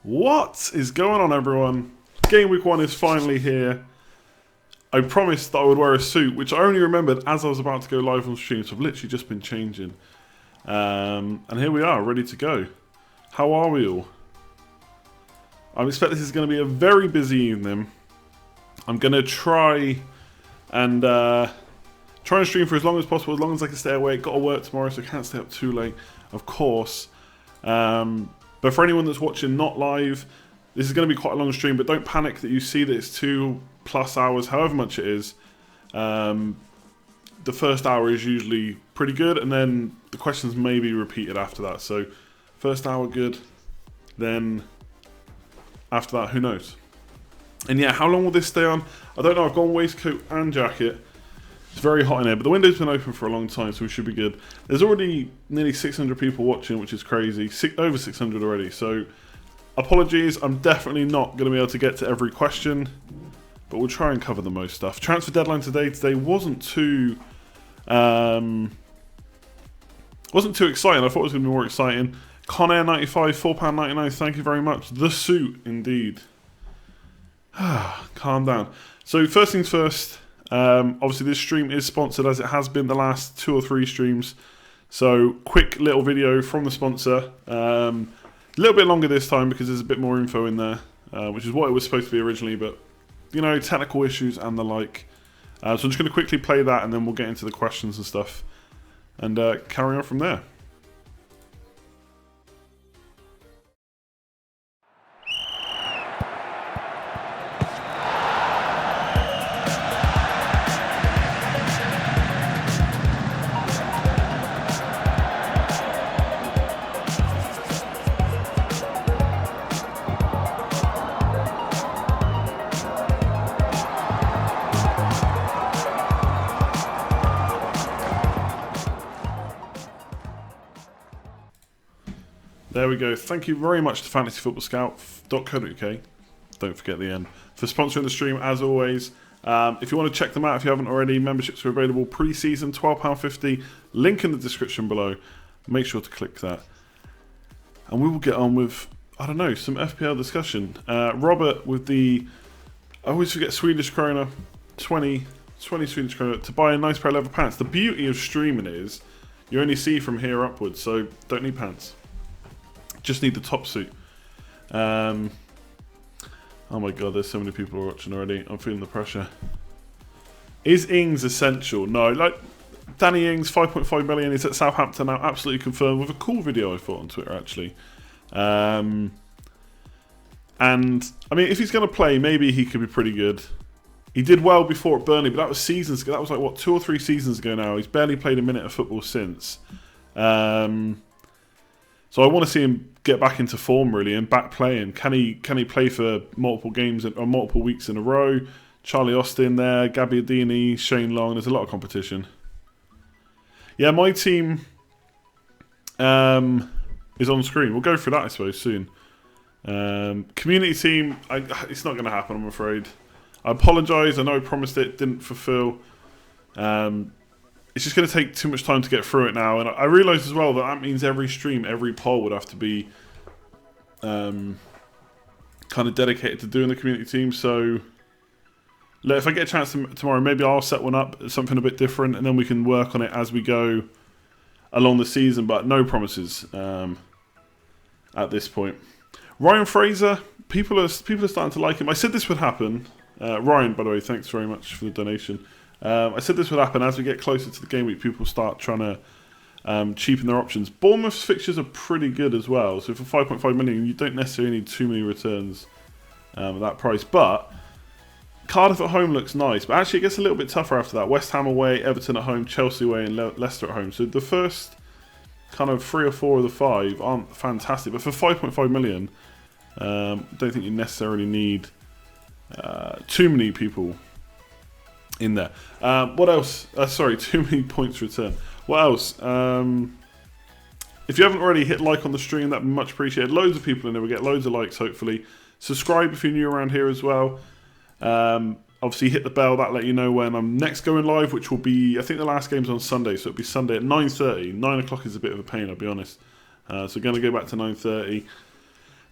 What is going on, everyone? Game week 1 is finally here. I promised that I would wear a suit, which I only remembered as I was about to go live on stream, so I've literally just been changing. And here we are, ready to go. How are we all? I expect this is going to be a very busy evening. I'm going to try and stream for as long as possible, as long as I can stay awake. Got to work tomorrow, so I can't stay up too late, of course. But for anyone that's watching not live, this is going to be quite a long stream, but don't panic that you see that it's 2+ hours, however much it is. The first hour is usually pretty good, and then the questions may be repeated after that. So first hour good, then after that, who knows? And yeah, how long will this stay on? I don't know. I've gone waistcoat and jacket. It's very hot in here, but the window's been open for a long time, so we should be good. There's already nearly 600 people watching, which is crazy. Over 600 already, so apologies. I'm definitely not going to be able to get to every question, but we'll try and cover the most stuff. Transfer deadline today wasn't too exciting. I thought it was going to be more exciting. Conair 95, £4.99. Thank you very much. The suit, indeed. Calm down. So first things first. Obviously this stream is sponsored, as it has been the last 2 or 3 streams. So quick little video from the sponsor. A little bit longer this time because there's a bit more info in there, which is what it was supposed to be originally, but you know, technical issues and the like. So I'm just going to quickly play that, and then we'll get into the questions and stuff, and carry on from there. There we go. Thank you very much to fantasyfootballscout.co.uk. Don't forget the end. For sponsoring the stream, as always. If you want to check them out, if you haven't already, memberships are available pre-season, £12.50. Link in the description below. Make sure to click that. And we will get on with, I don't know, some FPL discussion. Robert with the, I always forget, Swedish krona, 20 Swedish krona, to buy a nice pair of leather pants. The beauty of streaming is you only see from here upwards, so don't need pants. Just need the top suit. Oh my god, there's so many people watching already. I'm feeling the pressure. Is Ings essential? No. Like, Danny Ings, 5.5 million, is at Southampton now, absolutely confirmed, with a cool video I thought on Twitter, actually. And, I mean, if he's going to play, maybe he could be pretty good. He did well before at Burnley, but that was seasons ago. That was like, what, 2 or 3 seasons ago now. He's barely played a minute of football since. So I want to see him get back into form, really, and back playing. Can he play for multiple games or multiple weeks in a row? Charlie Austin there, Gabbiadini, Shane Long. There's a lot of competition. Yeah, my team is on screen. We'll go through that, I suppose, soon. Community team, it's not going to happen, I'm afraid. I apologise. I know I promised it, didn't fulfil. It's just going to take too much time to get through it now, and I realise as well that means every stream, every poll would have to be kind of dedicated to doing the community team. So if I get a chance tomorrow, maybe I'll set one up, something a bit different, and then we can work on it as we go along the season, but no promises at this point. Ryan Fraser, people are starting to like him. I said this would happen. Ryan, by the way, thanks very much for the donation. I said this would happen as we get closer to the game week. People start trying to cheapen their options. Bournemouth's fixtures are pretty good as well. So for 5.5 million, you don't necessarily need too many returns at that price. But Cardiff at home looks nice. But actually, it gets a little bit tougher after that. West Ham away, Everton at home, Chelsea away, and Leicester at home. So the first kind of 3 or 4 of the 5 aren't fantastic. But for 5.5 million, I don't think you necessarily need too many people in there. What else? Sorry, too many points return. What else? If you haven't already, hit like on the stream. That'd be much appreciated. Loads of people in there. We get loads of likes, hopefully. Subscribe if you're new around here as well. Obviously, hit the bell. That'll let you know when I'm next going live, which will be, I think the last game's on Sunday, so it'll be Sunday at 9:30. 9 o'clock is a bit of a pain, I'll be honest. So we're going to go back to 9:30.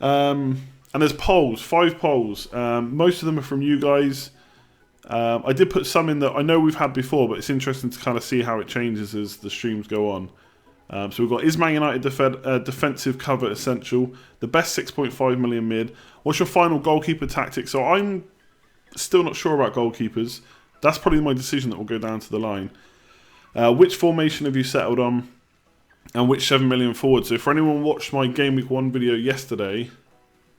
And And there's polls, 5 polls. Most of them are from you guys. I did put some in that I know we've had before, but it's interesting to kind of see how it changes as the streams go on. So we've got, is Man United defensive cover essential? The best 6.5 million mid. What's your final goalkeeper tactic? So I'm still not sure about goalkeepers. That's probably my decision that will go down to the line. Which formation have you settled on? And which 7 million forward? So for anyone who watched my Game Week 1 video yesterday,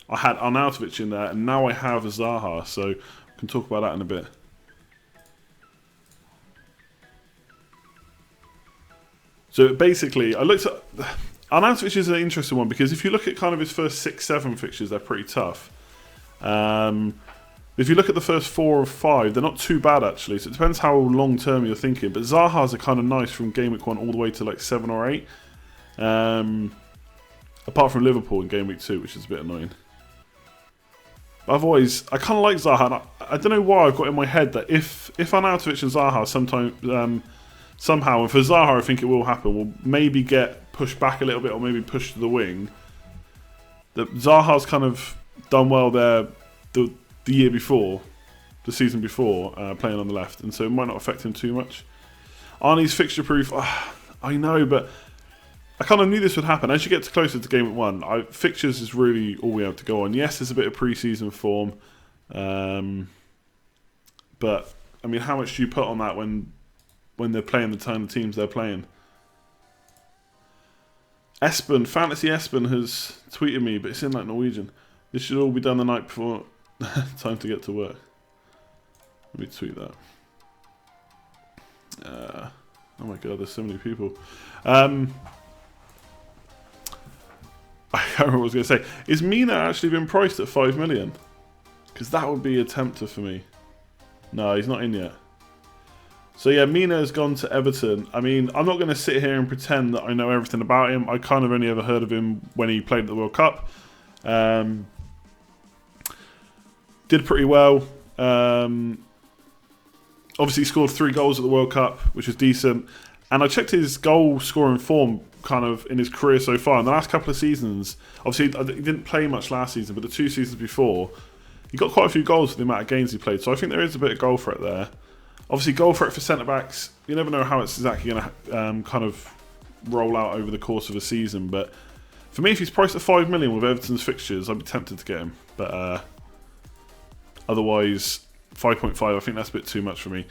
I had Arnautovic in there, and now I have Zaha. So we can talk about that in a bit. So basically, I looked at... Arnautovic is an interesting one, because if you look at kind of his first 6-7 fixtures, they're pretty tough. If you look at the first 4 or 5, they're not too bad, actually. So it depends how long-term you're thinking. But Zaha's are kind of nice from Game Week 1 all the way to like 7 or 8. Apart from Liverpool in Game Week 2, which is a bit annoying. But otherwise, I kind of like Zaha. And I don't know why I've got in my head that if Arnautovic and Zaha somehow, and for Zaha I think it will happen, will maybe get pushed back a little bit or maybe pushed to the wing. That Zaha's kind of done well there the year before, the season before, playing on the left, and so it might not affect him too much. Arnie's fixture proof, I know, but I kind of knew this would happen. As you get closer to Game Week 1, fixtures is really all we have to go on. Yes, there's a bit of pre-season form, but I mean, how much do you put on that when they're playing the kind of teams they're playing? Fantasy Espen has tweeted me, but it's in like Norwegian. This should all be done the night before time to get to work. Let me tweet that. Oh my god, there's so many people. I can't remember what I was going to say. Is Mina actually been priced at 5 million? Because that would be a tempter for me. No, he's not in yet. So yeah, Mina has gone to Everton. I mean, I'm not going to sit here and pretend that I know everything about him. I kind of only ever heard of him when he played at the World Cup. Did pretty well. Obviously scored 3 goals at the World Cup, which was decent. And I checked his goal scoring form kind of in his career so far. In the last couple of seasons, obviously he didn't play much last season, but the 2 seasons before, he got quite a few goals for the amount of games he played. So I think there is a bit of goal threat there. Obviously, goal threat for centre-backs, you never know how it's exactly going to kind of roll out over the course of a season. But for me, if he's priced at 5 million with Everton's fixtures, I'd be tempted to get him. But otherwise, 5.5, I think that's a bit too much for me.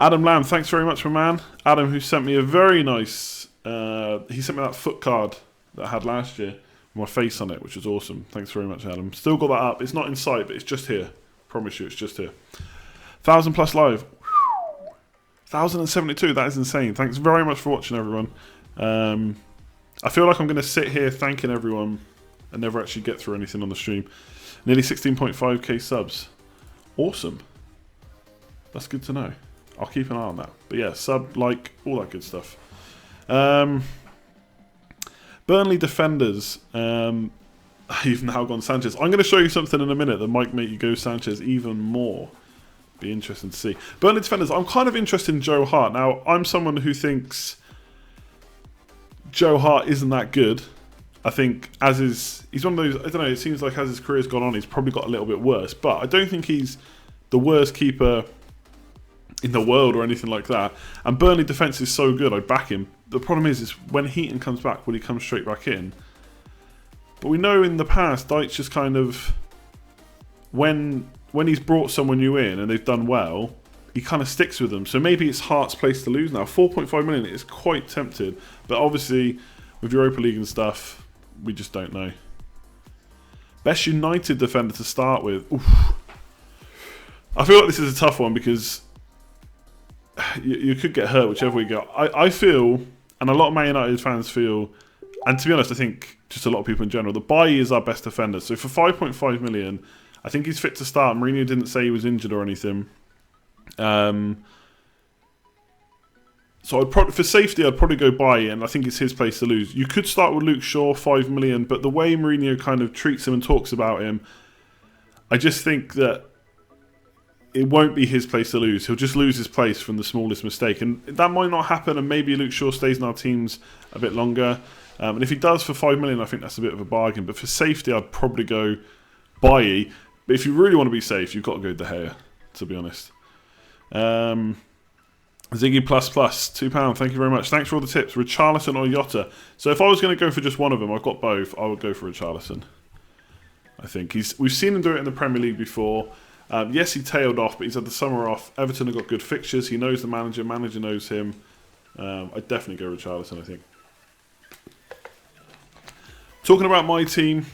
Adam Lamb, thanks very much, my man. Adam, who sent me a very nice... he sent me that foot card that I had last year with my face on it, which was awesome. Thanks very much, Adam. Still got that up. It's not in sight, but it's just here. Promise you, it's just here. 1,000 plus live. 1,072, that is insane. Thanks very much for watching, everyone. I feel like I'm going to sit here thanking everyone and never actually get through anything on the stream. Nearly 16.5k subs. Awesome. That's good to know. I'll keep an eye on that. But yeah, sub, like, all that good stuff. Burnley defenders. You've now gone Sanchez. I'm going to show you something in a minute that might make you go Sanchez even more. Be interesting to see. Burnley defenders, I'm kind of interested in Joe Hart. Now, I'm someone who thinks Joe Hart isn't that good. I think he's one of those, I don't know, it seems like as his career's gone on, he's probably got a little bit worse. But I don't think he's the worst keeper in the world or anything like that. And Burnley defence is so good, I back him. The problem is when Heaton comes back, will he come straight back in? But we know in the past, Dyche just kind of, when he's brought someone new in and they've done well, he kind of sticks with them. So maybe it's Hart's place to lose now. 4.5 million is quite tempted. But obviously, with Europa League and stuff, we just don't know. Best United defender to start with. Oof. I feel like this is a tough one because you could get hurt whichever way you go. I feel, and a lot of Man United fans feel, and to be honest, I think just a lot of people in general, the Bailly is our best defender. So for 5.5 million, I think he's fit to start. Mourinho didn't say he was injured or anything. So for safety, I'd probably go Bailly, and I think it's his place to lose. You could start with Luke Shaw, 5 million, but the way Mourinho kind of treats him and talks about him, I just think that it won't be his place to lose. He'll just lose his place from the smallest mistake. And that might not happen, and maybe Luke Shaw stays in our teams a bit longer. And if he does for 5 million, I think that's a bit of a bargain. But for safety, I'd probably go buy-y. But if you really want to be safe, you've got to go De Gea, to be honest. Ziggy ++, £2. Thank you very much. Thanks for all the tips. Richarlison or Jota? So if I was going to go for just one of them, I've got both. I would go for Richarlison. I think we've seen him do it in the Premier League before. Yes, he tailed off, but he's had the summer off. Everton have got good fixtures. He knows the manager. Manager knows him. I'd definitely go Richarlison, I think. Talking about my team,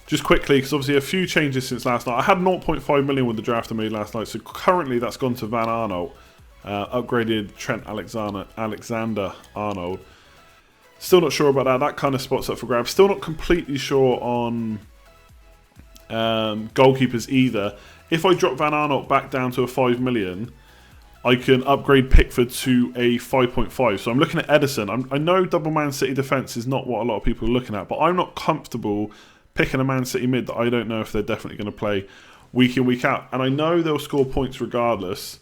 just quickly, because obviously a few changes since last night. I had 0.5 million with the draft I made last night, so currently that's gone to Van Arnold. Upgraded Trent Alexander-Arnold. Still not sure about that. That kind of spot's up for grabs. Still not completely sure on goalkeepers either. If I drop Van Arnold back down to a 5 million, I can upgrade Pickford to a 5.5. So I'm looking at Ederson. I know double Man City defence is not what a lot of people are looking at, but I'm not comfortable picking a Man City mid that I don't know if they're definitely going to play week in, week out. And I know they'll score points regardless.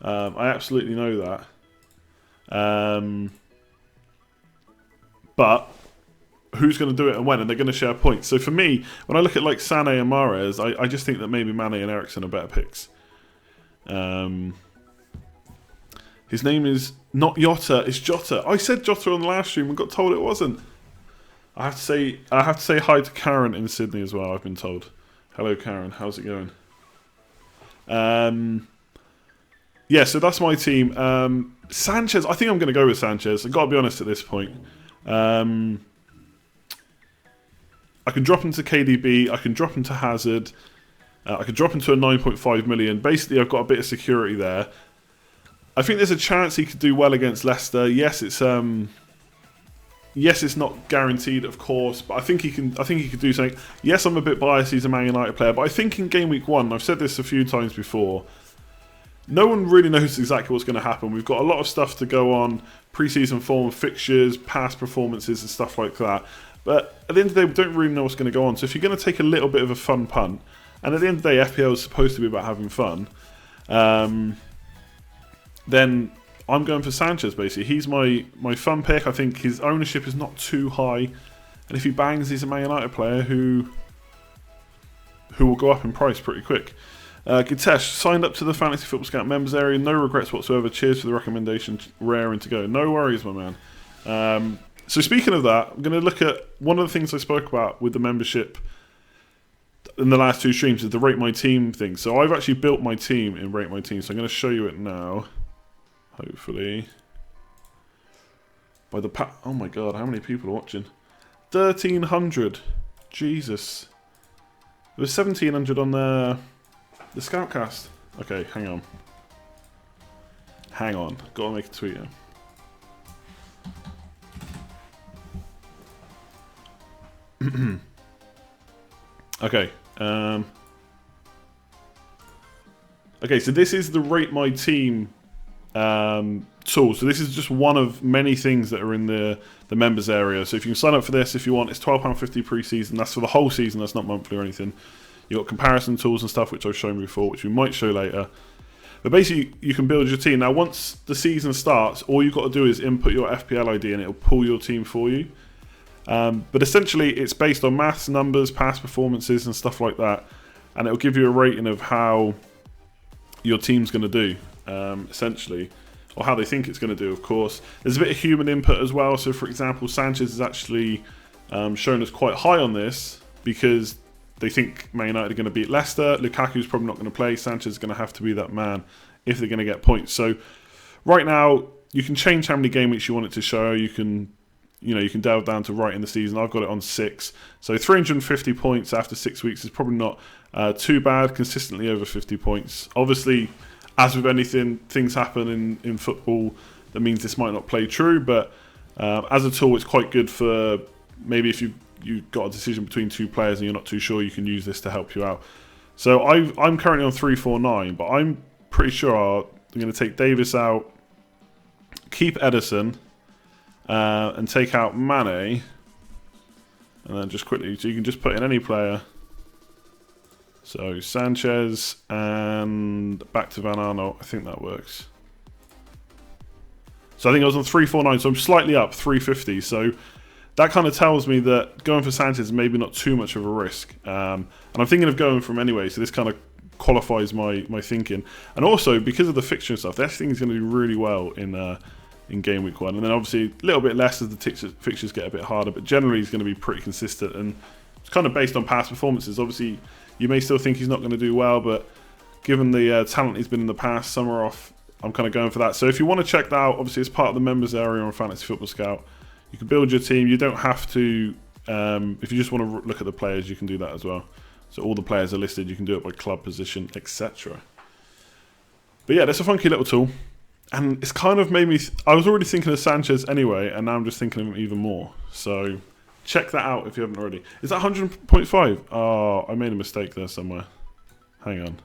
I absolutely know that. But who's going to do it and when? And they're going to share points. So for me, when I look at like Sané and Mahrez, I just think that maybe Mane and Eriksen are better picks. His name is not Jota, it's Jota. I said Jota on the last stream and got told it wasn't. I have to say hi to Karen in Sydney as well, I've been told. Hello Karen, how's it going? Yeah, so that's my team. Sanchez, I think I'm going to go with Sanchez. I've got to be honest at this point. I can drop him to KDB, I can drop him to Hazard, I can drop him to a 9.5 million. Basically, I've got a bit of security there. I think there's a chance he could do well against Leicester. Yes, it's not guaranteed, of course, but I think he can. I think he could do something. Yes, I'm a bit biased. He's a Man United player, but I think in game week 1, I've said this a few times before. No one really knows exactly what's going to happen. We've got a lot of stuff to go on: pre-season form, fixtures, past performances, and stuff like that. But at the end of the day, we don't really know what's going to go on. So if you're going to take a little bit of a fun punt, and at the end of the day, FPL is supposed to be about having fun. Then I'm going for Sanchez, basically. He's my fun pick. I think his ownership is not too high. And if he bangs, he's a Man United player who will go up in price pretty quick. Gitesh, signed up to the Fantasy Football Scout members area. No regrets whatsoever. Cheers for the recommendation. Raring to go. No worries, my man. So speaking of that, I'm going to look at one of the things I spoke about with the membership in the last 2 streams is the Rate My Team thing. So I've actually built my team in Rate My Team. So I'm going to show you it now. Hopefully. By the oh my god, how many people are watching? 1,300. Jesus. There was 1,700 on the Scoutcast. Okay, hang on. Hang on. Gotta make a tweet here. Okay. Okay, so this is the Rate My Team tool. So this is just one of many things that are in the members area. So if you can sign up for this if you want, it's £12.50 pre-season. That's for the whole season, that's not monthly or anything. You've got comparison tools and stuff which I've shown before, which we might show later. But basically you can build your team. Now once the season starts, all you've got to do is input your FPL ID and it'll pull your team for you. But essentially it's based on maths, numbers, past performances and stuff like that. And it'll give you a rating of how your team's going to do. Essentially, or how they think it's going to do, of course. There's a bit of human input as well. So, for example, Sanchez is actually shown as quite high on this because they think Man United are going to beat Leicester. Lukaku's probably not going to play. Sanchez is going to have to be that man if they're going to get points. So, right now, you can change how many game weeks you want it to show. You can delve down to right in the season. I've got it on 6. So, 350 points after 6 weeks is probably not too bad. Consistently over 50 points. Obviously, as with anything, things happen in football that means this might not play true, but as a tool, it's quite good for maybe if you've got a decision between 2 players and you're not too sure, you can use this to help you out. So I'm currently on 349, but I'm pretty sure I'm going to take Davis out, keep Ederson, and take out Mane, and then just quickly, so you can just put in any player. So Sanchez and back to Van Arnold. I think that works. So I think I was on 349, so I'm slightly up, 350. So that kind of tells me that going for Sanchez is maybe not too much of a risk. And I'm thinking of going for him anyway, so this kind of qualifies my thinking. And also, because of the fixture and stuff, this thing is going to do really well in Game Week 1. And then obviously a little bit less as the fixtures get a bit harder, but generally he's going to be pretty consistent. And it's kind of based on past performances. Obviously, you may still think he's not going to do well, but given the talent he's been in the past, summer off, I'm kind of going for that. So if you want to check that out, obviously it's part of the members area on Fantasy Football Scout. You can build your team. You don't have to, if you just want to look at the players, you can do that as well. So all the players are listed. You can do it by club, position, etc. But yeah, that's a funky little tool. And it's kind of made me... I was already thinking of Sanchez anyway, and now I'm just thinking of him even more. So check that out if you haven't already. Is that 100.5? Oh, I made a mistake there somewhere. Hang on.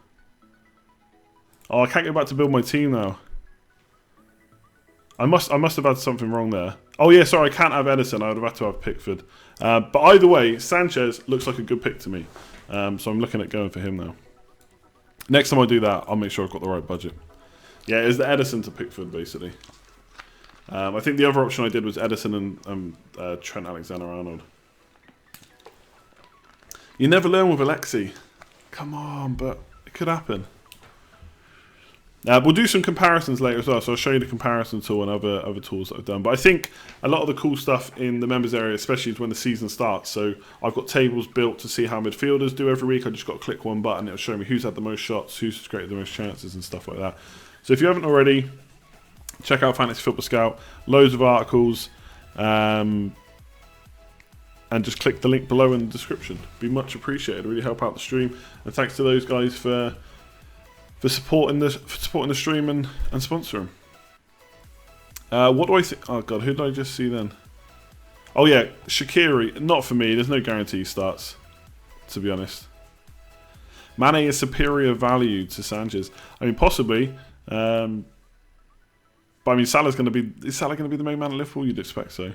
Oh, I can't go back to build my team now. I must have had something wrong there. Oh yeah, sorry, I can't have Edison. I would have had to have Pickford. But either way, Sanchez looks like a good pick to me. So I'm looking at going for him now. Next time I do that, I'll make sure I've got the right budget. Yeah, it's the Edison to Pickford, basically. I think the other option I did was Edison and Trent Alexander-Arnold. You never learn with Alexi. Come on, but it could happen. We'll do some comparisons later as well, so I'll show you the comparison tool and other tools that I've done. But I think a lot of the cool stuff in the members area, especially is when the season starts. So I've got tables built to see how midfielders do every week. I just got to click one button, it'll show me who's had the most shots, who's created the most chances and stuff like that. So if you haven't already, check out Fantasy Football Scout. Loads of articles. And just click the link below in the description. Be much appreciated. Really help out the stream. And thanks to those guys for supporting the stream and sponsoring. What do I think? Oh god, who did I just see then? Oh yeah, Shaqiri. Not for me. There's no guarantee he starts, to be honest. Mane is superior value to Sanchez. I mean, possibly. But I mean, Salah's going to be. Is Salah going to be the main man at Liverpool? You'd expect so.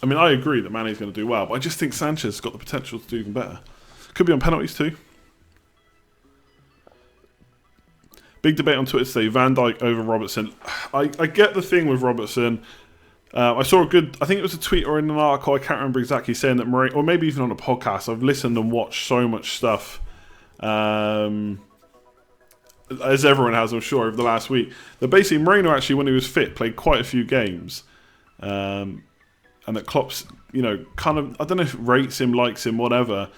I mean, I agree that Mane's going to do well, but I just think Sanchez has got the potential to do even better. Could be on penalties too. Big debate on Twitter today. Van Dijk over Robertson. I get the thing with Robertson. I saw a good... I think it was a tweet or in an article. I can't remember exactly saying that Moreno... Or maybe even on a podcast. I've listened and watched so much stuff. As everyone has, I'm sure, over the last week. That basically Moreno actually, when he was fit, played quite a few games. And that Klopp's, you know, kind of... I don't know if rates him, likes him, whatever...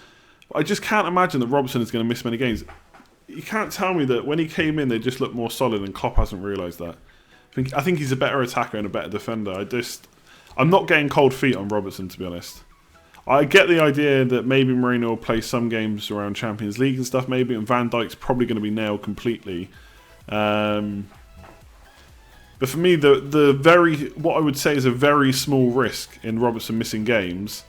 I just can't imagine that Robertson is going to miss many games. You can't tell me that when he came in, they just looked more solid, and Klopp hasn't realised that. I think he's a better attacker and a better defender. I'm not getting cold feet on Robertson, to be honest. I get the idea that maybe Moreno will play some games around Champions League and stuff, maybe, and Van Dijk's probably going to be nailed completely. But for me, what I would say is a very small risk in Robertson missing games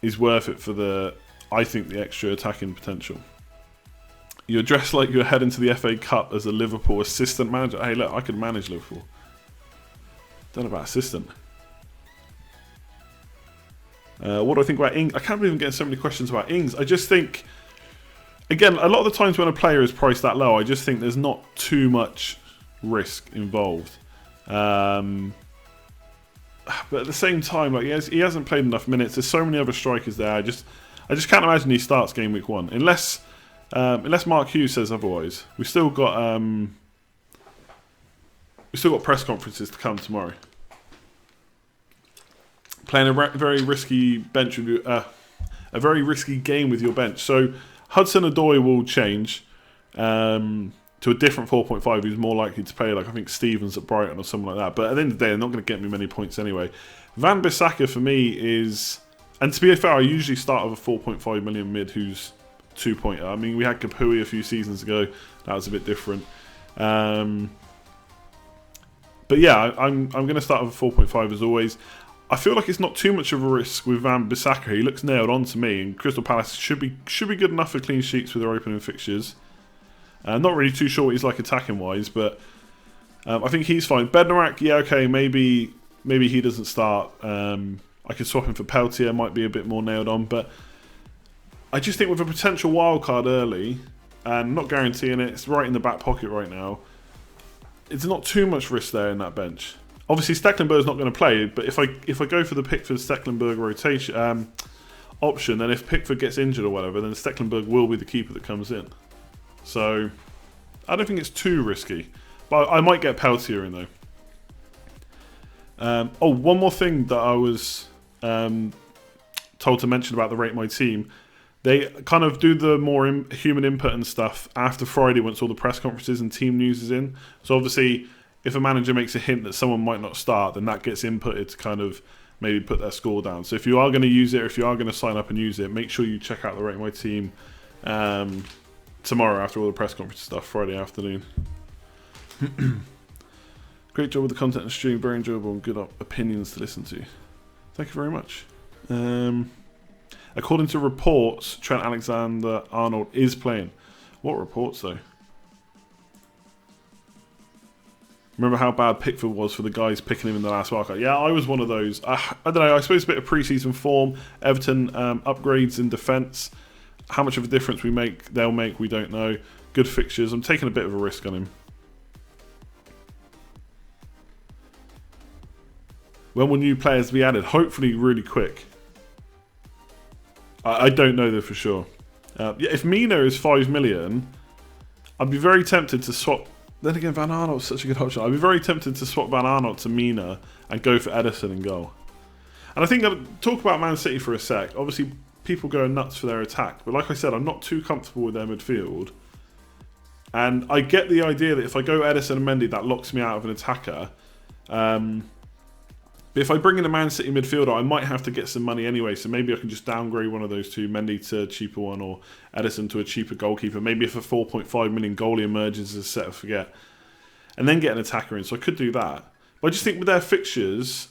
is worth it for I think the extra attacking potential. You're dressed like you're heading to the FA Cup as a Liverpool assistant manager. Hey, look, I could manage Liverpool. Don't know about assistant. What do I think about Ings? I can't believe I'm getting so many questions about Ings. I just think, again, a lot of the times when a player is priced that low, I just think there's not too much risk involved. But at the same time, like he hasn't played enough minutes. There's so many other strikers there. I just can't imagine he starts game week 1 unless Mark Hughes says otherwise. We've still got press conferences to come tomorrow. Playing a very risky bench with a very risky game with your bench. So Hudson-Odoi will change to a different 4.5 who's more likely to play, like I think Stevens at Brighton or something like that. But at the end of the day, they're not going to get me many points anyway. Van Bissaka for me is... And to be fair, I usually start with a 4.5 million mid who's 2-pointer. I mean, we had Kapui a few seasons ago. That was a bit different. But yeah, I'm going to start with a 4.5 as always. I feel like it's not too much of a risk with Van Bissaka. He looks nailed on to me, and Crystal Palace should be good enough for clean sheets with their opening fixtures. Not really too sure what he's like attacking wise, but I think he's fine. Bednarak, yeah, okay, maybe he doesn't start. I could swap him for Peltier, might be a bit more nailed on, but I just think with a potential wild card early, and not guaranteeing it, it's right in the back pocket right now, it's not too much risk there in that bench. Obviously, Stecklenburg's not going to play, but if I go for the Pickford-Stecklenburg rotation option, then if Pickford gets injured or whatever, then Stecklenburg will be the keeper that comes in. So, I don't think it's too risky. But I might get Peltier in, though. One more thing that I was told to mention about the Rate My Team. They kind of do the more human input and stuff after Friday once all the press conferences and team news is in. So obviously, if a manager makes a hint that someone might not start, then that gets inputted to kind of maybe put their score down. So if you are going to use it, or if you are going to sign up and use it, make sure you check out the Rate My Team tomorrow after all the press conference stuff, Friday afternoon. Great job with the content and stream, very enjoyable and good opinions to listen to. Thank you very much. According to reports, Trent Alexander-Arnold is playing. What reports, though? Remember how bad Pickford was for the guys picking him in the last wildcard? Yeah, I was one of those. I don't know, I suppose a bit of pre-season form. Everton upgrades in defence. How much of a difference they'll make, we don't know. Good fixtures. I'm taking a bit of a risk on him. When will new players be added? Hopefully really quick. I don't know though for sure. If Mina is 5 million, I'd be very tempted to swap. Then again, Van Aanholt's such a good option. I'd be very tempted to swap Van Aanholt to Mina and go for Ederson in goal. And I think I'll talk about Man City for a sec. Obviously, people go nuts for their attack. But like I said, I'm not too comfortable with their midfield. And I get the idea that if I go Ederson and Mendy, that locks me out of an attacker. But if I bring in a Man City midfielder, I might have to get some money anyway. So maybe I can just downgrade one of those two, Mendy to a cheaper one, or Ederson to a cheaper goalkeeper. Maybe if a 4.5 million goalie emerges as a set of forget. And then get an attacker in. So I could do that. But I just think with their fixtures,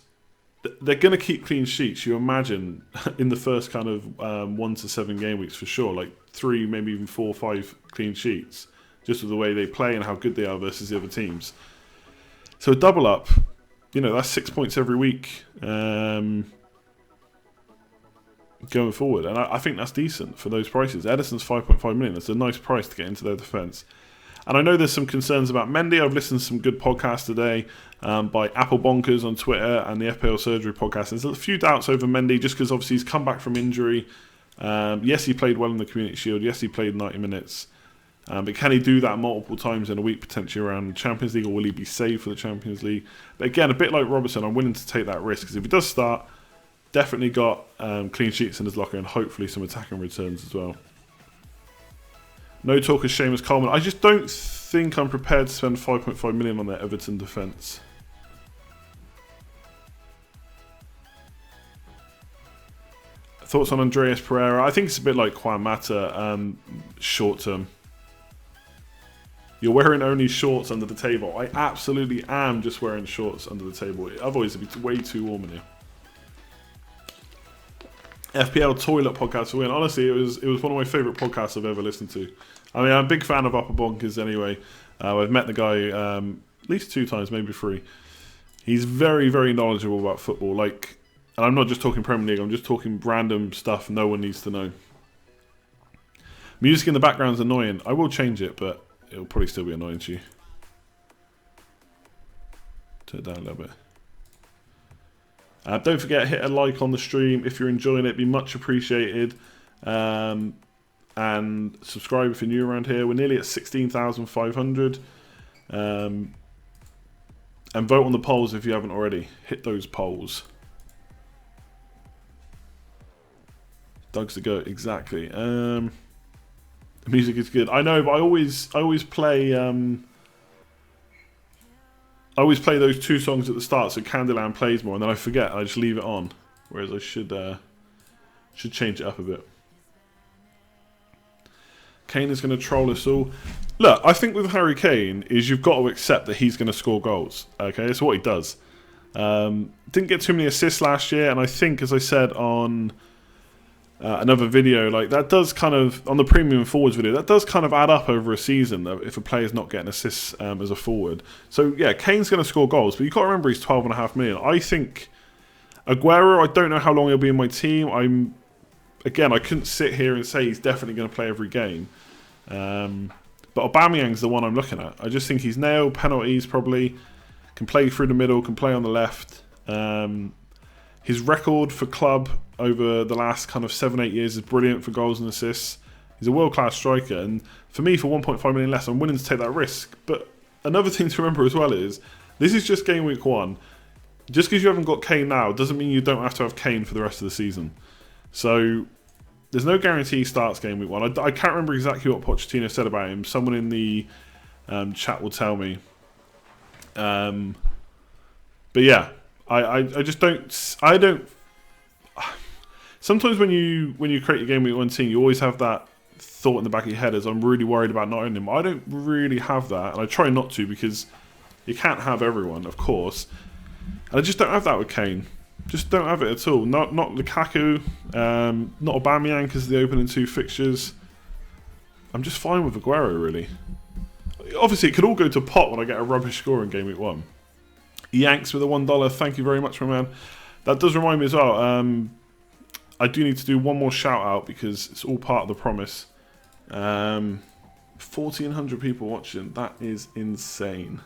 they're going to keep clean sheets, you imagine, in the first kind of 1 to 7 game weeks for sure. Like 3, maybe even 4 or 5 clean sheets. Just with the way they play and how good they are versus the other teams. So a double up, you know, that's 6 points every week going forward. And I think that's decent for those prices. Ederson's 5.5 million. That's a nice price to get into their defence. And I know there's some concerns about Mendy. I've listened to some good podcasts today by Apple Bonkers on Twitter and the FPL Surgery podcast. There's a few doubts over Mendy just because obviously he's come back from injury. Yes, he played well in the Community Shield. Yes, he played 90 minutes. But can he do that multiple times in a week, potentially around the Champions League, or will he be saved for the Champions League? But again, a bit like Robertson, I'm willing to take that risk, because if he does start, definitely got clean sheets in his locker and hopefully some attacking returns as well. No talk of Seamus Coleman. I just don't think I'm prepared to spend 5.5 million on their Everton defence. Thoughts on Andreas Pereira? I think it's a bit like Juan Mata, short term. You're wearing only shorts under the table. I absolutely am just wearing shorts under the table. Otherwise, it'd be way too warm in here. FPL Toilet Podcast for win. Honestly, it was one of my favourite podcasts I've ever listened to. I mean, I'm a big fan of Upper Bonkers anyway. I've met the guy at least 2 times, maybe 3. He's very, very knowledgeable about football. Like, and I'm not just talking Premier League. I'm just talking random stuff no one needs to know. Music in the background is annoying. I will change it, but it'll probably still be annoying to you. Turn it down a little bit. Don't forget, hit a like on the stream if you're enjoying it. It'd be much appreciated. And subscribe if you're new around here. We're nearly at 16,500. And vote on the polls if you haven't already. Hit those polls. Doug's the goat, exactly. The music is good. I know, but I always play those 2 songs at the start, so Candyland plays more, and then I forget. I just leave it on, whereas I should change it up a bit. Kane is going to troll us all. Look, I think with Harry Kane is you've got to accept that he's going to score goals. Okay, it's what he does. Didn't get too many assists last year, and I think, as I said on another video, like that does kind of, on the premium forwards video, that does kind of add up over a season if a player's not getting assists as a forward. So yeah, Kane's going to score goals, but you've got to remember he's 12.5 million. I think Aguero, I don't know how long he'll be in my team. I couldn't sit here and say he's definitely going to play every game. But Aubameyang's the one I'm looking at. I just think he's nailed. Penalties probably. Can play through the middle, can play on the left. His record for club over the last kind of 7-8 years is brilliant for goals and assists. He's a world-class striker, and for me, for 1.5 million less, I'm willing to take that risk. But another thing to remember as well is, this is just game week 1. Just because you haven't got Kane now doesn't mean you don't have to have Kane for the rest of the season. So there's no guarantee he starts game week 1. I can't remember exactly what Pochettino said about him. Someone in the chat will tell me. But yeah, I just don't. I don't. Sometimes when you create your game week 1 team, you always have that thought in the back of your head as I'm really worried about not owning him. I don't really have that, and I try not to because you can't have everyone, of course. And I just don't have that with Kane. Just don't have it at all. Not Lukaku, not Aubameyang because of the opening 2 fixtures. I'm just fine with Aguero, really. Obviously, it could all go to pot when I get a rubbish score in game week 1. Yanks with a $1. Thank you very much, my man. That does remind me as well. I do need to do one more shout out because it's all part of the promise. 1,400 people watching. That is insane.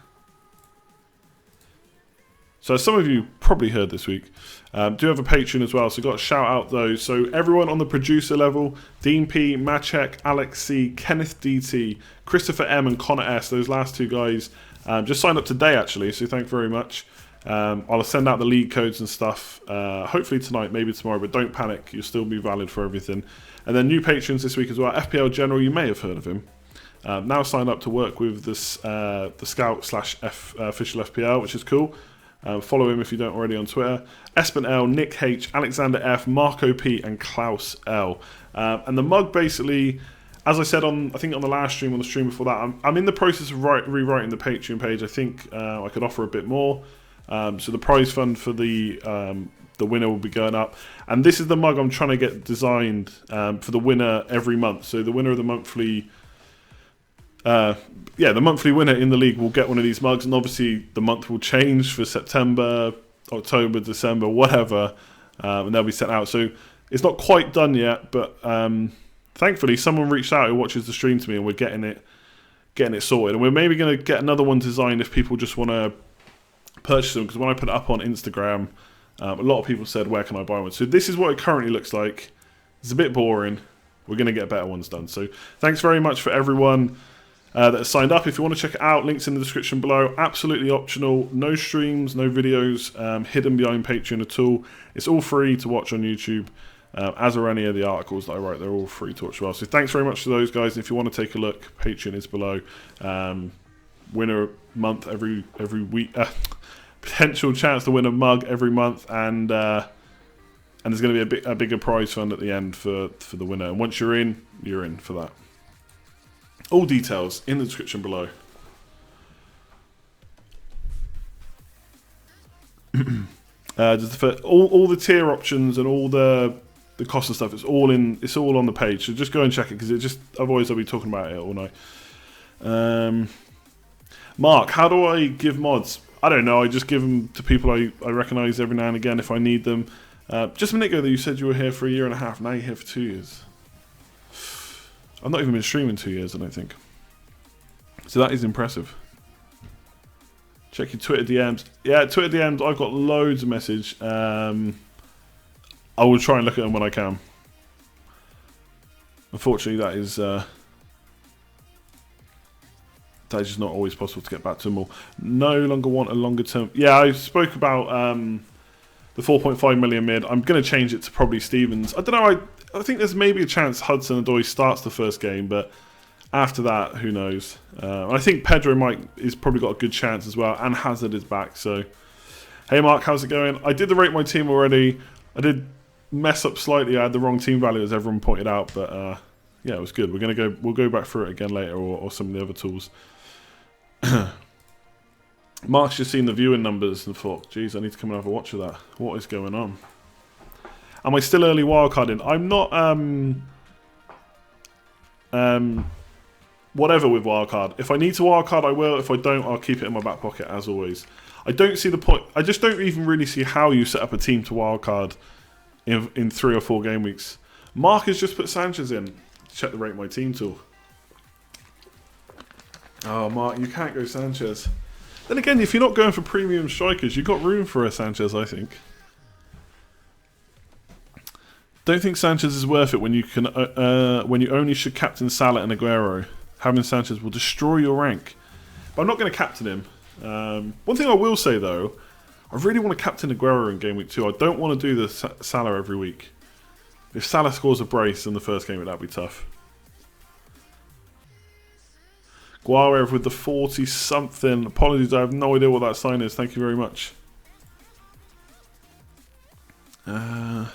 So some of you probably heard this week. Do have a Patreon as well, so got to shout out those. So everyone on the producer level, Dean P, Machek, Alex C, Kenneth DT, Christopher M and Connor S, those last 2 guys, just signed up today actually, so thank you very much. I'll send out the league codes and stuff, hopefully tonight, maybe tomorrow, but don't panic, you'll still be valid for everything. And then new patrons this week as well. FPL General, you may have heard of him. Now signed up to work with this, the Scout / official FPL, which is cool. Follow him if you don't already on Twitter. Espen L, Nick H, Alexander F, Marco P, and Klaus L. And the mug basically, as I said I think on the last stream, on the stream before that, I'm in the process of rewriting the Patreon page. I think I could offer a bit more. So the prize fund for the winner will be going up. And this is the mug I'm trying to get designed for the winner every month. So the winner of the monthly... the monthly winner in the league will get one of these mugs, and obviously the month will change for September, October, December, whatever, and they'll be sent out. So it's not quite done yet, but thankfully someone reached out who watches the stream to me, and we're getting it sorted. And we're maybe going to get another one designed if people just want to purchase them, because when I put it up on Instagram, a lot of people said, where can I buy one? So this is what it currently looks like. It's a bit boring. We're going to get better ones done. So thanks very much for everyone that has signed up. If you want to check it out, links in the description below. Absolutely optional. No streams, no videos hidden behind Patreon at all. It's all free to watch on YouTube, as are any of the articles that I write. They're all free to watch as well. So thanks very much to those guys. If you want to take a look, Patreon is below. Winner month every week. Potential chance to win a mug every month, and there's going to be a bigger prize fund at the end for the winner. And once you're in for that. All details in the description below. All the tier options and all the cost and stuff, it's all on the page. So just go and check it, because otherwise I'll be talking about it all night. Mark, how do I give mods? I don't know. I just give them to people I recognise every now and again if I need them. Just a minute ago, you said you were here for 1.5 years. Now you're here for 2 years. I've not even been streaming 2 years, I don't think. So that is impressive. Check your Twitter DMs. Yeah, Twitter DMs, I've got loads of message. I will try and look at them when I can. Unfortunately, that is just not always possible to get back to them all. No longer want a longer term. Yeah, I spoke about the 4.5 million mid. I'm going to change it to probably Stevens. I don't know. I think there's maybe a chance Hudson-Odoi starts the first game, but after that, who knows? I think Pedro is probably got a good chance as well, and Hazard is back. So, hey Mark, how's it going? I did the rate my team already. I did mess up slightly. I had the wrong team value, as everyone pointed out, but yeah, it was good. We'll go back through it again later, or some of the other tools. Mark's just seen the viewing numbers and thought, geez, I need to come and have a watch of that. What is going on? Am I still early wildcarding? I'm not, whatever with wildcard. If I need to wildcard, I will. If I don't, I'll keep it in my back pocket, as always. I don't see the point. I just don't even really see how you set up a team to wildcard in 3 or 4 game weeks. Mark has just put Sanchez in. Check the rate my team tool. Oh, Mark, you can't go Sanchez. Then again, if you're not going for premium strikers, you've got room for a Sanchez, I think. Don't think Sanchez is worth it when you can when you only should captain Salah and Aguero. Having Sanchez will destroy your rank. But I'm not going to captain him. One thing I will say though, I really want to captain Aguero in game week 2. I don't want to do the Salah every week. If Salah scores a brace in the first game, that'd be tough. Guarev with the 40-something. Apologies, I have no idea what that sign is. Thank you very much. Mark,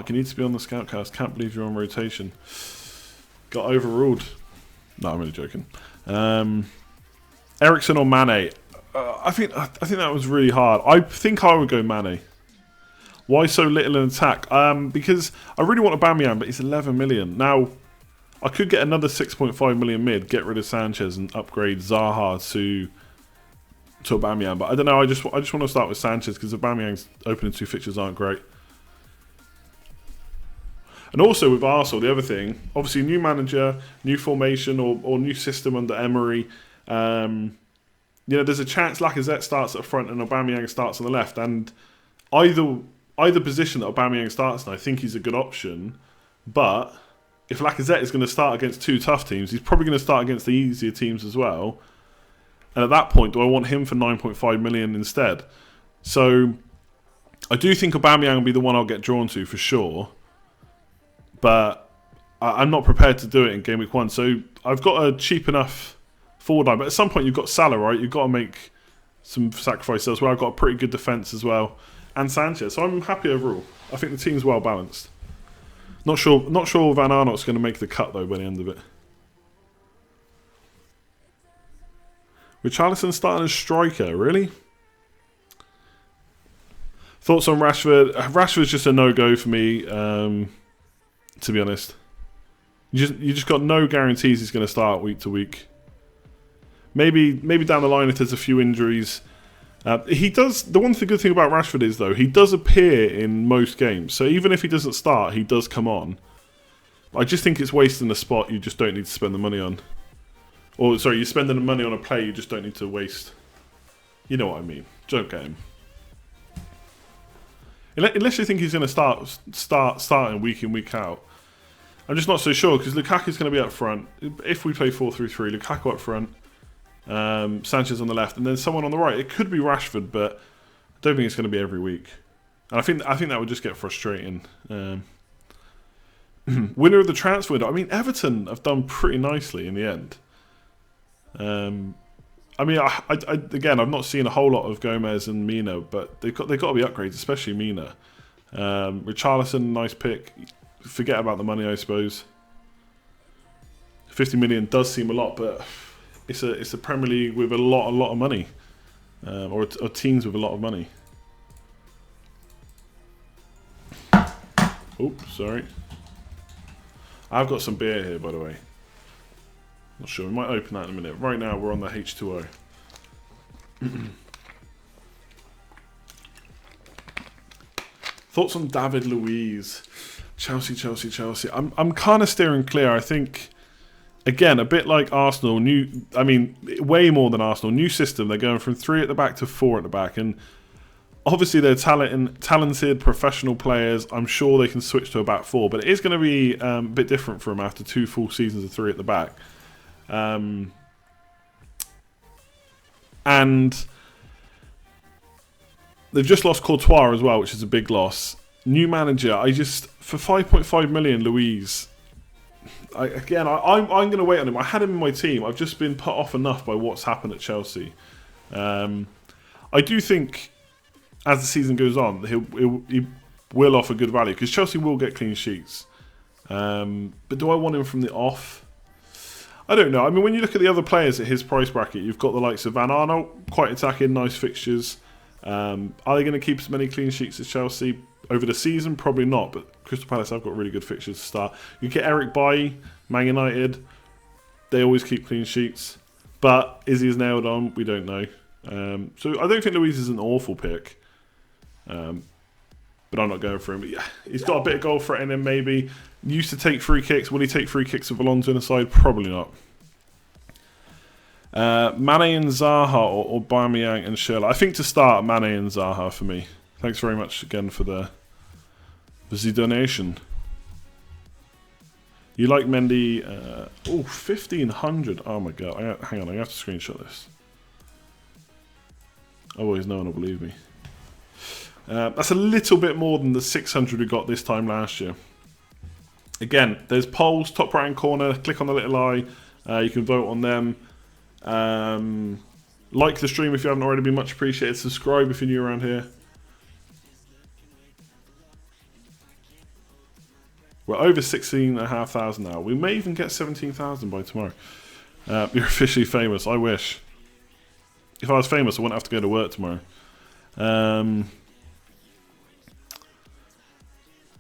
you need to be on the Scoutcast. Can't believe you're on rotation. Got overruled. No, I'm really joking. Eriksen or Mane? I think that was really hard. I think I would go Mane. Why so little in attack? Because I really want Aubameyang, but he's 11 million. Now, I could get another 6.5 million mid, get rid of Sanchez and upgrade Zaha to Aubameyang. But I don't know, I just want to start with Sanchez because Aubameyang's opening 2 fixtures aren't great. And also with Arsenal, the other thing, obviously new manager, new formation or new system under Emery. You know, there's a chance Lacazette starts at the front and Aubameyang starts on the left. And either position that Aubameyang starts in, I think he's a good option. But if Lacazette is going to start against 2 tough teams, he's probably going to start against the easier teams as well. And at that point, do I want him for 9.5 million instead? So I do think Aubameyang will be the one I'll get drawn to for sure. But I'm not prepared to do it in game week 1. So I've got a cheap enough forward line. But at some point, you've got Salah, right? You've got to make some sacrifices as well. I've got a pretty good defence as well. And Sanchez. So I'm happy overall. I think the team's well balanced. Not sure Van Arnold's going to make the cut, though, by the end of it. Richarlison starting as striker, really? Thoughts on Rashford? Rashford's just a no-go for me. To be honest, you just got no guarantees he's going to start week to week. Maybe down the line if there's a few injuries. He does. The good thing about Rashford is though he does appear in most games. So even if he doesn't start, he does come on. I just think it's wasting a spot you just don't need to spend the money on. Or sorry, you're spending the money on a play you just don't need to waste. You know what I mean? Don't get him. Unless you think he's going to starting week in, week out. I'm just not so sure because Lukaku's going to be up front. If we play 4-3-3, Lukaku up front, Sanchez on the left, and then someone on the right. It could be Rashford, but I don't think it's going to be every week. And I think that would just get frustrating. Winner of the transfer window. I mean, Everton have done pretty nicely in the end. I mean, again, I've not seen a whole lot of Gomez and Mina, but they've got to be upgrades, especially Mina. Richarlison, nice pick. Forget about the money, I suppose. 50 million does seem a lot, but it's a Premier League with a lot of money, or teams with a lot of money. Oops, sorry. I've got some beer here, by the way. Not sure, we might open that in a minute. Right now, we're on the H2O. Thoughts on David Luiz? Chelsea. I'm kind of steering clear. I think, again, a bit like Arsenal. Way more than Arsenal. New system. They're going from 3 at the back to 4 at the back. And obviously, they're talented, professional players. I'm sure they can switch to a back 4. But it is going to be a bit different for them after 2 full seasons of 3 at the back. And they've just lost Courtois as well, which is a big loss. New manager, for 5.5 million, Luiz. I'm going to wait on him. I had him in my team. I've just been put off enough by what's happened at Chelsea. I do think as the season goes on, he will offer good value because Chelsea will get clean sheets. But do I want him from the off? I don't know. I mean, when you look at the other players at his price bracket, you've got the likes of Van Arnold, quite attacking, nice fixtures. Are they going to keep as many clean sheets as Chelsea over the season? Probably not, but Crystal Palace have got really good fixtures to start. You get Eric Bailly, Man United. They always keep clean sheets. But is he as nailed on? We don't know. So I don't think Luiz is an awful pick. But I'm not going for him. But yeah, he's got a bit of goal threat in him, maybe. Used to take free kicks. Will he take free kicks with Alonso in the side? Probably not. Mane and Zaha or Aubameyang and Schürrle. I think to start, Mane and Zaha for me. Thanks very much again for the donation. You like Mendy? 1,500. Oh my god. Hang on, I have to screenshot this. Otherwise, no one will believe me. That's a little bit more than the 600 we got this time last year. Again, there's polls, top right hand corner. Click on the little eye. You can vote on them. Like the stream if you haven't already, been much appreciated. Subscribe if you're new around here. We're over 16,500 now. We may even get 17,000 by tomorrow. You're officially famous. I wish. If I was famous, I wouldn't have to go to work tomorrow.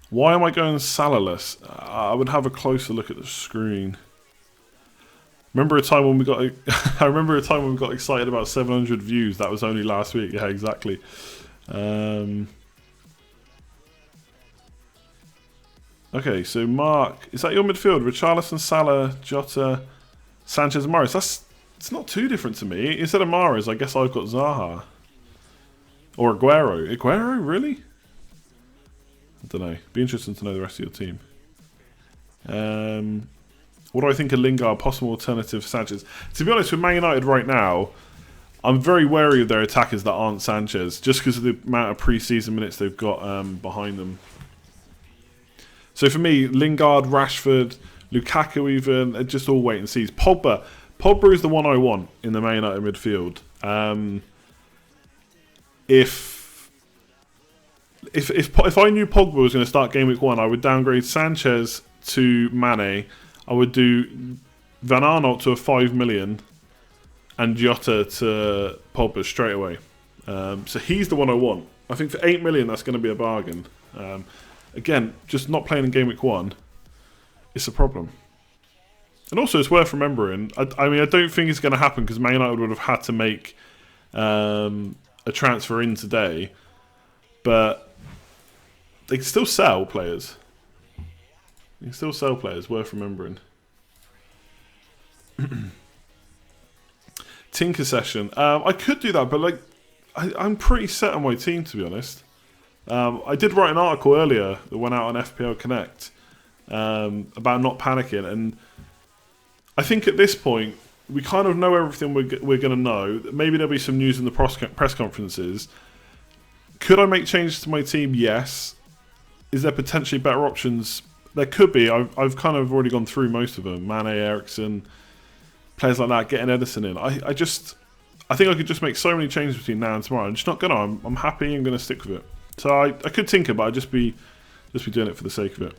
Why am I going Salahless? I would have a closer look at the screen. Remember a time when we got? I remember a time when we got excited about 700 views. That was only last week. Yeah, exactly. Okay, so Mark, is that your midfield? Richarlison, Salah, Jota, Sanchez, and Mahrez. It's not too different to me. Instead of Mahrez, I guess I've got Zaha or Aguero. Aguero, really? I don't know. Be interesting to know the rest of your team. What do I think of Lingard? Possible alternative Sanchez. To be honest, with Man United right now, I'm very wary of their attackers that aren't Sanchez, just because of the amount of pre-season minutes they've got behind them. So for me, Lingard, Rashford, Lukaku even, are just all wait and sees. Pogba is the one I want in the Man United midfield. If I knew Pogba was going to start game week 1, I would downgrade Sanchez to Mane. I would do Van Aanholt to a 5 million and Jota to Pogba straight away. So he's the one I want. I think for 8 million, that's going to be a bargain. Again, just not playing in game week 1, it's a problem. And also, it's worth remembering, I mean, I don't think it's going to happen because Man United would have had to make a transfer in today. But they can still sell players. You can still sell players, worth remembering. Tinker session. I could do that, but like, I'm pretty set on my team, to be honest. I did write an article earlier that went out on FPL Connect about not panicking, and I think at this point we kind of know everything we're going to know. Maybe there'll be some news in the press conferences. Could I make changes to my team? Yes. Is there potentially better options? There could be. I've kind of already gone through most of them. Mane, Eriksen, players like that, getting Edison in. I think I could just make so many changes between now and tomorrow. I'm just not going to. I'm happy and going to stick with it. So I could tinker, but I'd just be doing it for the sake of it.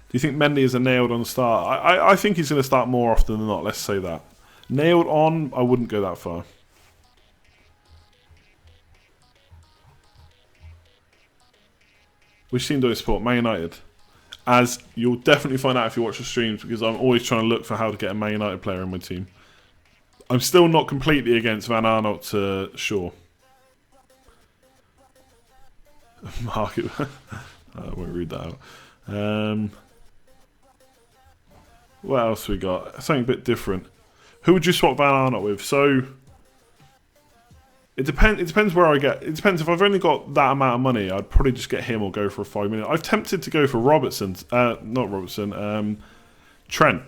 Do you think Mendy is a nailed on start? I think he's going to start more often than not, let's say that. Nailed on, I wouldn't go that far. Which team do I support? Man United. As you'll definitely find out if you watch the streams, because I'm always trying to look for how to get a Man United player in my team. I'm still not completely against Van Aanholt to Shaw. Mark it. I won't read that out. What else we got? Something a bit different. Who would you swap Van Aanholt with? So it depends where I get. It depends if I've only got that amount of money. I'd probably just get him or go for a 5 million. I've tempted to go for Robertson. Not Robertson. Trent.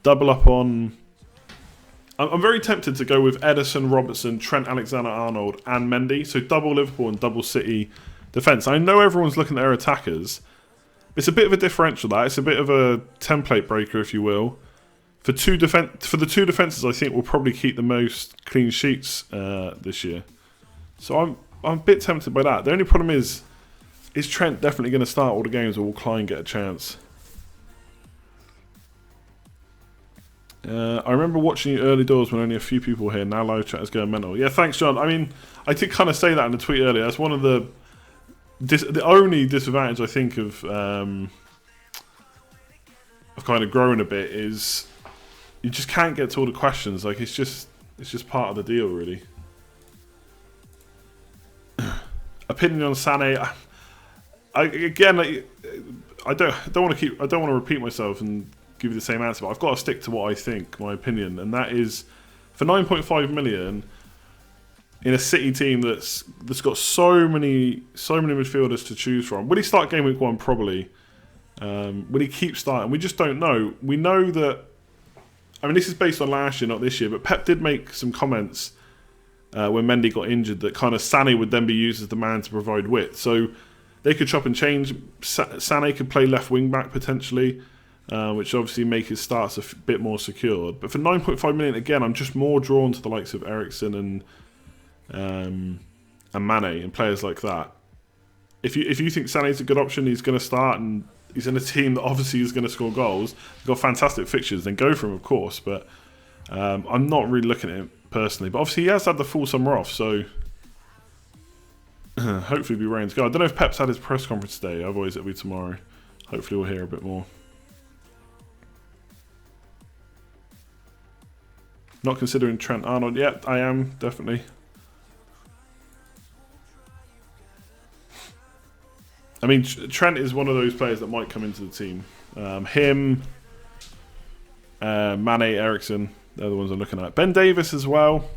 Double up on. I'm very tempted to go with Edison, Robertson, Trent Alexander-Arnold, and Mendy. So double Liverpool and double City defence. I know everyone's looking at their attackers. It's a bit of a differential, that. It's a bit of a template breaker, if you will. For the two defences, I think we'll probably keep the most clean sheets this year. So I'm a bit tempted by that. The only problem is Trent definitely going to start all the games, or will Klein get a chance? I remember watching you early doors when only a few people were here. Now live chat is going mental. Yeah, thanks, John. I mean, I did kind of say that in the tweet earlier. That's one of the only disadvantage I think of kind of growing a bit is you just can't get to all the questions. Like it's just part of the deal, really. Opinion on Sané? I don't want to repeat myself and give you the same answer, but I've got to stick to what I think, my opinion, and that is for 9.5 million in a City team that's got so many midfielders to choose from. Will he start game week 1? Probably. Will he keep starting? We just don't know. We know that. I mean, this is based on last year, not this year. But Pep did make some comments when Mendy got injured that kind of Sané would then be used as the man to provide width. So they could chop and change. Sané could play left wing back potentially, which obviously make his starts a bit more secured. But for 9.5 million, again, I'm just more drawn to the likes of Eriksen and Mane and players like that. If you think Sané's a good option, he's going to start and he's in a team that obviously is going to score goals. They've got fantastic fixtures, then go for him, of course. But I'm not really looking at him personally. But obviously he has had the full summer off, so hopefully be rain to go. I don't know if Pep's had his press conference today. Otherwise it'll be tomorrow. Hopefully we'll hear a bit more. Not considering Trent Arnold yet. I am, definitely. I mean, Trent is one of those players that might come into the team. Him, Mane, Eriksen, they're the ones I'm looking at. Ben Davis as well,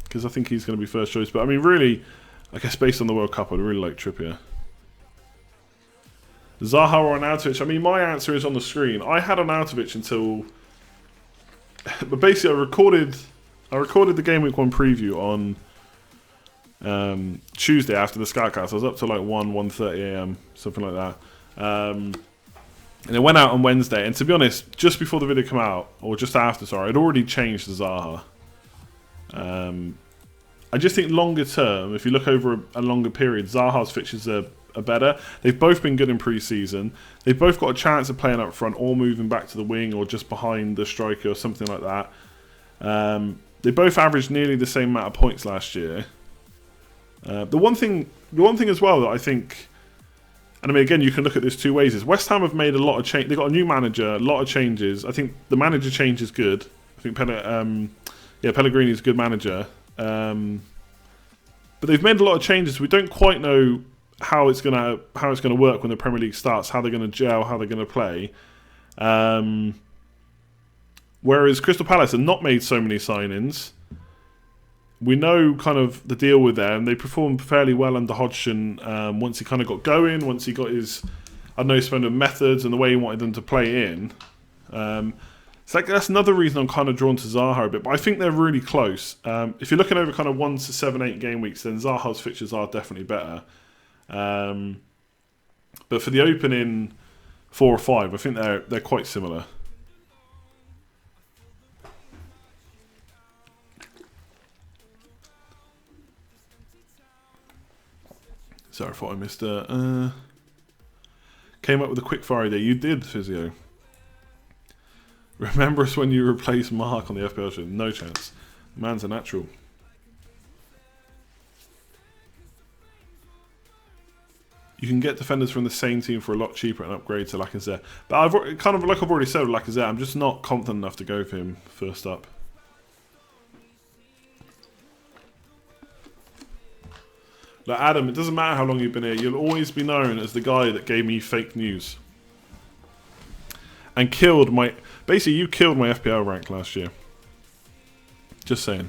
because I think he's going to be first choice. But I mean, really, I guess based on the World Cup, I'd really like Trippier. Zaha or Arnautovic? I mean, my answer is on the screen. I had Arnautovic until... But basically, I recorded the Game Week 1 preview on Tuesday after the Scoutcast. I was up till like 1:30 a.m, something like that. And it went out on Wednesday. And to be honest, just before the video came out, or just after, sorry, I'd already changed to Zaha. I just think longer term, if you look over a longer period, Zaha's fixtures are better. They've both been good in pre-season. They've both got a chance of playing up front or moving back to the wing or just behind the striker or something like that. They both averaged nearly the same amount of points last year. The one thing as well that I think, and I mean again you can look at this two ways, is West Ham have made a lot of change. They got a new manager, a lot of changes. I think the manager change is good. I think Pellegrini is a good manager. But they've made a lot of changes. We don't quite know how it's gonna work when the Premier League starts. How they're gonna gel, how they're gonna play. Whereas Crystal Palace have not made so many signings. We know kind of the deal with them. They performed fairly well under Hodgson once he kind of got going. Once he got his, methods and the way he wanted them to play in. So that's another reason I'm kind of drawn to Zaha a bit. But I think they're really close. If you're looking over kind of 1 to 7, 8 game weeks, then Zaha's fixtures are definitely better. But for the opening 4 or 5, I think they're quite similar. Sorry, I thought I missed it. Came up with a quick fire idea. You did, Physio. Remember us when you replaced Mark on the FPL show? No chance. Man's a natural. You can get defenders from the same team for a lot cheaper and upgrade to Lacazette. But I've already said with Lacazette, I'm just not confident enough to go for him first up. Like Adam, it doesn't matter how long you've been here, you'll always be known as the guy that gave me fake news. And killed my... Basically, you killed my FPL rank last year. Just saying.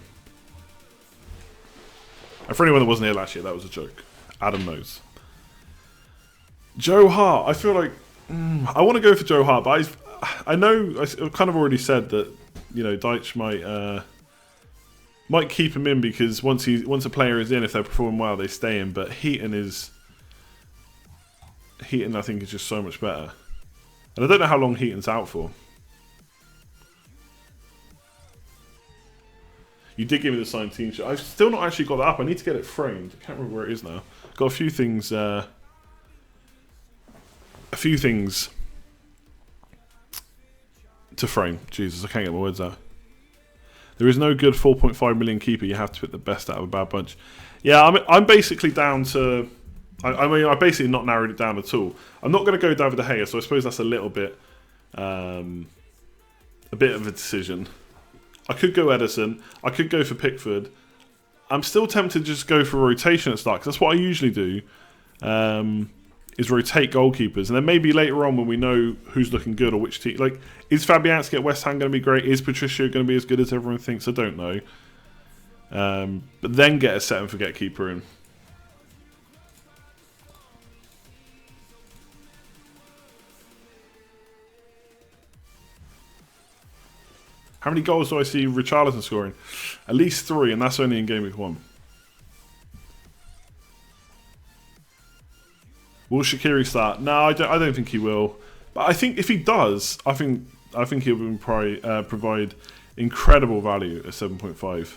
And for anyone that wasn't here last year, that was a joke. Adam knows. Joe Hart. I feel like... I want to go for Joe Hart, but I know... I kind of already said that, Deitch might keep him in because once a player is in, if they're performing well, they stay in. But Heaton, I think, is just so much better. And I don't know how long Heaton's out for. You did give me the signed team sheet. I've still not actually got that up. I need to get it framed. I can't remember where it is now. Got a few things. To frame. Jesus, I can't get my words out. There is no good 4.5 million keeper. You have to pick the best out of a bad bunch. Yeah, I'm basically down to... I basically not narrowed it down at all. I'm not going to go David De Gea, so I suppose that's a little bit... a bit of a decision. I could go Edison. I could go for Pickford. I'm still tempted to just go for rotation at start, because that's what I usually do. is rotate goalkeepers, and then maybe later on when we know who's looking good or which team, like, is Fabianski at West Ham going to be great? Is Patricio going to be as good as everyone thinks? I don't know. But then get a set and forget keeper in. How many goals do I see Richarlison scoring? At least 3, and that's only in Game Week 1. Will Shaqiri start? No, I don't think he will. But I think if he does, I think he'll provide incredible value at 7.5.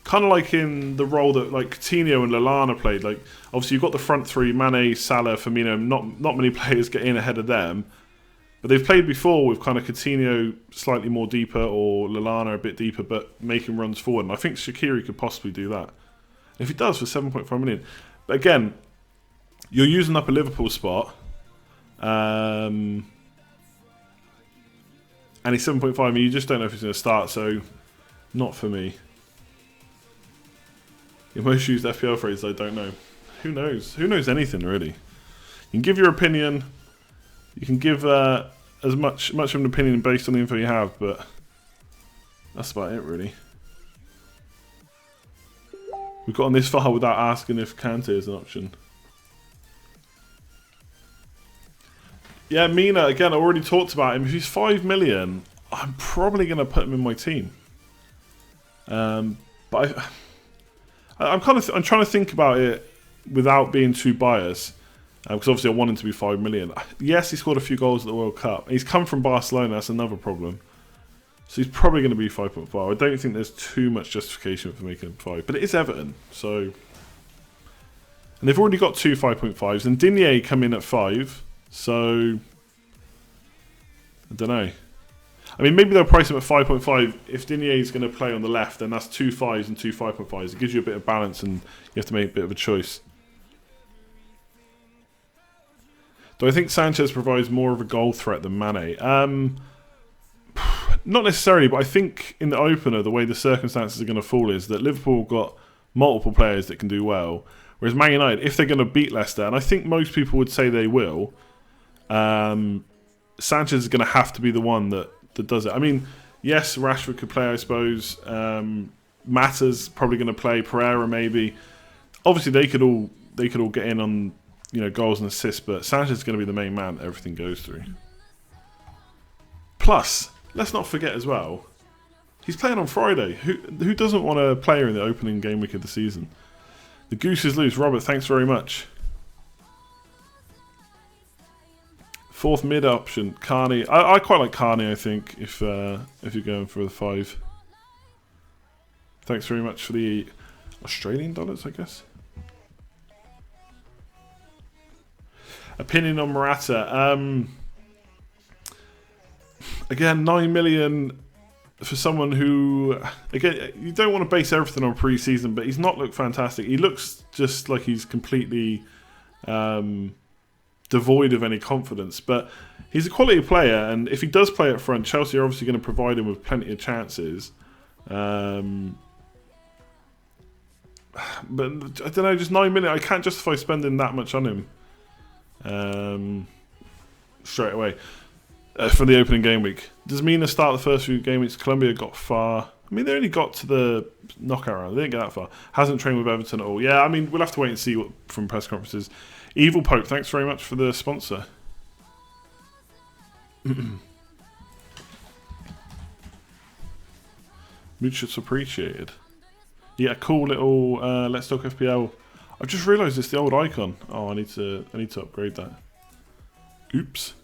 Kind of like in the role that like Coutinho and Lallana played. Like obviously you've got the front three: Mane, Salah, Firmino. Not many players get in ahead of them. But they've played before with kind of Coutinho slightly more deeper or Lallana a bit deeper, but making runs forward. And I think Shaqiri could possibly do that. If he does for 7.5 million. But again, you're using up a Liverpool spot. And he's 7.5 million. You just don't know if he's going to start, so not for me. Your most used FPL phrase, I don't know. Who knows? Who knows anything, really? You can give your opinion. You can give as much of an opinion based on the info you have, but that's about it, really. We've gotten this far without asking if Kante is an option. Yeah, Mina, again, I already talked about him. If he's 5 million, I'm probably going to put him in my team. But I'm trying to think about it without being too biased. Because obviously I want him to be 5 million. Yes, he scored a few goals at the World Cup. He's come from Barcelona, that's another problem. So he's probably going to be 5.5. I don't think there's too much justification for making him 5. But it is Everton, so... And they've already got 2 5.5s. And Digne come in at 5. So... I don't know. I mean, maybe they'll price him at 5.5. If Digne is going to play on the left, then that's 2 5s and 2 5.5s. It gives you a bit of balance and you have to make a bit of a choice. Do I think Sanchez provides more of a goal threat than Mane? Not necessarily, but I think in the opener, the way the circumstances are going to fall is that Liverpool got multiple players that can do well. Whereas Man United, if they're going to beat Leicester, and I think most people would say they will, Sanchez is going to have to be the one that does it. I mean, yes, Rashford could play, I suppose. Mata's probably going to play. Pereira maybe. Obviously, they could all get in on goals and assists, but Sanchez is going to be the main man that everything goes through. Plus, let's not forget as well, he's playing on Friday. Who doesn't want a player in the opening game week of the season? The goose is loose. Robert, thanks very much. Fourth mid option, Carney. I quite like Carney, I think, if you're going for the 5. Thanks very much for the Australian dollars, I guess. Opinion on Morata. Again, 9 million for someone who, again, you don't want to base everything on pre-season, but he's not looked fantastic. He looks just like he's completely devoid of any confidence. But he's a quality player, and if he does play up front, Chelsea are obviously going to provide him with plenty of chances. But I don't know, just 9 million. I can't justify spending that much on him. Straight away for the opening game week. Does Mina start the first few game weeks? Colombia got far. I mean, they only got to the knockout round. They didn't get that far. Hasn't trained with Everton at all. Yeah, I mean, we'll have to wait and see what from press conferences. Evil Pope, thanks very much for the sponsor. Much appreciated. Yeah, cool little Let's Talk FPL. I've just realised it's the old icon. Oh, I need to upgrade that. Oops.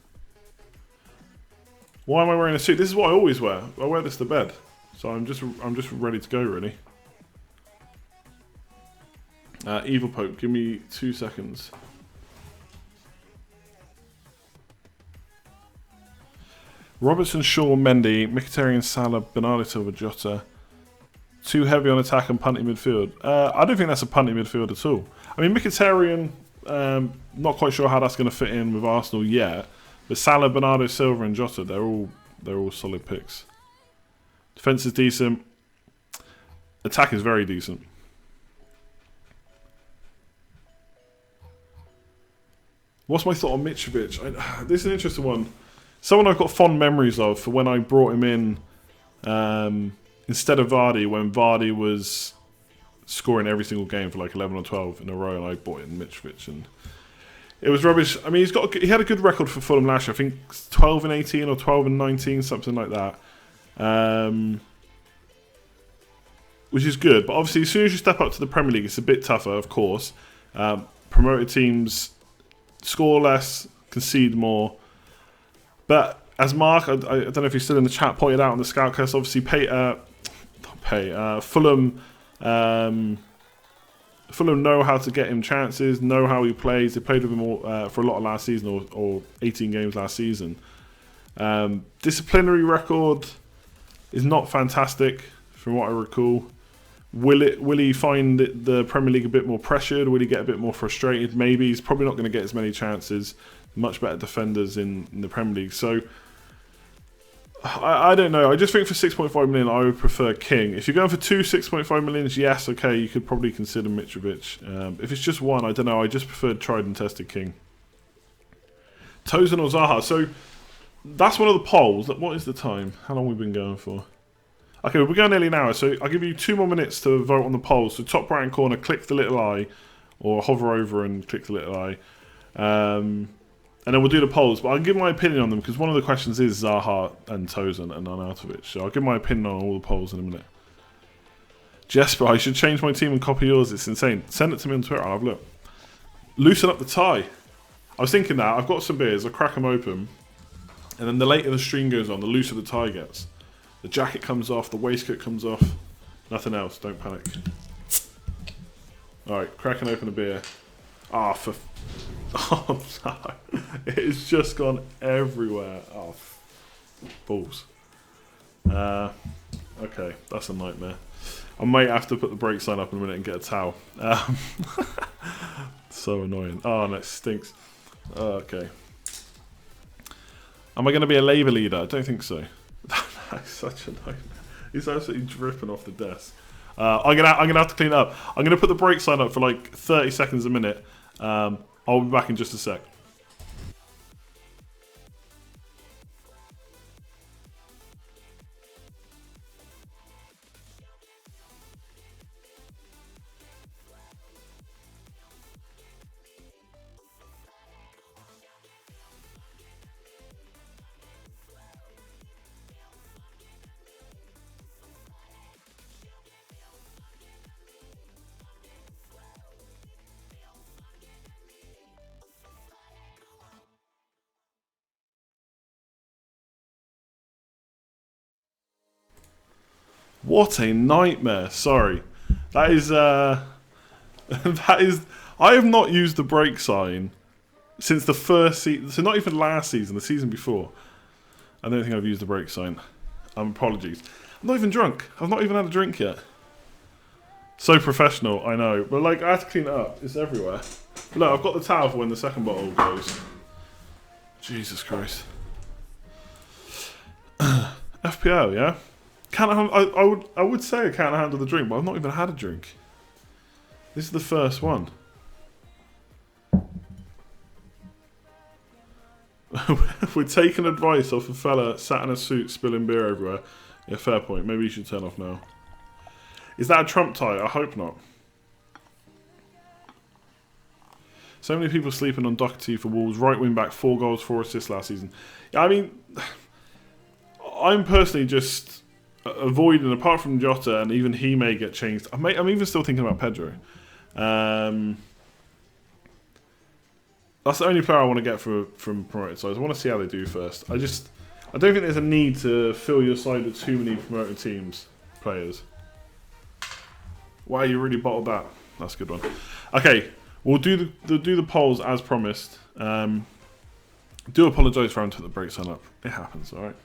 Why am I wearing a suit? This is what I always wear. I wear this to bed, so I'm just ready to go, really. Evil Pope, give me 2 seconds. Robertson, Shaw, Mendy, Mkhitaryan, Salah, Bernardo Silva, Jota. Too heavy on attack and punting midfield. I don't think that's a punting midfield at all. I mean, Mkhitaryan, not quite sure how that's going to fit in with Arsenal yet. But Salah, Bernardo Silva, and Jota, they're all solid picks. Defense is decent. Attack is very decent. What's my thought on Mitrovic? This is an interesting one. Someone I've got fond memories of for when I brought him in instead of Vardy, when Vardy was scoring every single game for like 11 or 12 in a row, and I bought in Mitrovic, and it was rubbish. I mean, he had a good record for Fulham last year. I think 12 and 18 or 12 and 19, something like that. Which is good. But obviously, as soon as you step up to the Premier League, it's a bit tougher, of course. Promoted teams score less, concede more. But as Mark, I don't know if he's still in the chat, pointed out on the Scoutcast, obviously Fulham know how to get him chances, know how he plays. They played with him for a lot of last season, or 18 games last season. Disciplinary record is not fantastic, from what I recall. Will he find the Premier League a bit more pressured? Will he get a bit more frustrated? Maybe. He's probably not going to get as many chances. Much better defenders in the Premier League. So, I don't know. I just think for 6.5 million, I would prefer King. If you're going for 6.5 millions, yes, okay, you could probably consider Mitrovic. If it's just one, I don't know. I just prefer tried and tested King. Tosin or Zaha. So, that's one of the polls. What is the time? How long have we been going for? Okay, we're going nearly an hour, so I'll give you 2 more minutes to vote on the polls. So top right-hand corner, click the little eye, or hover over and click the little eye. And then we'll do the polls, but I'll give my opinion on them, because one of the questions is Zaha and Tosin and Arnautovic. So I'll give my opinion on all the polls in a minute. Jesper, I should change my team and copy yours. It's insane. Send it to me on Twitter. I'll have a look. Loosen up the tie. I was thinking that. I've got some beers. I'll crack them open. And then the later the stream goes on, the looser the tie gets. The jacket comes off, the waistcoat comes off. Nothing else, don't panic. Alright, cracking open a beer. Oh, no. It's just gone everywhere. Oh, balls. Okay, that's a nightmare. I might have to put the brake sign up in a minute and get a towel. So annoying. Oh, and it stinks. Okay. Am I going to be a Labour leader? I don't think so. That's such a nightmare. He's absolutely dripping off the desk. I'm gonna have to clean it up. I'm gonna put the brake sign up for like 30 seconds a minute. I'll be back in just a sec. What a nightmare. Sorry. That is, that is, I have not used the brake sign since the first season, so not even last season, the season before. I don't think I've used the brake sign. Apologies. I'm not even drunk. I've not even had a drink yet. So professional, I know. But like, I have to clean it up. It's everywhere. But look, I've got the towel for when the second bottle goes. Jesus Christ. FPL, yeah? I would say I can't handle the drink, but I've not even had a drink. This is the first one. We're taking advice off a fella sat in a suit spilling beer everywhere. Yeah, fair point. Maybe you should turn off now. Is that a Trump tie? I hope not. So many people sleeping on Doherty for Wolves. Right wing back, 4 goals, 4 assists last season. Yeah, I mean, I'm personally just avoiding, apart from Jota, and even he may get changed. I'm even still thinking about Pedro. That's the only player I want to get from promoted sides. I want to see how they do first. I don't think there's a need to fill your side with too many promoted teams players. Wow, you really bottled that. That's a good one. Okay, we'll do the polls as promised. Do apologise for having to put the brakes on up. It happens, all right.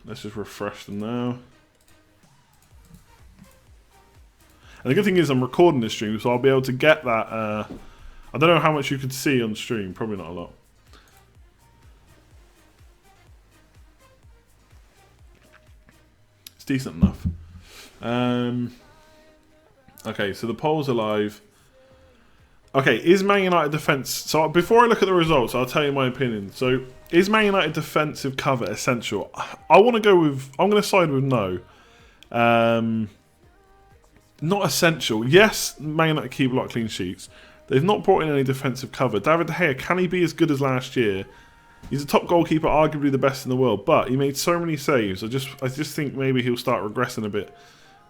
Let's just refresh them now. And the good thing is I'm recording this stream, so I'll be able to get that. I don't know how much you could see on stream. Probably not a lot. It's decent enough. Okay, so the polls are live. Okay, is Man United defence... So before I look at the results, I'll tell you my opinion. So, is Man United defensive cover essential? I want to go with... I'm going to side with no. Not essential. Yes, Man United keep a lot of clean sheets. They've not brought in any defensive cover. David De Gea, can he be as good as last year? He's a top goalkeeper, arguably the best in the world, but he made so many saves. I just think maybe he'll start regressing a bit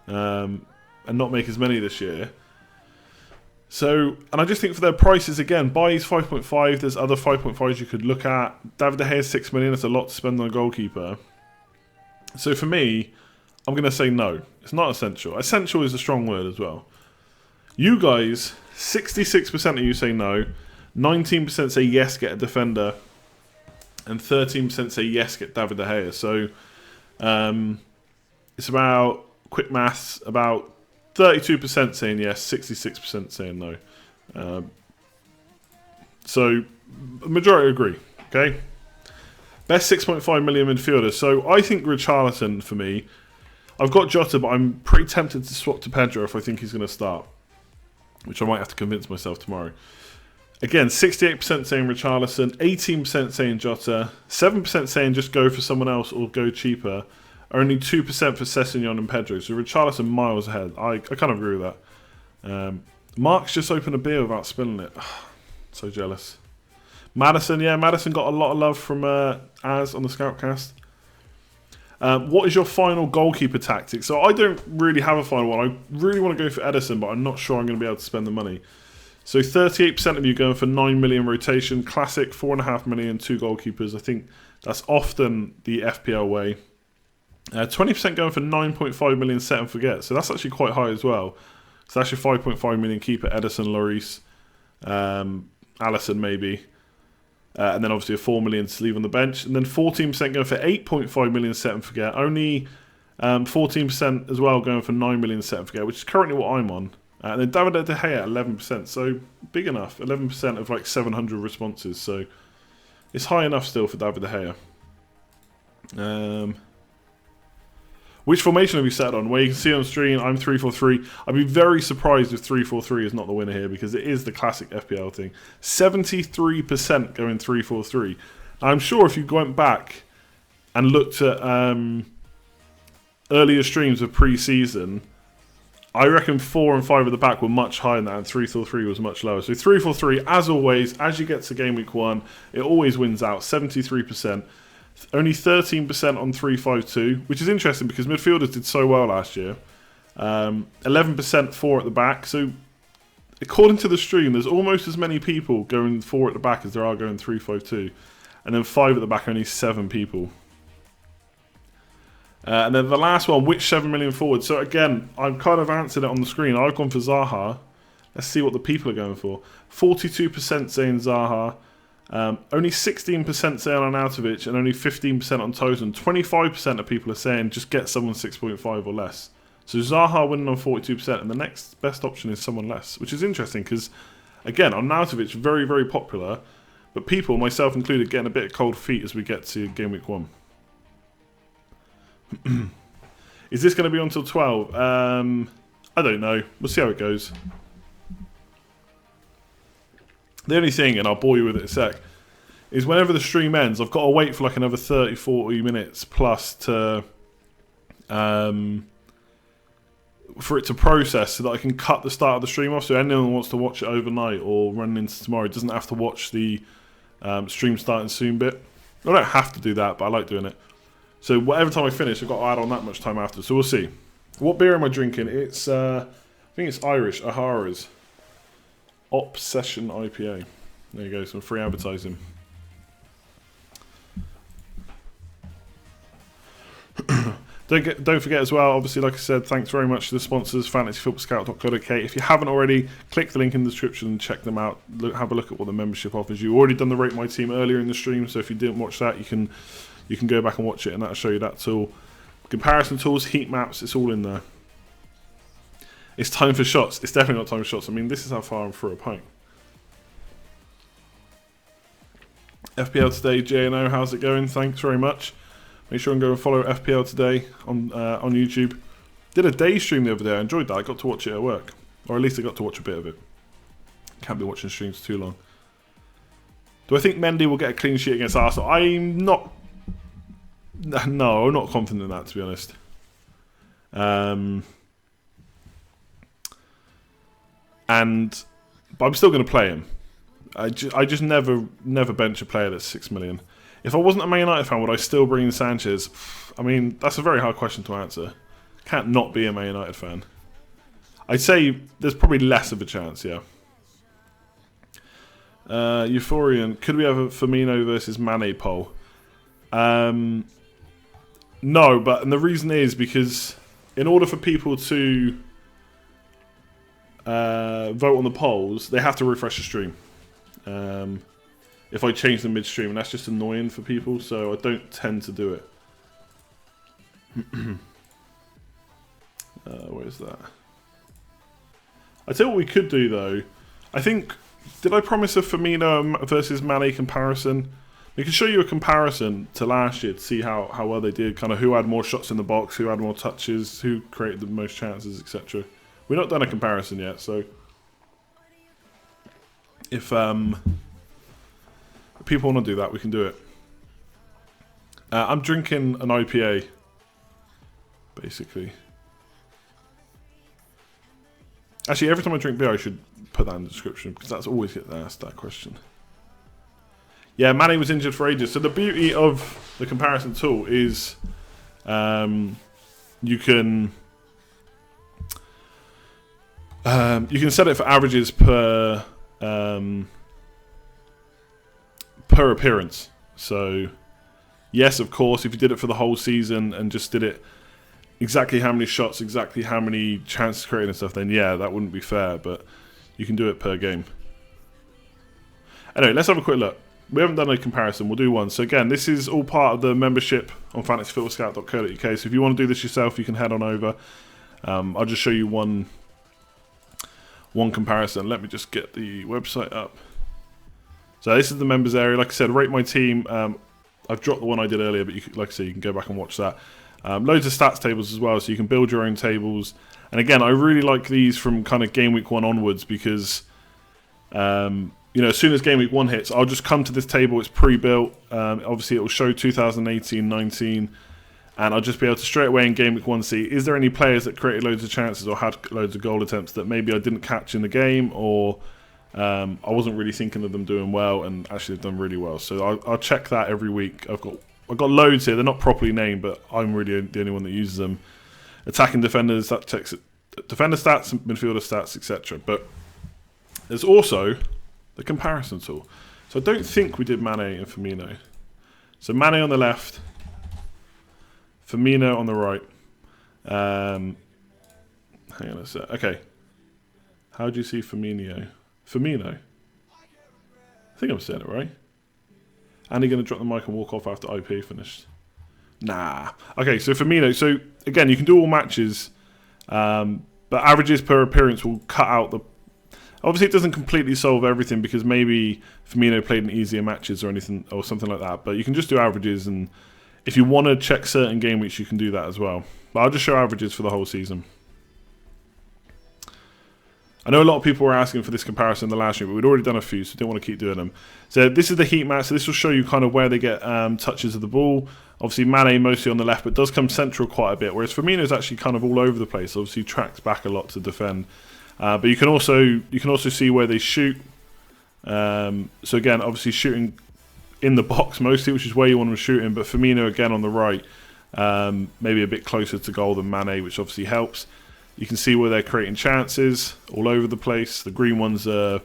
and not make as many this year. So, and I just think for their prices, again, Bailly's 5.5, there's other 5.5s you could look at. David De Gea 6 million, that's a lot to spend on a goalkeeper. So for me, I'm going to say no. It's not essential. Essential is a strong word as well. You guys, 66% of you say no, 19% say yes, get a defender, and 13% say yes, get David De Gea. So it's about, quick maths, about 32% saying yes, 66% saying no. So the majority agree, okay? Best 6.5 million midfielder. So I think Richarlison for me. I've got Jota, but I'm pretty tempted to swap to Pedro if I think he's going to start, which I might have to convince myself tomorrow. Again, 68% saying Richarlison, 18% saying Jota, 7% saying just go for someone else or go cheaper, only 2% for Sessegnon and Pedro. So Richarlison miles ahead. I kind of agree with that. Mark's just opened a beer without spilling it. So jealous. Maddison, yeah, Maddison got a lot of love from Az on the Scoutcast. What is your final goalkeeper tactic? So I don't really have a final one. I really want to go for Edison, but I'm not sure I'm going to be able to spend the money. So 38% of you going for 9 million rotation. Classic, 4.5 million, 2 goalkeepers. I think that's often the FPL way. 20% going for 9.5 million set and forget. So that's actually quite high as well. So that's your 5.5 million keeper, Edison, Lloris, Alisson maybe. And then obviously a 4 million to leave on the bench. And then 14% going for 8.5 million set and forget. Only 14% as well going for 9 million set and forget, which is currently what I'm on. And then David De Gea at 11%. So big enough. 11% of like 700 responses. So it's high enough still for David De Gea. Which formation have you set on? Well, you can see on screen, I'm 3-4-3. I'd be very surprised if 3-4-3 is not the winner here because it is the classic FPL thing. 73% going 3-4-3. I'm sure if you went back and looked at earlier streams of pre-season, I reckon 4 and 5 at the back were much higher than that, and 3-4-3 was much lower. So 3-4-3, as always, as you get to game week 1, it always wins out, 73%. Only 13% on 3-5-2, which is interesting because midfielders did so well last year. 11% 4 at the back. So according to the stream, there's almost as many people going 4 at the back as there are going 3-5-2. And then 5 at the back, only 7 people. And then the last one, which 7 million forward? So again, I've kind of answered it on the screen. I've gone for Zaha. Let's see what the people are going for. 42% saying Zaha. Only 16% saying on Arnautovic and only 15% on Tozen. 25% of people are saying just get someone 6.5 or less. So Zaha winning on 42%, and the next best option is someone less, which is interesting because, again, on Arnautovic, very, very popular, but people, myself included, getting a bit of cold feet as we get to game week 1. Is this going to be on till 12? I don't know. We'll see how it goes. The only thing, and I'll bore you with it in a sec, is whenever the stream ends, I've got to wait for like another 30, 40 minutes plus to for it to process so that I can cut the start of the stream off. So anyone who wants to watch it overnight or run into tomorrow doesn't have to watch the stream starting soon bit. I don't have to do that, but I like doing it. So whatever time I finish, I've got to add on that much time after. So we'll see. What beer am I drinking? It's I think it's Irish, Ahara's Obsession IPA. There you go, some free advertising. Don't forget as well, obviously, like I said, thanks very much to the sponsors, fantasyfootballscout.co.uk. If you haven't already, click the link in the description and check them out. Have a look at what the membership offers you. Already done the Rate My Team earlier in the stream, so if you didn't watch that, you can go back and watch it, and that'll show you that tool. Comparison tools, heat maps, it's all in there. It's time for shots. It's definitely not time for shots. I mean, this is how far I'm through a pint. FPL Today, JNO, how's it going? Thanks very much. Make sure and go and follow FPL Today on YouTube. Did a day stream the other day. I enjoyed that. I got to watch it at work. Or at least I got to watch a bit of it. Can't be watching streams too long. Do I think Mendy will get a clean sheet against Arsenal? I'm not... No, I'm not confident in that, to be honest. But I'm still going to play him. I just never bench a player that's 6 million. If I wasn't a Man United fan, would I still bring in Sanchez? I mean, that's a very hard question to answer. Can't not be a Man United fan. I'd say there's probably less of a chance, yeah. Euphorian, could we have a Firmino versus Mane poll? No, and the reason is because in order for people to vote on the polls, they have to refresh the stream. If I change them midstream, and that's just annoying for people, so I don't tend to do it. Where's that? I tell you what we could do though. I think, did I promise a Firmino versus Mane comparison? We can show you a comparison to last year to see how well they did, kind of who had more shots in the box, who had more touches, who created the most chances, etc. We've not done a comparison yet, so if people want to do that, we can do it. I'm drinking an IPA, basically. Actually, every time I drink beer, I should put that in the description, because that's always get asked, that question. Yeah, Mane was injured for ages. So the beauty of the comparison tool is you can set it for averages per appearance. So yes, of course, if you did it for the whole season and just did it exactly how many shots, exactly how many chances created and stuff, then yeah, that wouldn't be fair, but you can do it per game. Anyway, let's have a quick look. We haven't done a comparison, we'll do one. So again, this is all part of the membership on fantasyfootballscout.co.uk, so if you want to do this yourself, you can head on over. I'll just show you one comparison. Let me just get the website up. So this is the members area. Like I said, rate my team. I've dropped the one I did earlier, but like I said, you can go back and watch that. Loads of stats tables as well, so you can build your own tables. And again, I really like these from kind of game week 1 onwards because, you know, as soon as game week 1 hits, I'll just come to this table. It's pre-built. Obviously, it will show 2018-19, and I'll just be able to straight away in game week 1 see, is there any players that created loads of chances or had loads of goal attempts that maybe I didn't catch in the game, or I wasn't really thinking of them doing well, and actually they've done really well. So I'll check that every week. I've got loads here. They're not properly named, but I'm really the only one that uses them. Attacking defenders, that checks it. Defender stats, midfielder stats, etc. But there's also the comparison tool. So I don't think we did Mane and Firmino. So Mane on the left, Firmino on the right. Hang on a sec. Okay. How do you see Firmino? Firmino? I think I'm saying it right. And he's going to drop the mic and walk off after IP finished. Nah. Okay, so Firmino. So, again, you can do all matches, but averages per appearance will cut out the... Obviously, it doesn't completely solve everything because maybe Firmino played in easier matches or anything or something like that. But you can just do averages, and if you want to check certain game weeks, you can do that as well. But I'll just show averages for the whole season. I know a lot of people were asking for this comparison in the last year, but we'd already done a few, so I didn't want to keep doing them. So this is the heat map, so this will show you kind of where they get touches of the ball. Obviously, Mane mostly on the left, but does come central quite a bit, whereas Firmino's actually kind of all over the place. Obviously, tracks back a lot to defend. But you can also see where they shoot. So again, obviously shooting in the box mostly, which is where you want them shooting, but Firmino again on the right, maybe a bit closer to goal than Mane, which obviously helps. You can see where they're creating chances all over the place. The green ones are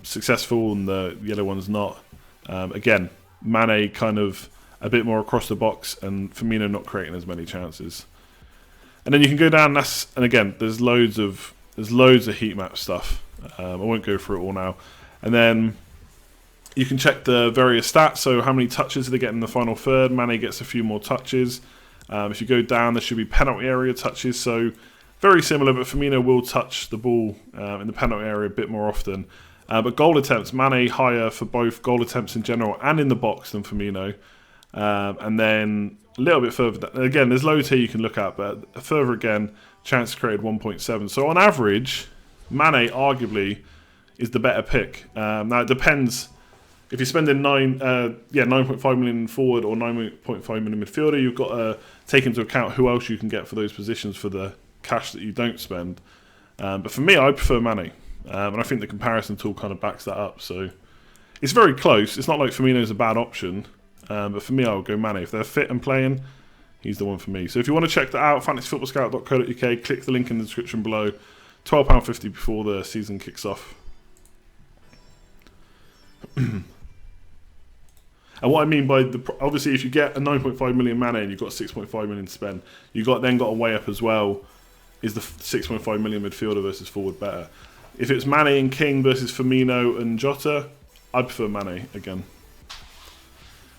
successful and the yellow ones not. Again, Mane kind of a bit more across the box and Firmino not creating as many chances. And then you can go down, and again, there's loads of heat map stuff. I won't go through it all now. And then you can check the various stats. So how many touches do they get in the final third? Mane gets a few more touches. If you go down, there should be penalty area touches. So very similar, but Firmino will touch the ball in the penalty area a bit more often. But goal attempts, Mane higher for both goal attempts in general and in the box than Firmino. And then a little bit further down, again, there's loads here you can look at, but further again, chance created 1.7. So on average, Mane arguably is the better pick. Now it depends. If you're spending 9.5 million forward or 9.5 million midfielder, you've got to take into account who else you can get for those positions for the cash that you don't spend. But for me, I prefer Mane, and I think the comparison tool kind of backs that up. So it's very close. It's not like Firmino's a bad option, but for me, I would go Mane. If they're fit and playing, he's the one for me. So if you want to check that out, fantasyfootballscout.co.uk, click the link in the description below. £12.50 before the season kicks off. And what I mean by obviously, if you get a 9.5 million Mane and you've got 6.5 million to spend, you've then got to weigh up as well. Is the 6.5 million midfielder versus forward better? If it's Mane and King versus Firmino and Jota, I prefer Mane again.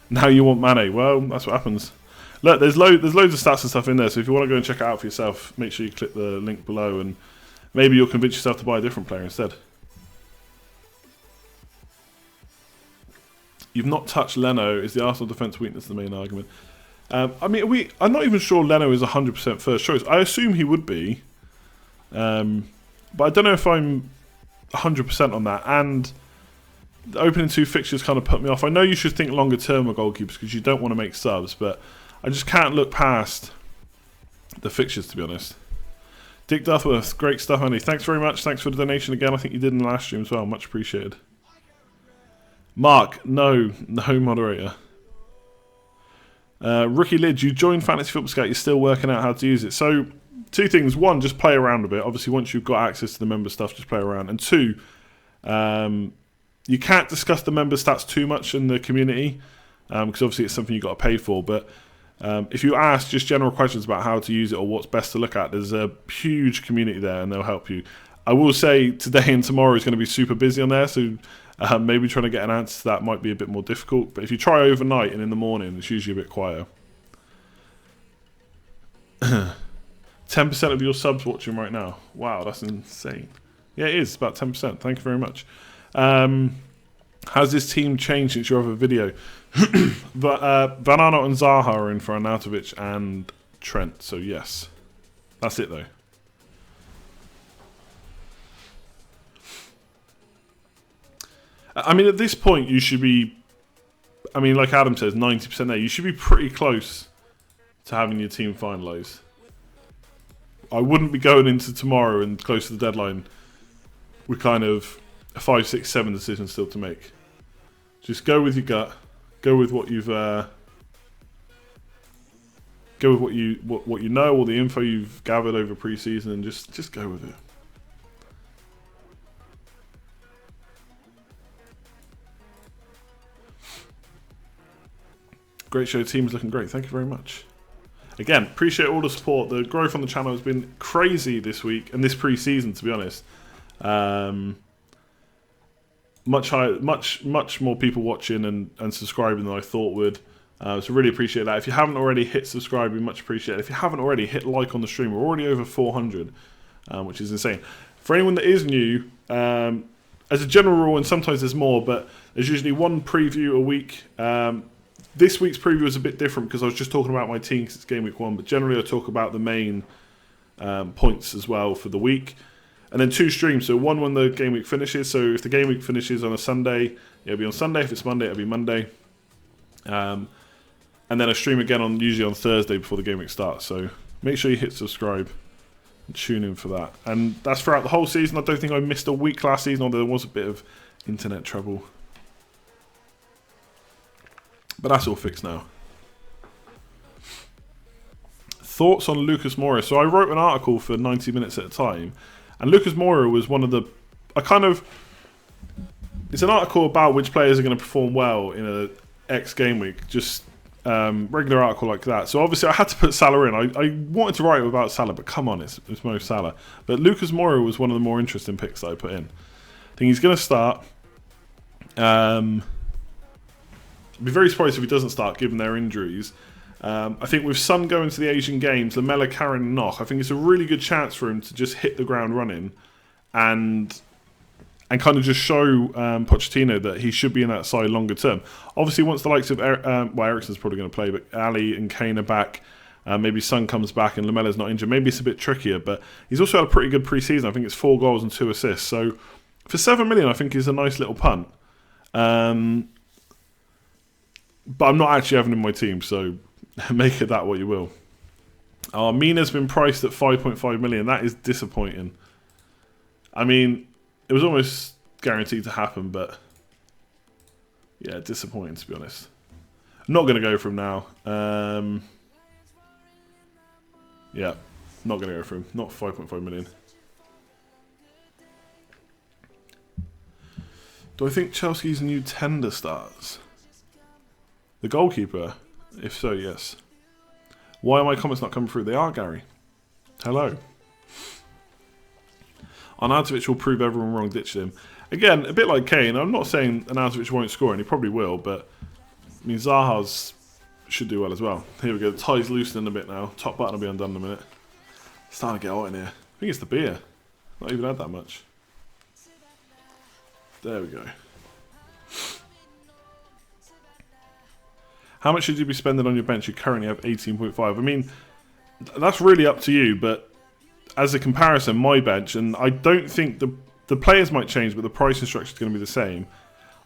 Now you want Mane? Well, that's what happens. Look, there's loads of stats and stuff in there. So if you want to go and check it out for yourself, make sure you click the link below, and maybe you'll convince yourself to buy a different player instead. You've not touched Leno. Is the Arsenal defence weakness the main argument? I mean, I'm not even sure Leno is 100% first choice. I assume he would be. But I don't know if I'm 100% on that. And the opening 2 fixtures kind of put me off. I know you should think longer term of goalkeepers because you don't want to make subs. But I just can't look past the fixtures, to be honest. Dick Duthworth, great stuff, Andy. Thanks very much. Thanks for the donation again. I think you did in the last stream as well. Much appreciated. Mark, no moderator. Rookie Lid, you joined Fantasy Football Scout, you're still working out how to use it. So, 2 things. 1, just play around a bit. Obviously, once you've got access to the member stuff, just play around. And 2, you can't discuss the member stats too much in the community, because obviously it's something you've got to pay for. But if you ask just general questions about how to use it or what's best to look at, there's a huge community there and they'll help you. I will say today and tomorrow is going to be super busy on there, so maybe trying to get an answer to that might be a bit more difficult. But if you try overnight and in the morning, it's usually a bit quieter. 10% of your subs watching right now. Wow, that's insane. Yeah, it is. About 10%. Thank you very much. Has this team changed since your other video? But Van Arnold and Zaha are in for Arnautovic and Trent. So, yes. That's it, though. I mean, at this point, you should be... I mean, like Adam says, 90% there. You should be pretty close to having your team finalised. I wouldn't be going into tomorrow and close to the deadline with kind of a 5, 6, 7 decisions still to make. Just go with your gut. Go with what you've... go with what you know, all the info you've gathered over pre-season, and just go with it. Great show, team's looking great. Thank you very much. Again, appreciate all the support. The growth on the channel has been crazy this week and this pre-season, to be honest. Much higher, much more people watching and subscribing than I thought would. So really appreciate that. If you haven't already, hit subscribe. We much appreciate it. If you haven't already, hit like on the stream. We're already over 400, which is insane. For anyone that is new, as a general rule, and sometimes there's more, but there's usually 1 preview a week. This week's preview is a bit different because I was just talking about my team because it's game week 1, but generally I talk about the main points as well for the week. And then 2 streams, so 1 when the game week finishes. So if the game week finishes on a Sunday, it'll be on Sunday. If it's Monday, it'll be Monday. And then a stream again usually on Thursday before the game week starts. So make sure you hit subscribe and tune in for that. And that's throughout the whole season. I don't think I missed a week last season, although there was a bit of internet trouble. But that's all fixed now. Thoughts on Lucas Moura? So I wrote an article for 90 minutes at a time, and Lucas Moura was one of the... It's an article about which players are going to perform well in a X game week. Just regular article like that. So obviously I had to put Salah in. I wanted to write about Salah, but come on, it's Mo Salah. But Lucas Moura was one of the more interesting picks that I put in. I think he's going to start. I'd be very surprised if he doesn't start, given their injuries. I think with Son going to the Asian Games, Lamela, Karen, and Knock, I think it's a really good chance for him to just hit the ground running and kind of just show Pochettino that he should be in that side longer term. Obviously, once the likes of Eriksen's probably going to play, but Ali and Kane are back. Maybe Son comes back and Lamela's not injured. Maybe it's a bit trickier, but he's also had a pretty good pre-season. I think it's 4 goals and 2 assists. So For 7 million, I think is a nice little punt. But I'm not actually having him in my team, so make it that what you will. Mina's been priced at 5.5 million. That is disappointing. I mean, it was almost guaranteed to happen, but yeah, disappointing to be honest. Not going to go for him now. Yeah, not going to go for him. Not 5.5 million. Do I think Chelsea's new tender starts? The goalkeeper? If so, yes. Why are my comments not coming through? They are, Gary. Hello. Arnautovic will prove everyone wrong, ditching him. Again, a bit like Kane. I'm not saying Arnautovic won't score, and he probably will, but I mean, Zaha's should do well as well. Here we go. The tie's loosening a bit now. Top button will be undone in a minute. It's starting to get hot in here. I think it's the beer. Not even had that much. There we go. How much should you be spending on your bench? You currently have 18.5. I mean, that's really up to you, but as a comparison, my bench, and I don't think the players might change, but the pricing structure is going to be the same.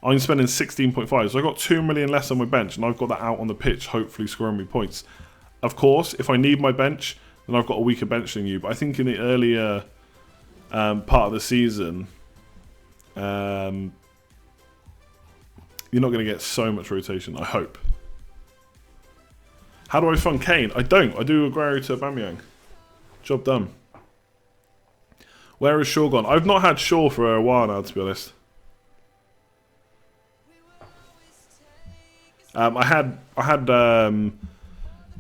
I'm spending 16.5, so I've got 2 million less on my bench, and I've got that out on the pitch, hopefully scoring me points. Of course, if I need my bench, then I've got a weaker bench than you, but I think in the earlier part of the season, you're not going to get so much rotation, I hope. How do I fund Kane? I don't. I do Aguero to Aubameyang. Job done. Where is Shaw gone? I've not had Shaw for a while now, to be honest. I had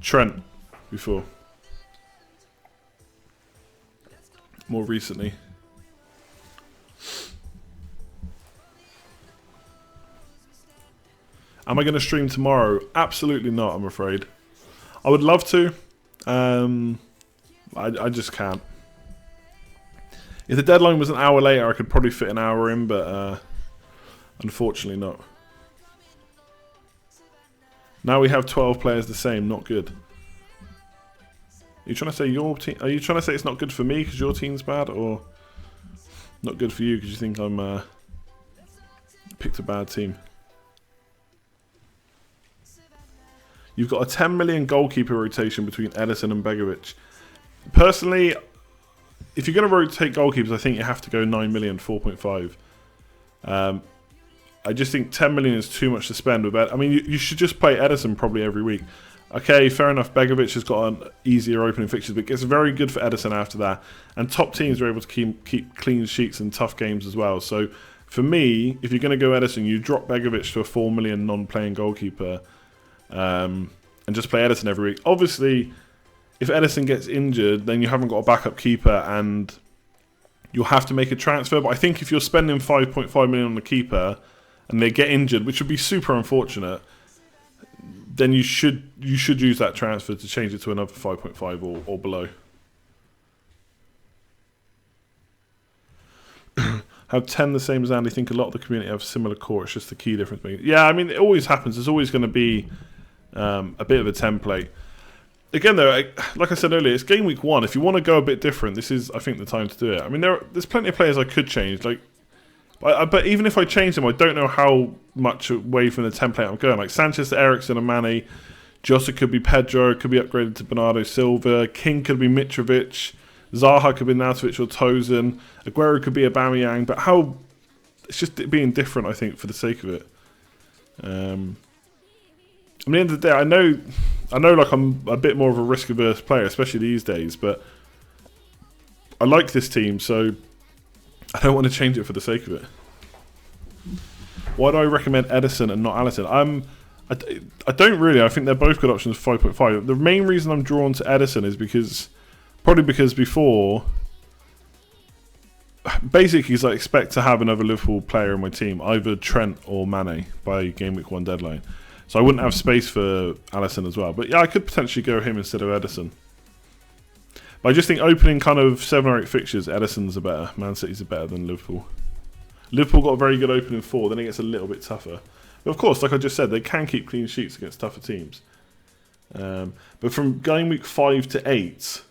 Trent before. More recently. Am I going to stream tomorrow? Absolutely not, I'm afraid. I would love to. I just can't. If the deadline was an hour later, I could probably fit an hour in, but unfortunately not. Now we have 12 players the same. Not good. Are you trying to say your team? Are you trying to say it's not good for me because your team's bad, or not good for you because you think I'm picked a bad team? You've got a 10 million goalkeeper rotation between Ederson and Begovic. Personally, if you're going to rotate goalkeepers, I think you have to go 9 million, 4.5. I just think 10 million is too much to spend with that. I mean, you should just play Ederson probably every week. Okay, fair enough, Begovic has got an easier opening fixtures, but it gets very good for Ederson after that. And top teams are able to keep clean sheets in tough games as well. So for me, if you're going to go Ederson, you drop Begovic to a 4 million non-playing goalkeeper. And just play Ederson every week. Obviously, if Ederson gets injured, then you haven't got a backup keeper and you'll have to make a transfer. But I think if you're spending 5.5 million on the keeper and they get injured, which would be super unfortunate, then you should use that transfer to change it to another 5.5 or below. Have 10 the same as Andy. I think a lot of the community have similar core. It's just the key difference. Yeah, I mean, it always happens. There's always going to be a bit of a template. Again, though, like I said earlier, it's game week 1. If you want to go a bit different, this is, I think, the time to do it. I mean, there's plenty of players I could change. But even if I change them, I don't know how much away from the template I'm going. Like Sanchez to Eriksen and Mane. Jota could be Pedro, could be upgraded to Bernardo Silva. King could be Mitrovic. Zaha could be Arnautovic or Tosin. Aguero could be Aubameyang. But how... It's just it being different, I think, for the sake of it. At the end of the day, I know like I'm a bit more of a risk-averse player, especially these days, but I like this team, so I don't want to change it for the sake of it. Why do I recommend Ederson and not Alisson? I don't really. I think they're both good options for 5.5. The main reason I'm drawn to Ederson is probably because before, basically, I expect to have another Liverpool player in my team, either Trent or Mane by game week 1 deadline. So I wouldn't have space for Alisson as well. But yeah, I could potentially go him instead of Ederson. But I just think opening kind of 7 or 8 fixtures, Ederson's are better. Man City's are better than Liverpool. Liverpool got a very good opening 4, then it gets a little bit tougher. But of course, like I just said, they can keep clean sheets against tougher teams. But from game week 5 to 8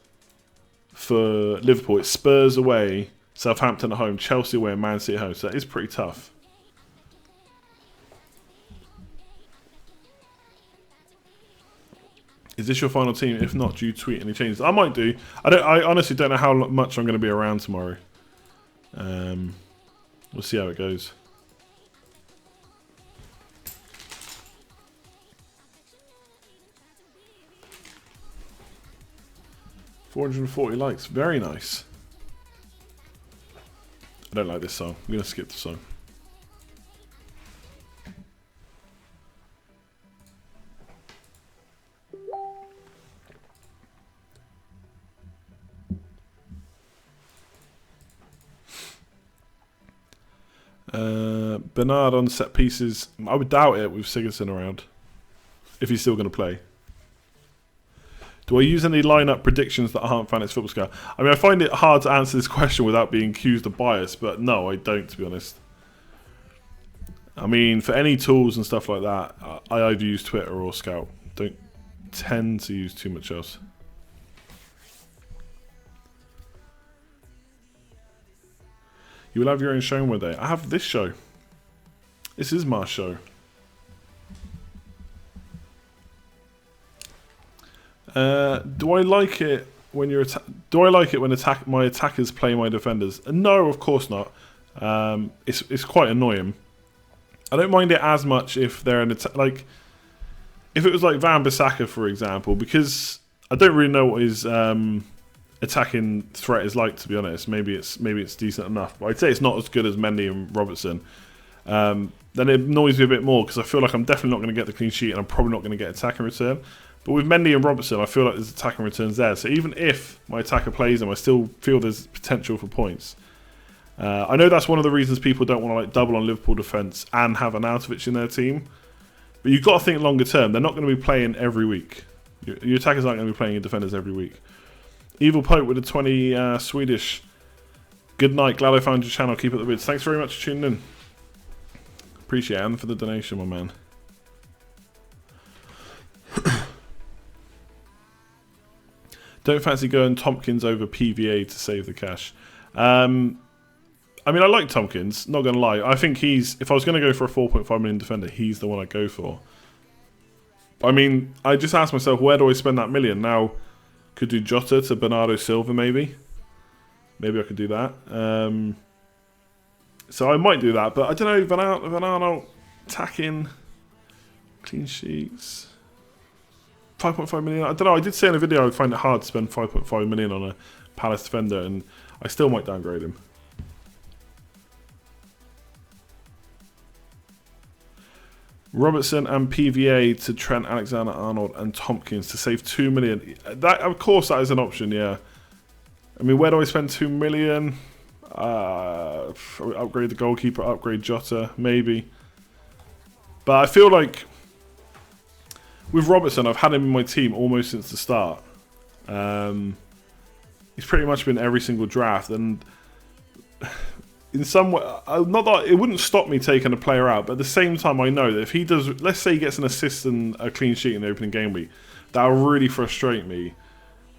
for Liverpool, it's Spurs away, Southampton at home, Chelsea away, and Man City at home. So that is pretty tough. Is this your final team? If not, do you tweet any changes? I might do. I honestly don't know how much I'm going to be around tomorrow. We'll see how it goes. $440 likes. Very nice. I don't like this song. I'm going to skip the song. Bernard on set pieces. I would doubt it with Sigurdsson around. If he's still going to play. Do I use any lineup predictions that aren't Fantasy Football Scout? I mean, I find it hard to answer this question without being accused of bias, but no, I don't, to be honest. I mean, for any tools and stuff like that, I either use Twitter or Scout. Don't tend to use too much else. You will have your own show one day. I have this show. This is my show. Do I like it when you're? Do I like it when my attackers play my defenders? No, of course not. It's quite annoying. I don't mind it as much if they're an like. If it was like Van Bissaka, for example, because I don't really know what his attacking threat is like, to be honest. Maybe it's decent enough, but I'd say it's not as good as Mendy and Robertson. Then it annoys me a bit more because I feel like I'm definitely not going to get the clean sheet and I'm probably not going to get attacking return. But with Mendy and Robertson, I feel like there's attacking returns there. So even if my attacker plays them, I still feel there's potential for points. I know that's one of the reasons people don't want to like double on Liverpool defence and have Arnautovic in their team. But you've got to think longer term. They're not going to be playing every week. Your attackers aren't going to be playing your defenders every week. Evil Pope with a 20 Swedish. Good night. Glad I found your channel. Keep up the vids. Thanks very much for tuning in. Appreciate it. And for the donation, my man. Don't fancy going Tompkins over PVA to save the cash. I mean, I like Tompkins, not going to lie. I think if I was going to go for a 4.5 million defender, he's the one I'd go for. I mean, I just asked myself, where do I spend that million? Now, could do Jota to Bernardo Silva, maybe. Maybe I could do that. So I might do that, but I don't know, Van Arnold attacking, clean sheets. 5.5 million. I don't know. I did say in a video I would find it hard to spend 5.5 million on a Palace defender, and I still might downgrade him. Robertson and PVA to Trent Alexander-Arnold and Tompkins to save 2 million. That, of course, that is an option. Yeah. I mean, where do I spend 2 million? Upgrade the goalkeeper. Upgrade Jota, maybe. But I feel like with Robertson, I've had him in my team almost since the start. He's pretty much been every single draft, and in some way, not that it wouldn't stop me taking a player out, but at the same time, I know that if he does, let's say he gets an assist and a clean sheet in the opening game week, that'll really frustrate me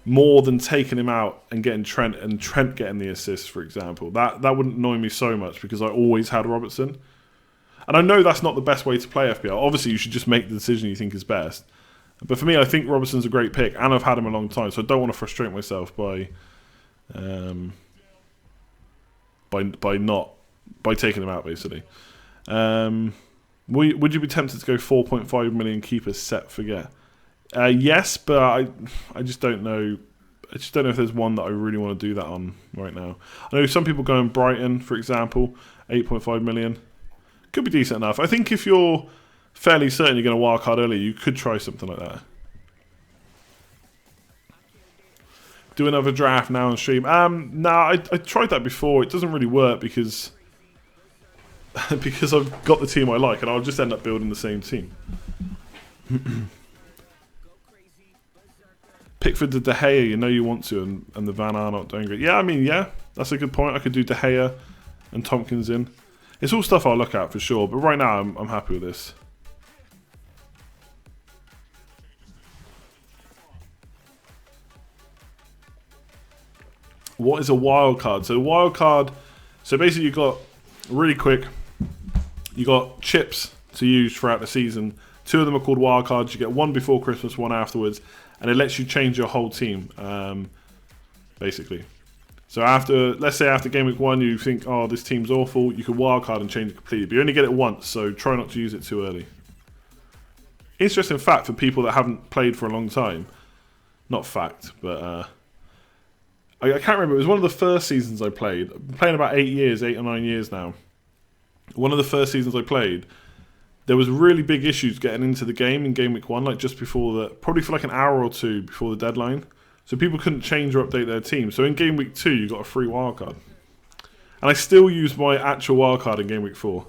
more than taking him out and getting Trent and Trent getting the assist, for example. That wouldn't annoy me so much because I always had Robertson. And I know that's not the best way to play FPL. Obviously, you should just make the decision you think is best. But for me, I think Robertson's a great pick, and I've had him a long time, so I don't want to frustrate myself by taking him out, basically. Would you be tempted to go 4.5 million keepers set forget? Yes, but I just don't know. I just don't know if there's one that I really want to do that on right now. I know some people go in Brighton, for example, 8.5 million. Could be decent enough. I think if you're fairly certain you're going to wildcard early, you could try something like that. Do another draft now on stream. I tried that before. It doesn't really work because I've got the team I like, and I'll just end up building the same team. Pickford to De Gea, you know you want to, and the Van Arnold don't agree. Yeah, I mean, yeah, that's a good point. I could do De Gea and Tompkins in. It's all stuff I'll look at for sure, but right now I'm happy with this. What is a wild card? So wild card. So basically, you got really quick. You got chips to use throughout the season. 2 of them are called wild cards. You get one before Christmas, one afterwards, and it lets you change your whole team. Basically. So let's say after game week 1, you think, oh, this team's awful. You can wild card and change it completely, but you only get it once. So try not to use it too early. Interesting fact for people that haven't played for a long time. Not fact, but I can't remember. It was one of the first seasons I played. I've been playing about 8 or 9 years now. One of the first seasons I played, there was really big issues getting into the game in game week 1, like just before probably for like an hour or 2 before the deadline. So people couldn't change or update their team. So in game week 2, you got a free wildcard. And I still use my actual wildcard in game week 4,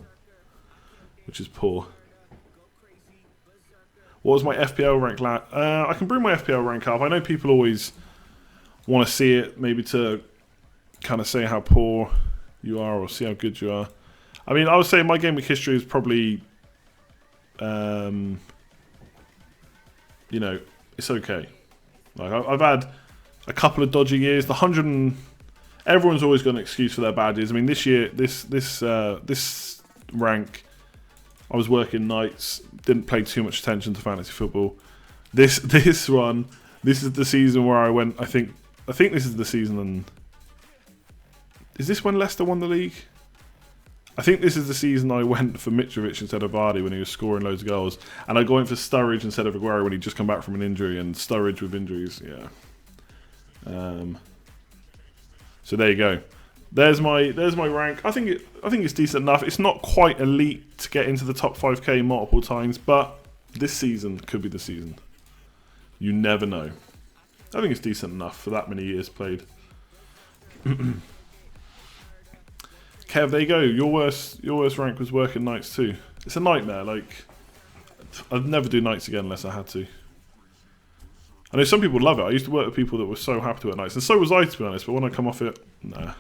which is poor. What was my FPL rank? I can bring my FPL rank up. I know people always want to see it, maybe to kind of say how poor you are or see how good you are. I mean, I would say my game week history is probably, you know, it's okay. Like I've had a couple of dodgy years. Everyone's always got an excuse for their bad years. I mean, this year, this rank, I was working nights, didn't pay too much attention to fantasy football. This one, this is the season where I went. I think this is the season. And is this when Leicester won the league? I think this is the season I went for Mitrovic instead of Vardy when he was scoring loads of goals, and I went for Sturridge instead of Aguero when he'd just come back from an injury, and Sturridge with injuries. Yeah. So there you go. There's my rank. I think it's decent enough. It's not quite elite to get into the top 5k multiple times, but this season could be the season. You never know. I think it's decent enough for that many years played. Kev, there you go. Your worst rank was working nights too. It's a nightmare. Like, I'd never do nights again unless I had to. I know some people love it. I used to work with people that were so happy to work nights, and so was I, to be honest. But when I come off it, nah.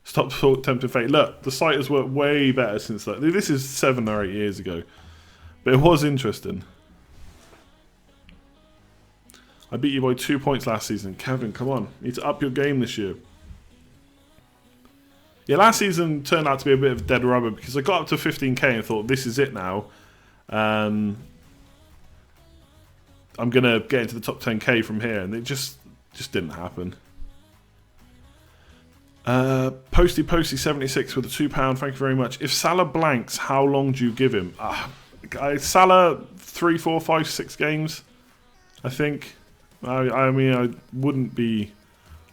Stop tempting fate. Look, the site has worked way better since that. This is 7 or 8 years ago, but it was interesting. I beat you by 2 points last season. Kevin, come on. You need to up your game this year. Yeah, last season turned out to be a bit of dead rubber because I got up to 15k and thought, this is it now. I'm going to get into the top 10k from here, and it just didn't happen. Posty 76 with a £2, thank you very much. If Salah blanks, how long do you give him? Salah 3, 4, 5, 6 games, I think. I mean, I wouldn't be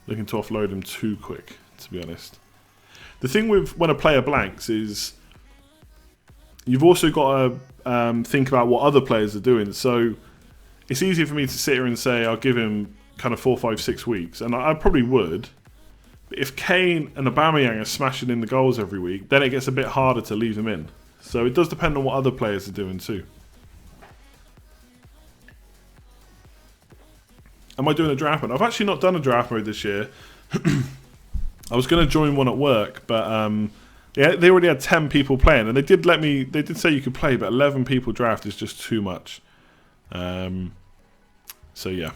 looking to offload him too quick, to be honest. The thing with when a player blanks is you've also got to think about what other players are doing. So it's easier for me to sit here and say I'll give him kind of 4, 5, 6 weeks, and I probably would. But if Kane and Aubameyang are smashing in the goals every week, then it gets a bit harder to leave them in. So it does depend on what other players are doing too. Am I doing a draft mode? I've actually not done a draft mode this year. I was going to join one at work, but they already had 10 people playing, and they did say you could play, but 11 people draft is just too much. So yeah,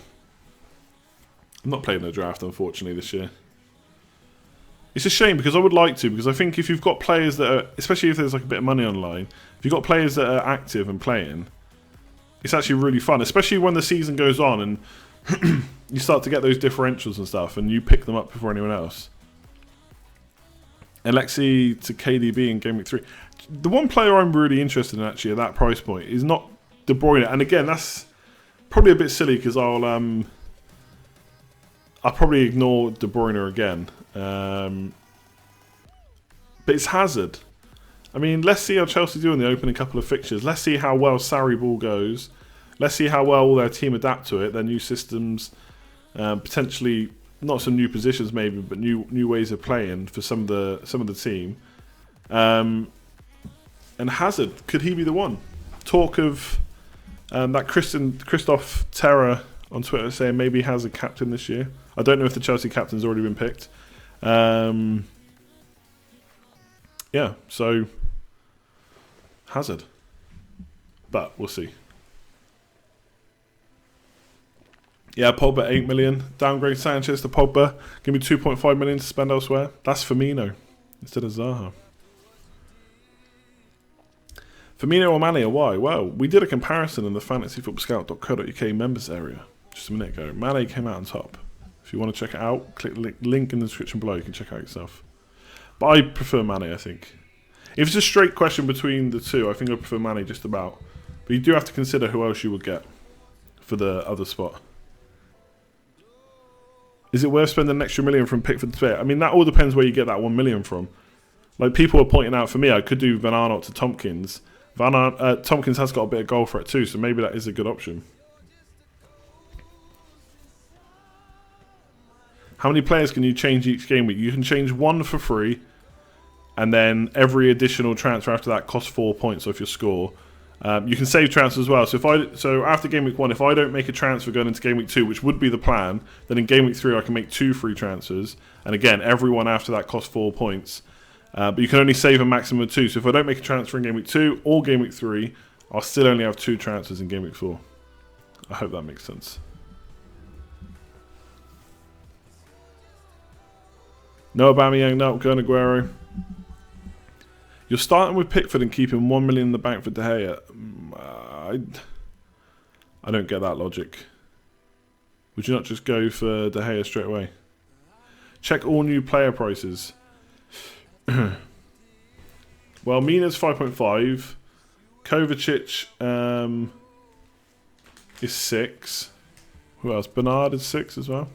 I'm not playing a draft unfortunately this year. It's a shame because I would like to, because I think if you've got players that are, especially if there's like a bit of money online, if you've got players that are active and playing, it's actually really fun, especially when the season goes on and you start to get those differentials and stuff, and you pick them up before anyone else. Alexi to KDB in Game Week 3. The one player I'm really interested in actually at that price point is not De Bruyne, and again that's probably a bit silly because I'll probably ignore De Bruyne again, but it's Hazard. I mean, let's see how Chelsea do in the opening couple of fixtures. Let's see how well Sarri ball goes. Let's see how well their team adapt to it, their new systems, potentially not some new positions maybe, but new ways of playing for some of the team. And Hazard, could he be the one? Talk of that Christoph Terra on Twitter saying maybe Hazard captain this year. I don't know if the Chelsea captain's already been picked. Yeah, so Hazard, but we'll see. Yeah, Pogba 8 million. Downgrade Sanchez to Pogba. Give me 2.5 million to spend elsewhere. That's Firmino instead of Zaha. Firmino or Mane or why? Well, we did a comparison in the fantasyfootballscout.co.uk members area just a minute ago. Mane came out on top. If you want to check it out, click the link in the description below. You can check it out yourself. But I prefer Mane, I think. If it's a straight question between the two, I think I prefer Mane just about. But you do have to consider who else you would get for the other spot. Is it worth spending an extra million from Pickford to Fair? I mean, that all depends where you get that 1 million from. Like, people are pointing out, for me, I could do Van Aanholt to Tompkins. Tompkins has got a bit of goal threat too, so maybe that is a good option. How many players can you change each game week? You can change one for free, and then every additional transfer after that costs 4 points off your score. You can save transfers as well. So after game week 1, if I don't make a transfer going into game week 2, which would be the plan, then in game week 3 I can make 2 free transfers. And again, everyone after that costs 4 points. But you can only save a maximum of 2. So if I don't make a transfer in game week 2 or game week 3, I'll still only have 2 transfers in game week 4. I hope that makes sense. No Aubameyang, no Gun Aguero. You're starting with Pickford and keeping 1 million in the bank for De Gea. I don't get that logic. Would you not just go for De Gea straight away? Check all new player prices. Well, Mina's 5.5. Kovacic is 6. Who else? Bernard is 6 as well.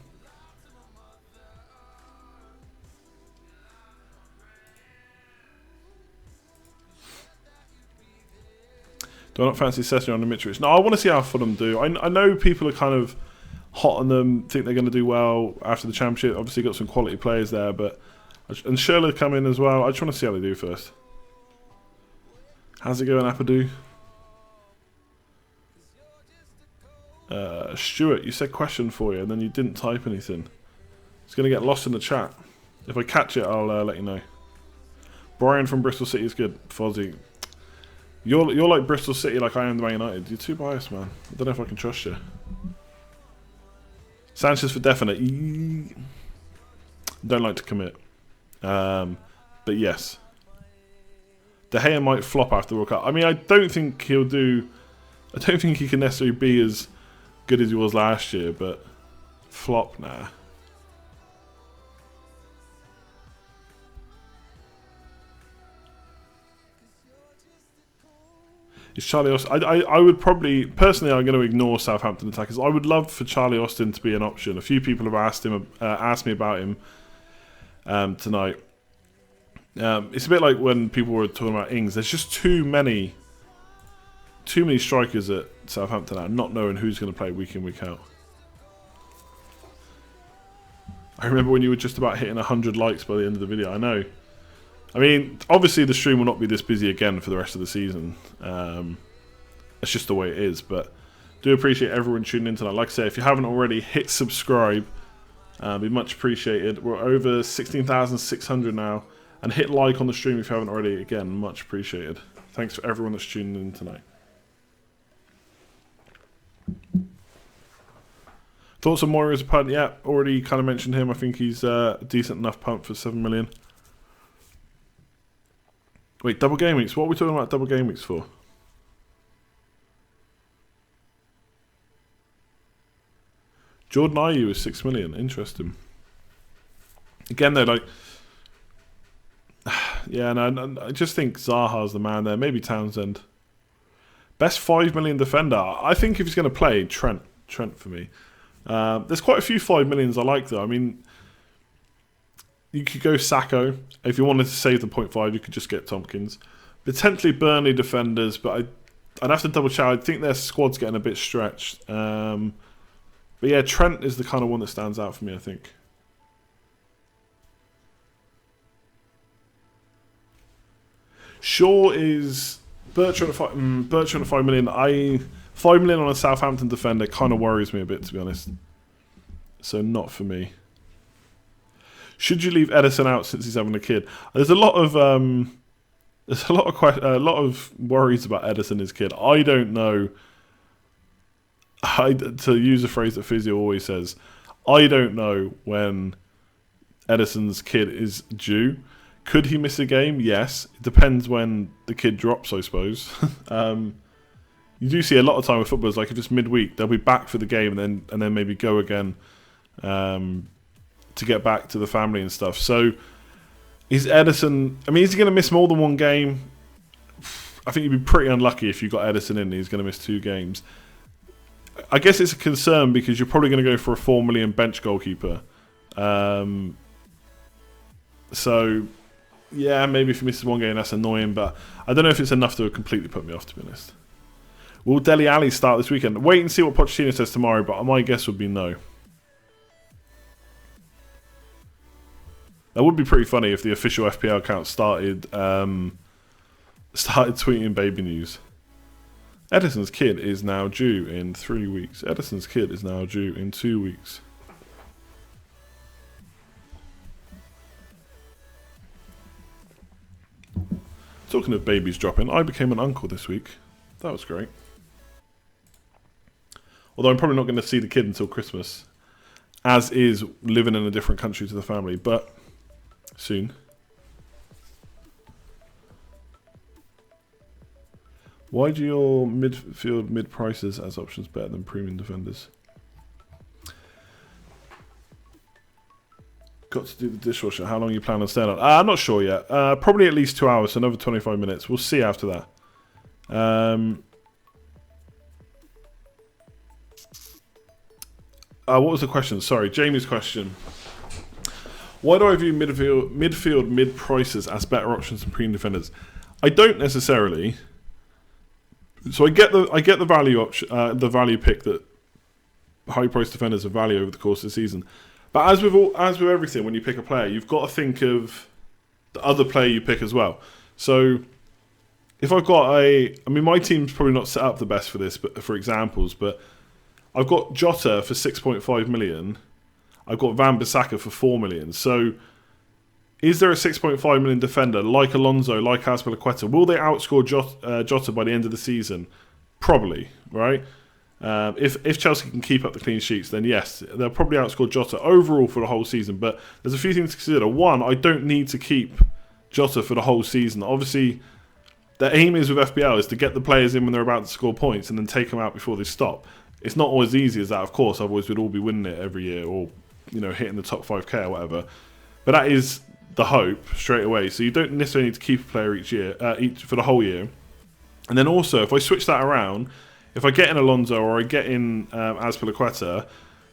Do I not fancy Session on the Mitrovic? No, I want to see how Fulham do. I know people are kind of hot on them, think they're going to do well after the Championship. Obviously got some quality players there, but and Schürrle come in as well. I just want to see how they do first. How's it going, Apadu? Stuart, you said question for you, and then you didn't type anything. It's going to get lost in the chat. If I catch it, I'll let you know. Brian from Bristol City is good. Fozzie. You're like Bristol City, like I am the Man United. You're too biased, man. I don't know if I can trust you. Sanchez for definite. Don't like to commit. But yes. De Gea might flop after the World Cup. I mean, I don't think he'll do... I don't think he can necessarily be as good as he was last year, but flop, nah. Is Charlie Austin? I would probably... Personally, I'm going to ignore Southampton attackers. I would love for Charlie Austin to be an option. A few people have asked me about him tonight. It's a bit like when people were talking about Ings. There's just too many strikers at Southampton now, not knowing who's going to play week in, week out. I remember when you were just about hitting 100 likes by the end of the video. I know. I mean, obviously the stream will not be this busy again for the rest of the season. It's just the way it is. But do appreciate everyone tuning in tonight. Like I say, if you haven't already, hit subscribe. Be much appreciated. We're over 16,600 now. And hit like on the stream if you haven't already. Again, much appreciated. Thanks for everyone that's tuning in tonight. Thoughts on Moira as a punt? Yeah, already kind of mentioned him. I think he's a decent enough punt for 7 million. Wait, double game weeks? What are we talking about double game weeks for? Jordan Ayew is 6 million. Interesting. Again, though, like... Yeah, no, I just think Zaha's the man there. Maybe Townsend. Best 5 million defender. I think if he's going to play, Trent for me. There's quite a few 5 millions I like, though. I mean, you could go Sacco. If you wanted to save the 0.5, you could just get Tompkins. Potentially Burnley defenders, but I'd have to double check. I think their squad's getting a bit stretched. But yeah, Trent is the kind of one that stands out for me, I think. Shaw is Bertrand at 5 million. 5 million on a Southampton defender kind of worries me a bit, to be honest. So not for me. Should you leave Edison out since he's having a kid? There's a lot of worries about Edison, his kid. I don't know. to use a phrase that Physio always says, I don't know when Ederson's kid is due. Could he miss a game? Yes. It depends when the kid drops, I suppose. You do see a lot of time with footballers, like if it's midweek, they'll be back for the game and then maybe go again to get back to the family and stuff. So is Ederson... I mean, is he going to miss more than one game? I think you'd be pretty unlucky if you got Ederson in and he's going to miss 2 games. I guess it's a concern because you're probably going to go for a 4 million bench goalkeeper. So, yeah, maybe if he misses one game, that's annoying. But I don't know if it's enough to completely put me off, to be honest. Will Dele Alli start this weekend? Wait and see what Pochettino says tomorrow, but my guess would be no. That would be pretty funny if the official FPL account started tweeting baby news. Ederson's kid is now due in 3 weeks. Ederson's kid is now due in 2 weeks. Talking of babies dropping, I became an uncle this week. That was great. Although I'm probably not going to see the kid until Christmas. As is living in a different country to the family, but soon. Why do your midfield mid-prices as options better than premium defenders? Got to do the dishwasher. How long are you planning on staying on? I'm not sure yet. Probably at least 2 hours, so another 25 minutes. We'll see after that. What was the question? Sorry, Jamie's question. Why do I view midfield mid-prices as better options than premium defenders? I don't necessarily. So I get the value option, the value pick that high-priced defenders have value over the course of the season. But as with everything, when you pick a player, you've got to think of the other player you pick as well. So if I've got my team's probably not set up the best for this, but for examples, but I've got Jota for 6.5 million. I've got Van Bissaka for 4 million. So is there a 6.5 million defender like Alonso, like Azpilicueta? Will they outscore Jota by the end of the season? Probably, right? If Chelsea can keep up the clean sheets, then yes, they'll probably outscore Jota overall for the whole season. But there's a few things to consider. One, I don't need to keep Jota for the whole season. Obviously, the aim is with FPL is to get the players in when they're about to score points and then take them out before they stop. It's not always easy as that, of course. Otherwise, we'd all be winning it every year or hitting the top 5k or whatever. But that is the hope straight away. So you don't necessarily need to keep a player each year, for the whole year. And then also, if I switch that around, if I get in Alonso or I get in Azpilicueta,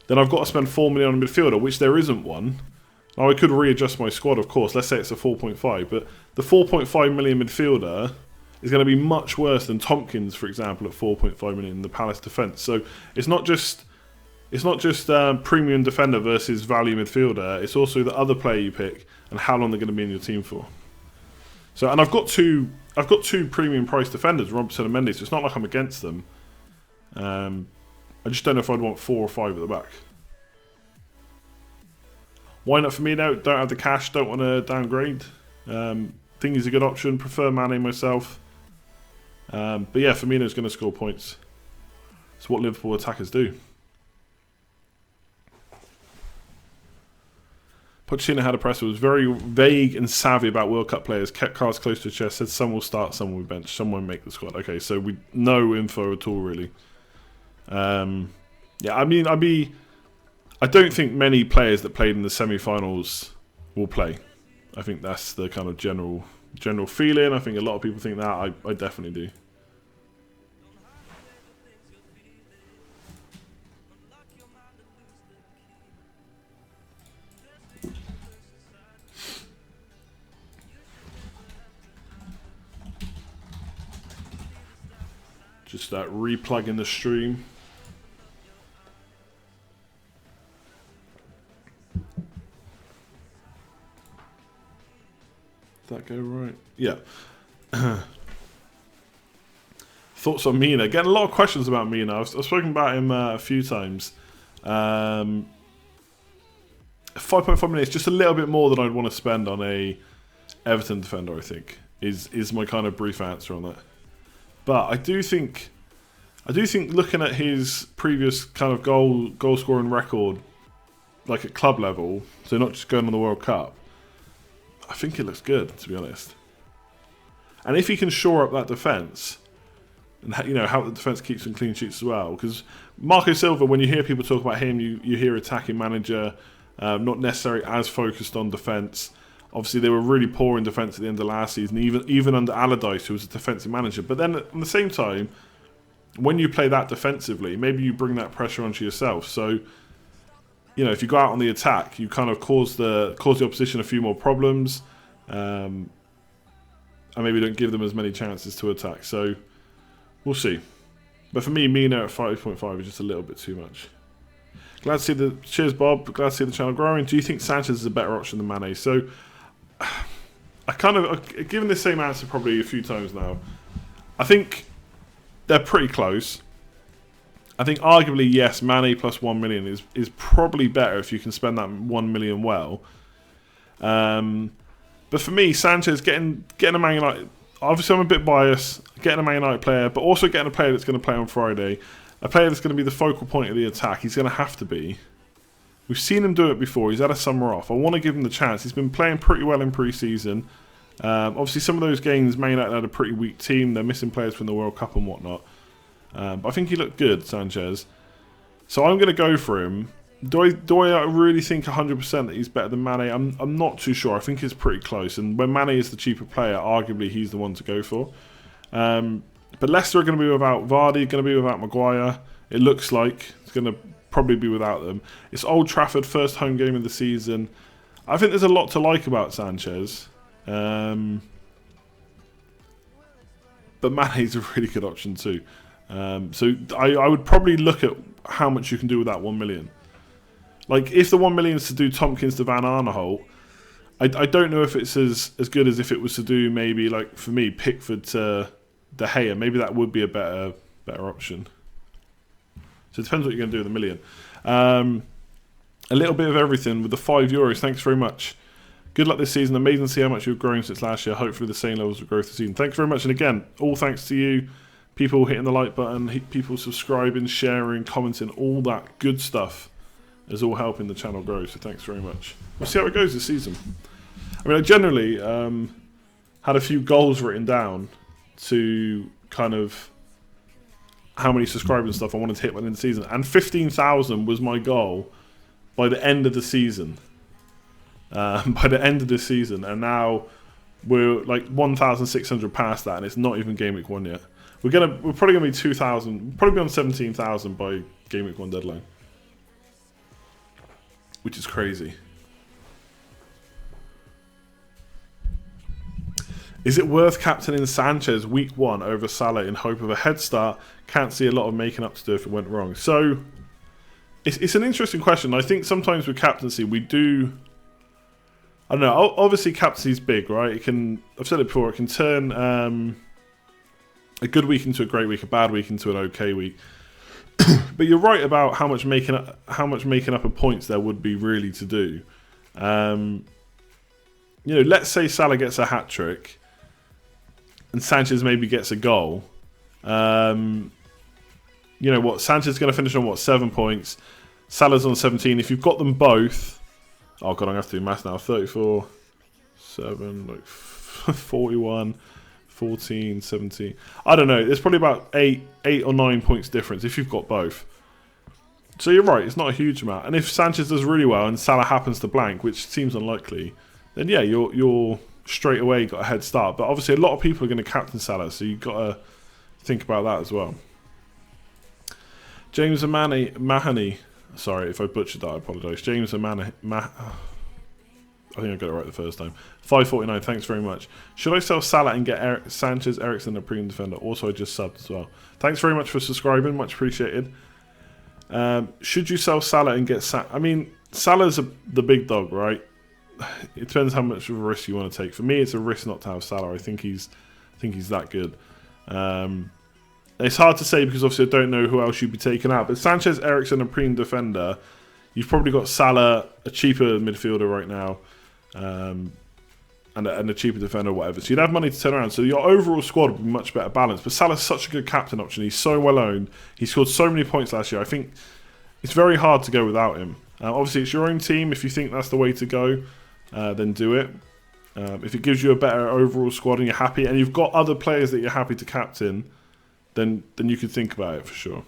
then I've got to spend 4 million on a midfielder, which there isn't one. Now I could readjust my squad, of course. Let's say it's a 4.5, but the 4.5 million midfielder is going to be much worse than Tompkins, for example, at 4.5 million in the Palace defence. So it's not just premium defender versus value midfielder. It's also the other player you pick and how long they're going to be in your team for. So, and I've got two premium price defenders, Robertson and Mendy. So it's not like I'm against them. I just don't know if I'd want 4 or 5 at the back. Why not for me now? Don't have the cash. Don't want to downgrade. Think he's a good option. Prefer Mane myself. But yeah, Firmino's going to score points. It's what Liverpool attackers do. Pochettino had a presser, was very vague and savvy about World Cup players, kept cards close to his chest, said some will start, some will bench, some won't make the squad. Okay, so we no info at all, really. Yeah, I mean, I don't think many players that played in the semi-finals will play. I think that's the kind of general feeling. I think a lot of people think that. I definitely do. Just replugging the stream. Did that go right? Yeah. Thoughts on Mina? Getting a lot of questions about Mina. I've spoken about him a few times. 5.5 minutes, just a little bit more than I'd want to spend on a Everton defender, I think, is my kind of brief answer on that. But I do think, I do think looking at his previous kind of goal scoring record, like at club level, so not just going on the World Cup, I think it looks good, to be honest. And if he can shore up that defence, and help the defence keep some clean sheets as well, because Marco Silva, when you hear people talk about him, you hear attacking manager, not necessarily as focused on defence. Obviously, they were really poor in defence at the end of last season, even under Allardyce, who was a defensive manager. But then at the same time, when you play that defensively, maybe you bring that pressure onto yourself. So, if you go out on the attack, you kind of cause the opposition a few more problems, and maybe don't give them as many chances to attack. So, we'll see. But for me, Mina at 5.5 is just a little bit too much. Glad to see the... Cheers, Bob. Glad to see the channel growing. Do you think Sanchez is a better option than Mane? So, I've given the same answer probably a few times now. I think they're pretty close. I think arguably, yes, Mane plus 1 million is probably better if you can spend that 1 million well. But for me, Sanchez getting a Man United... Obviously, I'm a bit biased. Getting a Man United player, but also getting a player that's going to play on Friday. A player that's going to be the focal point of the attack. He's going to have to be. We've seen him do it before. He's had a summer off. I want to give him the chance. He's been playing pretty well in pre-season. Obviously, some of those games, Man United had a pretty weak team. They're missing players from the World Cup and whatnot. But I think he looked good, Sanchez. So I'm going to go for him. Do I really think 100% that he's better than Mane? I'm not too sure. I think it's pretty close. And when Mane is the cheaper player, arguably he's the one to go for. But Leicester are going to be without Vardy, going to be without Maguire. It looks like it's going to probably be without them. It's Old Trafford, first home game of the season. I think there's a lot to like about Sanchez. But Mane's a really good option too. So I would probably look at how much you can do with that 1 million. Like, if the 1 million is to do Tompkins to Van Arneholt, I don't know if it's as good as if it was to do maybe, like, for me, Pickford to De Gea. Maybe that would be a better option. So it depends what you're going to do with the million. A little bit of everything with the €5. Thanks very much. Good luck this season. Amazing to see how much you've grown since last year. Hopefully the same levels of growth this season. Thanks very much. And again, all thanks to you. People hitting the like button, people subscribing, sharing, commenting, all that good stuff is all helping the channel grow. So thanks very much. We'll see how it goes this season. I mean, I generally had a few goals written down to kind of how many subscribers and stuff I wanted to hit by the end of the season. And 15,000 was my goal by the end of the season. And now we're like 1,600 past that, and it's not even Game Week 1 yet. We're probably gonna be 2,000, probably be on 17,000 by Game Week 1 deadline, which is crazy. Is it worth captaining Sanchez week 1 over Salah in hope of a head start? Can't see a lot of making up to do if it went wrong. So it's an interesting question. I think sometimes with captaincy we do. I don't know. Obviously, captaincy is big, right? It can. I've said it before. It can turn a good week into a great week, a bad week into an okay week. But you're right about how much making up of points there would be really to do. Let's say Salah gets a hat trick, and Sanchez maybe gets a goal. Sanchez is going to finish on 7 points. Salah's on 17. If you've got them both. Oh god, I'm going to have to do maths now. 34, 7, 41, 14, 17. I don't know. There's probably about 8 or 9 points difference if you've got both. So you're right, it's not a huge amount. And if Sanchez does really well and Salah happens to blank, which seems unlikely, then yeah, you're straight away got a head start. But obviously a lot of people are going to captain Salah, so you've got to think about that as well. James Mahoney. Sorry, if I butchered that, I apologise. James I think I got it right the first time. 549, thanks very much. Should I sell Salah and get Sanchez, Eriksen, a premium defender? Also, I just subbed as well. Thanks very much for subscribing, much appreciated. Should you sell Salah and get I mean, Salah's the big dog, right? It depends how much of a risk you want to take. For me, it's a risk not to have Salah. I think he's that good. It's hard to say because obviously I don't know who else you'd be taking out. But Sanchez, Eriksen, a premium defender. You've probably got Salah, a cheaper midfielder right now. And and a cheaper defender or whatever. So you'd have money to turn around. So your overall squad would be much better balanced. But Salah's such a good captain option. He's so well owned. He scored so many points last year. I think it's very hard to go without him. Obviously, it's your own team. If you think that's the way to go, then do it. If it gives you a better overall squad and you're happy, and you've got other players that you're happy to captain, then you could think about it for sure.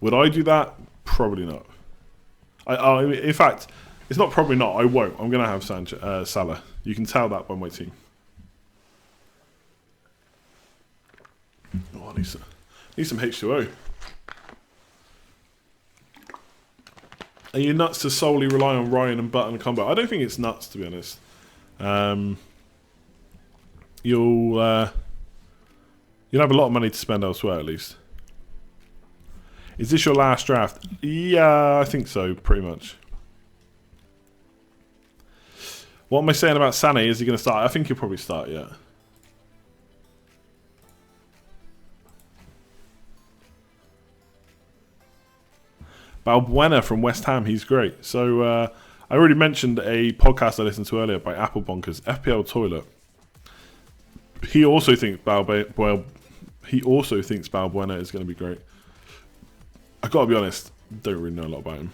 Would I do that? Probably not. In fact, it's not probably not. I won't. I'm going to have Salah. You can tell that by my team. Oh, I need some H2O. Are you nuts to solely rely on Ryan and Button combo? I don't think it's nuts, to be honest. You'll have a lot of money to spend elsewhere, at least. Is this your last draft? Yeah, I think so, pretty much. What am I saying about Sané? Is he going to start? I think he'll probably start, yeah. Balbuena from West Ham, he's great. So I already mentioned a podcast I listened to earlier by Apple Bonkers, FPL Toilet. He also thinks Balbuena is going to be great. I got to be honest, don't really know a lot about him.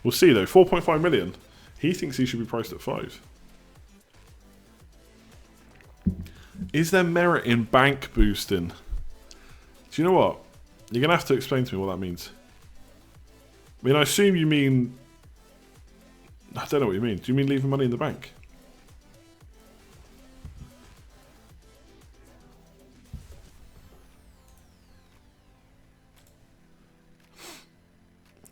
We'll see though. 4.5 million. He thinks he should be priced at 5. Is there merit in bank boosting? Do you know what? You're going to have to explain to me what that means. I mean, I assume you mean... I don't know what you mean. Do you mean leaving money in the bank?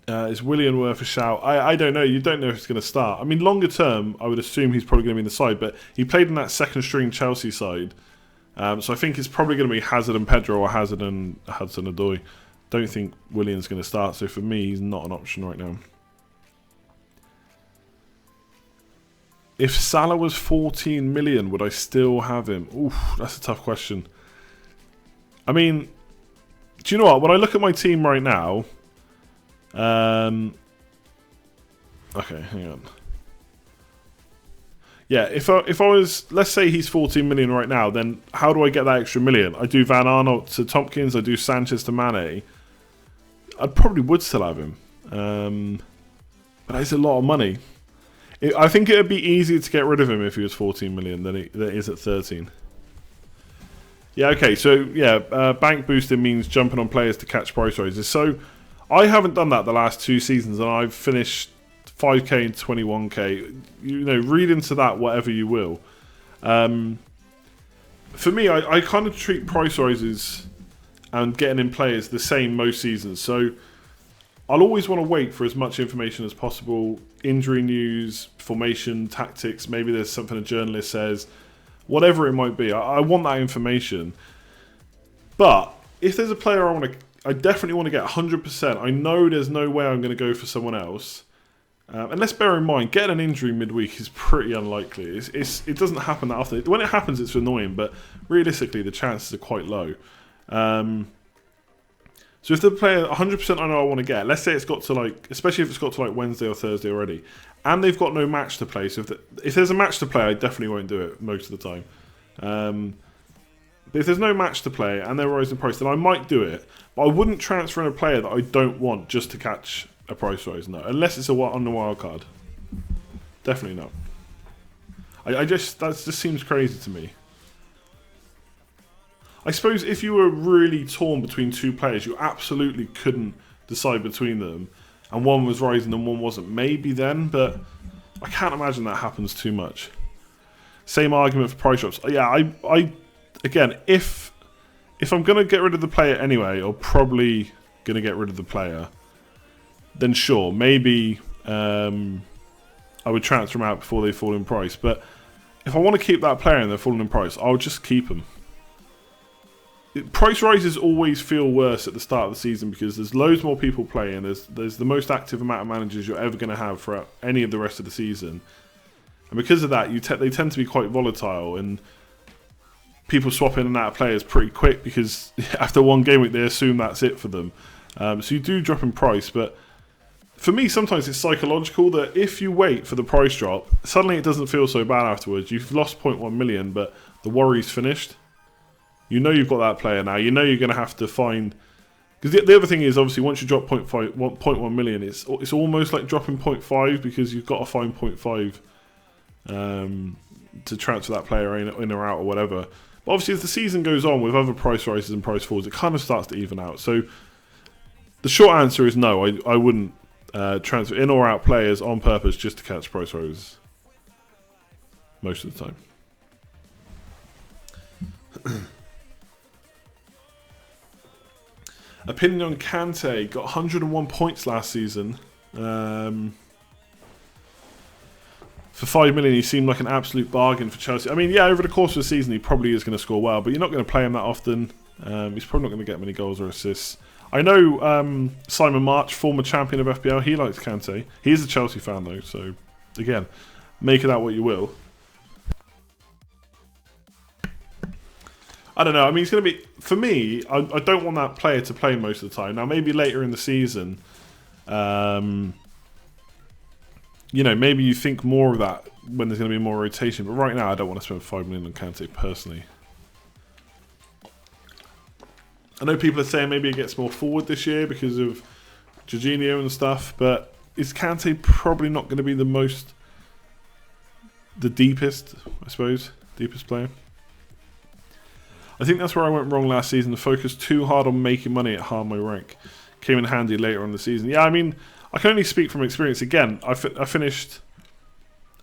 Is Willian worth a shout? I don't know. You don't know if it's going to start. I mean, longer term, I would assume he's probably going to be in the side, but he played in that second string Chelsea side. So I think it's probably going to be Hazard and Pedro or Hazard and Hudson-Odoi. Don't think Willian's going to start, so for me, he's not an option right now. If Salah was 14 million, would I still have him? Oof, that's a tough question. I mean, do you know what? When I look at my team right now... okay, hang on. Yeah, if I was... Let's say he's 14 million right now, then how do I get that extra million? I do Van Arnold to Tompkins, I do Sanchez to Mane. I probably would still have him. But it's a lot of money. I think it would be easier to get rid of him if he was 14 million than it is at 13. Yeah, okay, so yeah, bank boosting means jumping on players to catch price rises. So I haven't done that the last 2 seasons, and I've finished 5k and 21k. You know, read into that whatever you will. For me, I kind of treat price rises and getting in players the same most seasons. So I'll always want to wait for as much information as possible. Injury news, formation, tactics, maybe there's something a journalist says. Whatever it might be, I want that information. But if there's a player I definitely want to get 100%, I know there's no way I'm going to go for someone else. And let's bear in mind, getting an injury midweek is pretty unlikely. It doesn't happen that often. When it happens, it's annoying, but realistically, the chances are quite low. So if the player 100% I know I want to get, let's say it's got to like, especially if it's got to like Wednesday or Thursday already, and they've got no match to play. So if there's a match to play, I definitely won't do it most of the time. But if there's no match to play and they're rising price, then I might do it. But I wouldn't transfer in a player that I don't want just to catch a price rise. No, unless it's on the wild card. Definitely not. That just seems crazy to me. I suppose if you were really torn between 2 players, you absolutely couldn't decide between them, and one was rising and one wasn't. Maybe then, but I can't imagine that happens too much. Same argument for price drops. Yeah, I again, if I'm gonna get rid of the player anyway, or probably gonna get rid of the player, then sure, maybe I would transfer them out before they fall in price. But if I want to keep that player and they're falling in price, I'll just keep them. Price rises always feel worse at the start of the season because there's loads more people playing. There's the most active amount of managers you're ever going to have throughout any of the rest of the season, and because of that, they tend to be quite volatile, and people swap in and out of players pretty quick because after one game week they assume that's it for them. So you do drop in price, but for me, sometimes it's psychological that if you wait for the price drop, suddenly it doesn't feel so bad afterwards. You've lost 0.1 million, but the worry's finished. You know you've got that player now. You know you're going to have to find... Because the other thing is, obviously, once you drop 0.1 million, it's almost like dropping 0.5 because you've got to find 0.5 to transfer that player in or out or whatever. But obviously, as the season goes on with other price rises and price falls, it kind of starts to even out. So the short answer is no, I wouldn't transfer in or out players on purpose just to catch price rises most of the time. Opinion on Kante, got 101 points last season. For 5 million, he seemed like an absolute bargain for Chelsea. I mean, yeah, over the course of the season, he probably is going to score well, but you're not going to play him that often. He's probably not going to get many goals or assists. I know Simon March, former champion of FPL, he likes Kante. He is a Chelsea fan, though, so, again, make it out what you will. I don't know. I mean, it's going to be... For me, I don't want that player to play most of the time. Now, maybe later in the season, you know, maybe you think more of that when there's going to be more rotation. But right now, I don't want to spend 5 million on Kante, personally. I know people are saying maybe it gets more forward this year because of Jorginho and stuff. But is Kante probably not going to be the deepest, I suppose, deepest player? I think that's where I went wrong last season. To focus too hard on making money at half my rank came in handy later on in the season. Yeah, I mean, I can only speak from experience. Again, I finished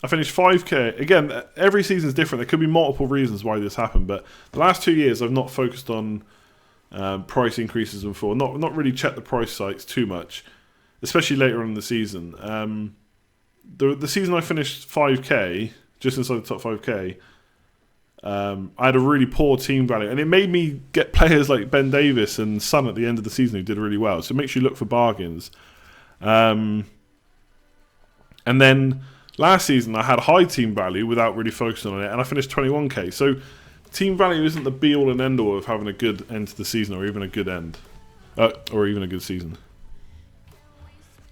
5k. Again, every season is different. There could be multiple reasons why this happened, but the last 2 years I've not focused on price increases before. Not really checked the price sites too much, especially later on in the season. The season I finished 5k, just inside the top 5k. I had a really poor team value, and it made me get players like Ben Davis and Son at the end of the season who did really well. So it makes you look for bargains. And then last season I had high team value without really focusing on it, and I finished 21k. So team value isn't the be all and end all of having a good end to the season, or even a good end, or even a good season.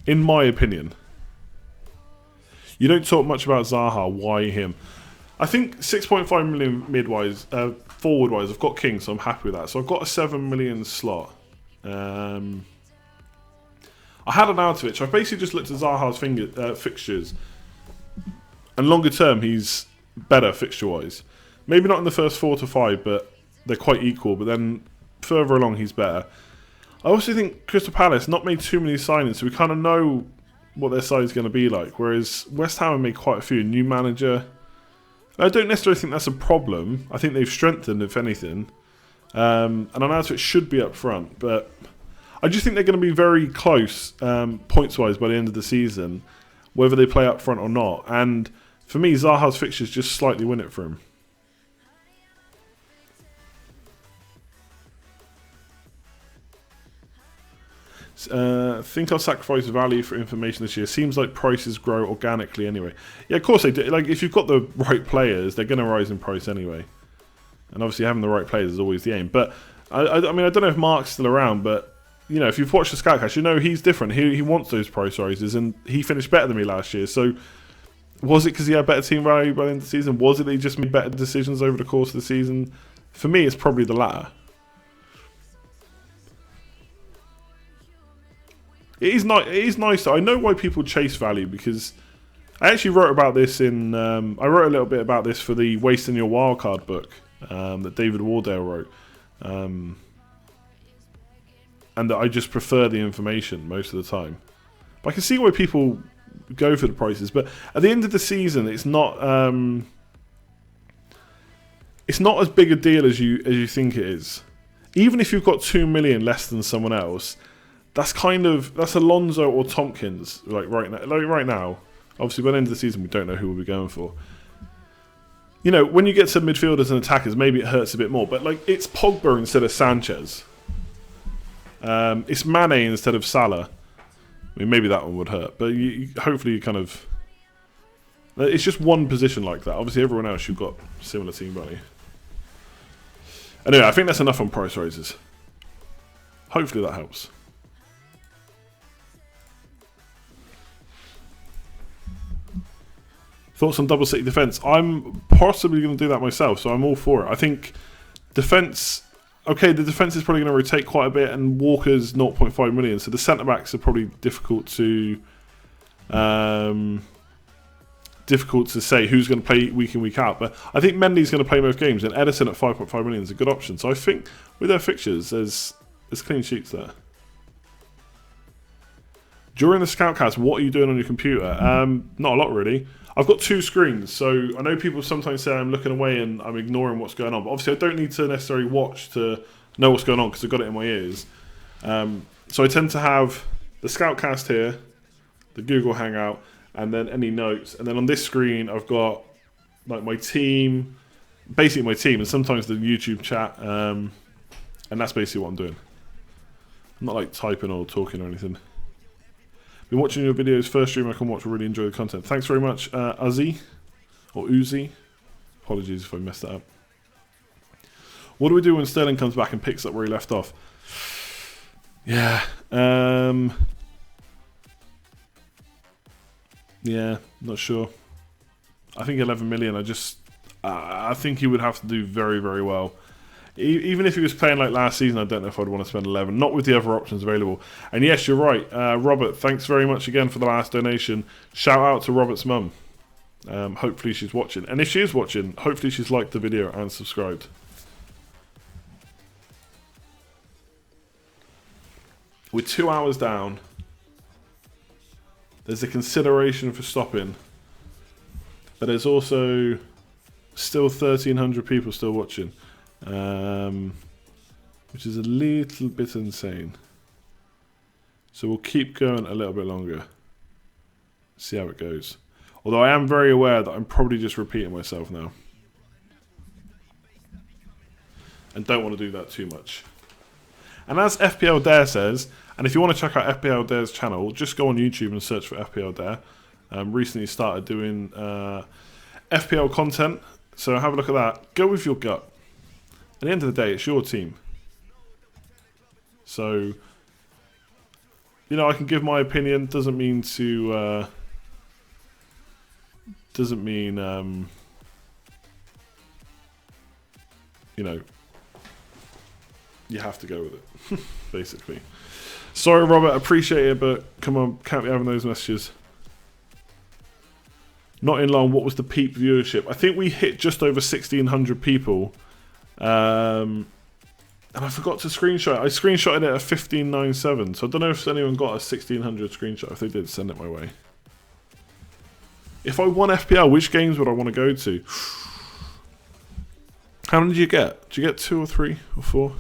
In my opinion, you don't talk much about Zaha. Why him? I think 6.5 million mid-wise, forward-wise, I've got King, so I'm happy with that. So I've got a 7 million slot. I had an Arnautovic. I've basically just looked at Zaha's fixtures. And longer term, he's better fixture-wise. Maybe not in the first 4 to 5, but they're quite equal. But then further along, he's better. I also think Crystal Palace not made too many signings, so we kind of know what their side is going to be like. Whereas West Ham have made quite a few. New manager... I don't necessarily think that's a problem. I think they've strengthened, if anything. And Arnautovic should be up front. But I just think they're going to be very close, points-wise, by the end of the season, whether they play up front or not. And for me, Zaha's fixtures just slightly win it for him. Think I'll sacrifice value for information this year. Seems like prices grow organically anyway. Yeah, of course they do. Like, if you've got the right players, they're going to rise in price anyway. And obviously having the right players is always the aim. But, I mean, I don't know if Mark's still around, but, you know, if you've watched the Scoutcast, you know he's different. He wants those price rises, and he finished better than me last year. So, was it because he had better team value by the end of the season? Was it that he just made better decisions over the course of the season? For me, it's probably the latter. It is nice. I know why people chase value, because I actually wrote about this in... I wrote a little bit about this for the Wasting Your Wildcard book that David Wardale wrote. And that I just prefer the information most of the time. But I can see why people go for the prices. But at the end of the season, it's not as big a deal as you think it is. Even if you've got 2 million less than someone else... That's Alonso or Tompkins, like right now. Obviously, by the end of the season, we don't know who we'll be going for. You know, when you get to midfielders and attackers, maybe it hurts a bit more. But like, it's Pogba instead of Sanchez. It's Mane instead of Salah. I mean, maybe that one would hurt, but hopefully you kind of... It's just one position like that. Obviously, everyone else, you've got similar team value. Anyway, I think that's enough on price raises. Hopefully that helps. Thoughts on double City defence? I'm possibly going to do that myself, so I'm all for it. I think defence... Okay, the defence is probably going to rotate quite a bit, and Walker's 0.5 million, so the centre-backs are probably difficult to say who's going to play week in, week out. But I think Mendy's going to play most games, and Edison at 5.5 million is a good option. So I think with their fixtures, there's clean sheets there. During the Scoutcast, what are you doing on your computer? Not a lot, really. I've got 2 screens, so I know people sometimes say I'm looking away and I'm ignoring what's going on. But obviously, I don't need to necessarily watch to know what's going on because I've got it in my ears. So I tend to have the Scoutcast here, the Google Hangout, and then any notes. And then on this screen, I've got like my team, basically my team, and sometimes the YouTube chat. And that's basically what I'm doing. I'm not like typing or talking or anything. Been watching your videos, first stream I can watch, really enjoy the content. Thanks very much, Uzi, or Uzi. Apologies if I messed that up. What do we do when Sterling comes back and picks up where he left off? Yeah. Yeah, not sure. I think 11 million, I think he would have to do very, very well. Even if he was playing like last season, I don't know if I'd want to spend 11. Not with the other options available. And yes, you're right. Robert, thanks very much again for the last donation. Shout out to Robert's mum. Hopefully she's watching. And if she is watching, hopefully she's liked the video and subscribed. We're 2 hours down. There's a consideration for stopping. But there's also still 1,300 people still watching. Which is a little bit insane. So we'll keep going a little bit longer. See how it goes. Although I am very aware that I'm probably just repeating myself now. And don't want to do that too much. And as FPL Dare says, and if you want to check out FPL Dare's channel, just go on YouTube and search for FPL Dare. Recently started doing FPL content, so have a look at that. Go with your gut. At the end of the day, it's your team. So, you know, I can give my opinion. Doesn't mean to... doesn't mean... you know... You have to go with it, basically. Sorry, Robert, appreciate it, but come on, can't be having those messages. Not in line, what was the peak viewership? I think we hit just over 1,600 people. And I forgot to screenshot it. I screenshotted it at 1597, so I don't know if anyone got a 1,600 screenshot. If they did, send it my way. If I won FPL, which games would I want to go to? How many did you get? Did you get 2 or 3 or 4?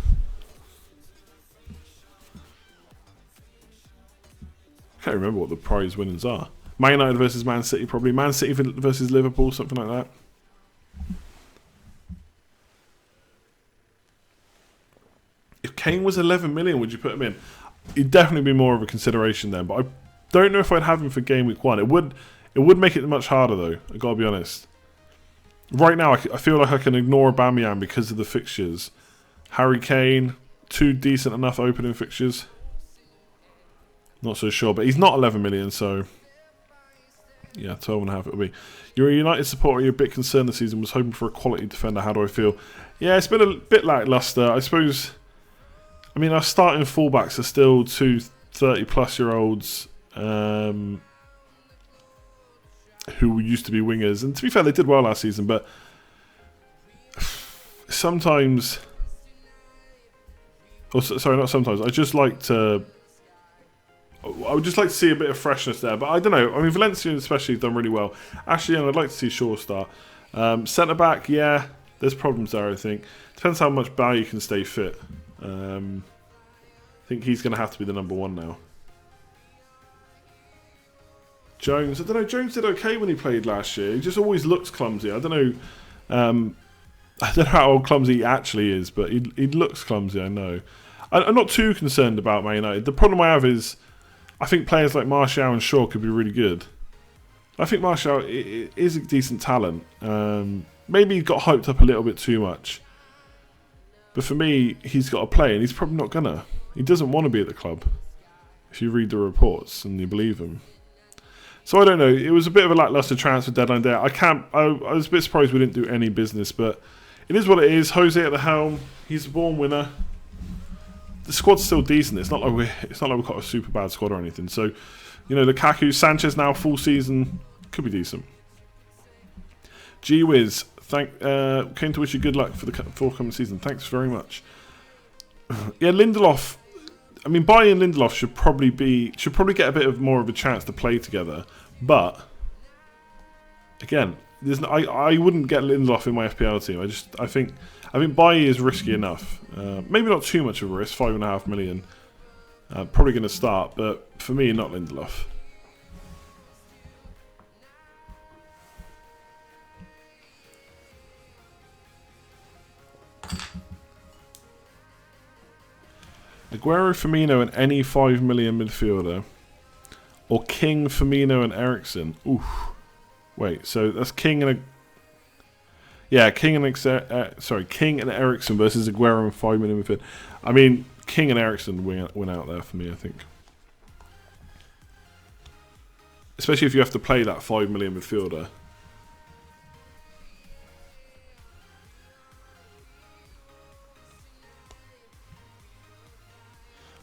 I can't remember what the prize winnings are. Man United versus Man City, probably. Man City versus Liverpool, something like that. If Kane was 11 million, would you put him in? He'd definitely be more of a consideration then, but I don't know if I'd have him for game week 1. It would make it much harder though, I've got to be honest. Right now, I feel like I can ignore Aubameyang because of the fixtures. Harry Kane, 2 decent enough opening fixtures. Not so sure, but he's not 11 million, so... Yeah, 12.5 it'll be. You're a United supporter, you're a bit concerned this season, was hoping for a quality defender. How do I feel? Yeah, it's been a bit lacklustre. I suppose... I mean, our starting fullbacks are still 2 30-plus-year-olds who used to be wingers. And to be fair, they did well last season, but sometimes... Oh, sorry, not sometimes. I just like to... I would just like to see a bit of freshness there. But I don't know. I mean, Valencia especially have done really well. Actually, I'd like to see Shaw start. Centre-back, yeah. There's problems there, I think. Depends how much Barry can stay fit. I think he's going to have to be the number 1 now. Jones, I don't know. Jones did okay when he played last year. He just always looks clumsy. I don't know. I don't know how clumsy he actually is, but he looks clumsy, I know. I'm not too concerned about Man United. The problem I have is I think players like Martial and Shaw could be really good. I think Martial is a decent talent. Maybe he got hyped up a little bit too much. But for me, he's got to play, and he's probably not gonna. He doesn't want to be at the club, if you read the reports and you believe him. So I don't know. It was a bit of a lackluster transfer deadline there. I was a bit surprised we didn't do any business, but it is what it is. Jose at the helm. He's a born winner. The squad's still decent. It's not like we've got a super bad squad or anything. So, you know, Lukaku, Sanchez now full season could be decent. Gee whiz, came to wish you good luck for the forthcoming season. Thanks very much. Yeah, Lindelof. I mean, buying Lindelof should probably get a bit of more of a chance to play together. But again, I wouldn't get Lindelof in my FPL team. I think Bailly is risky enough. Maybe not too much of a risk. 5.5 million. Probably going to start, but for me, not Lindelof. Aguero, Firmino, and any 5 million midfielder, or King, Firmino, and Eriksen. Oof. Wait, so that's King and King and Eriksen versus Aguero and 5 million midfield. I mean, King and Eriksen win out there for me, I think. Especially if you have to play that 5 million midfielder.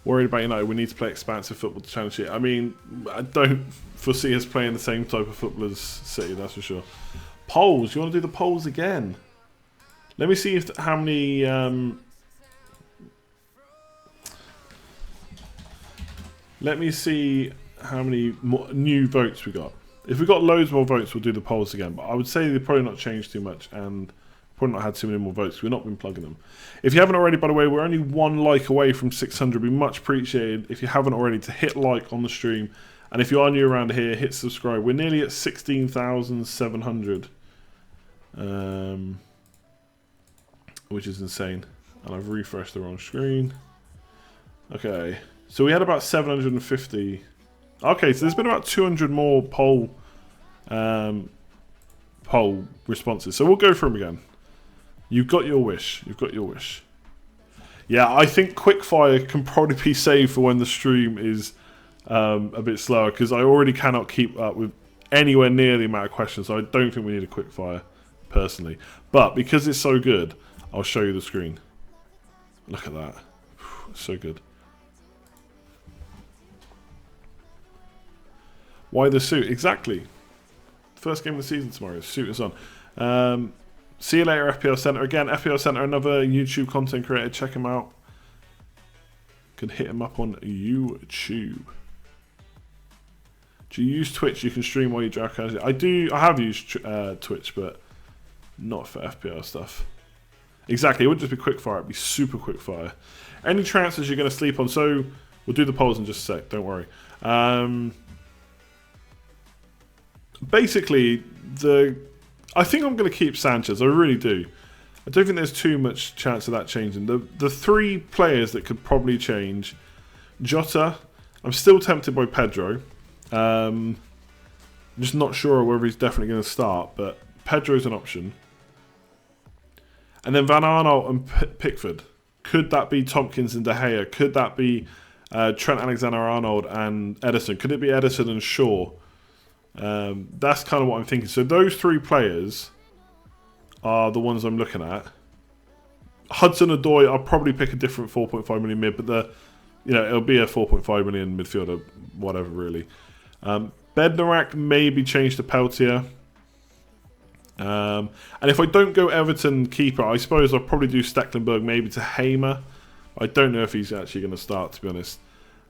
Worried about United, we need to play expansive football to challenge it. I mean, I don't foresee us playing the same type of football as City, that's for sure. Polls, you want to do the polls again? Let me see how many... let me see how many new votes we got. If we got loads more votes, we'll do the polls again. But I would say they've probably not changed too much, and probably not had too many more votes. We've not been plugging them. If you haven't already, by the way, we're only 1 like away from 600. It'd be much appreciated if you haven't already to hit like on the stream. And if you are new around here, hit subscribe. We're nearly at 16,700. Which is insane. And I've refreshed the wrong screen. Okay. So we had about 750. Okay, so there's been about 200 more poll responses. So we'll go through them again. You've got your wish. You've got your wish. Yeah, I think quickfire can probably be saved for when the stream is a bit slower, because I already cannot keep up with anywhere near the amount of questions, so I don't think we need a quickfire, personally. But because it's so good, I'll show you the screen. Look at that. So good. Why the suit? Exactly. First game of the season tomorrow. Suit is on. See you later, FPL Center. Again, FPL Center, another YouTube content creator. Check him out. Can hit him up on YouTube. Do you use Twitch? You can stream while you draft. I do. I have used Twitch, but not for FPL stuff. Exactly. It wouldn't just be quickfire. It'd be super quickfire. Any transfers you're going to sleep on? So we'll do the polls in just a sec. Don't worry. Basically, I think I'm going to keep Sanchez. I really do. I don't think there's too much chance of that changing. The 3 players that could probably change: Jota. I'm still tempted by Pedro. I'm just not sure whether he's definitely going to start, but Pedro's an option. And then Van Aanholt and Pickford. Could that be Tompkins and De Gea? Could that be Trent Alexander-Arnold and Ederson? Could it be Ederson and Shaw? That's kind of what I'm thinking. So those 3 players are the ones I'm looking at. Hudson-Odoi, I'll probably pick a different 4.5 million mid, but it'll be a 4.5 million midfielder, whatever really. Bednarak maybe change to Peltier. And if I don't go Everton keeper, I suppose I'll probably do Stecklenburg maybe to Hamer. I don't know if he's actually going to start, to be honest.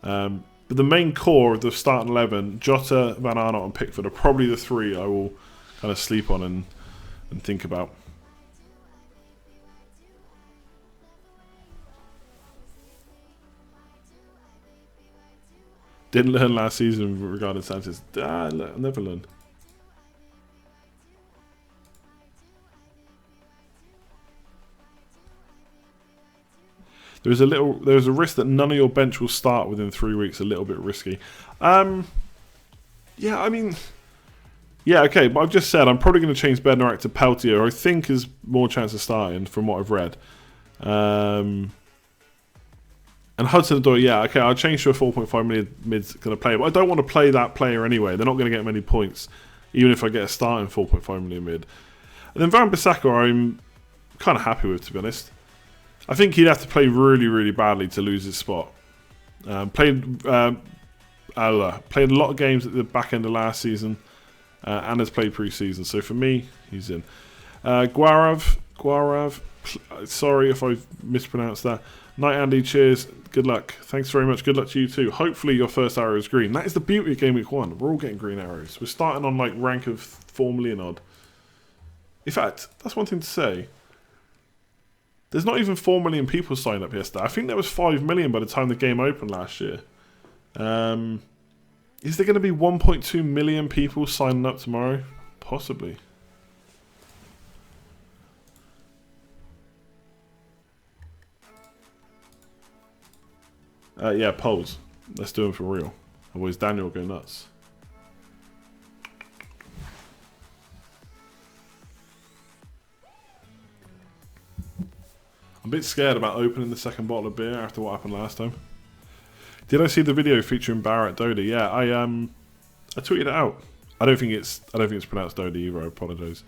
But the main core of the starting 11, Jota, Van Aanholt and Pickford, are probably the 3 I will kind of sleep on and think about. Didn't learn last season regarding Sanchez. I'll never learn. There's a risk that none of your bench will start within 3 weeks. A little bit risky. Yeah, I mean, yeah, okay. But I've just said I'm probably going to change Bednarak to Peltier. I think is more chance of starting from what I've read. And Hudson-Odoi, yeah, okay, I'll change to a 4.5 million mid's going to play. But I don't want to play that player anyway. They're not going to get many points, even if I get a starting 4.5 million mid. And then Wan-Bissaka, I'm kind of happy with, to be honest. I think he'd have to play really, really badly to lose his spot. Played a lot of games at the back end of last season, and has played pre-season. So for me, he's in. Guarav, sorry if I've mispronounced that. Night Andy, cheers. Good luck. Thanks very much. Good luck to you too. Hopefully your first arrow is green. That is the beauty of Game Week 1. We're all getting green arrows. We're starting on like rank of 4 million odd. In fact, that's one thing to say. There's not even 4 million people signed up yesterday. I think there was 5 million by the time the game opened last year. Is there going to be 1.2 million people signing up tomorrow? Possibly. Yeah, polls. Let's do them for real. Otherwise Daniel will go nuts. I'm a bit scared about opening the second bottle of beer after what happened last time. Did I see the video featuring Barrett Dodie? Yeah, I tweeted it out. I don't think it's pronounced Dodie either. I apologise.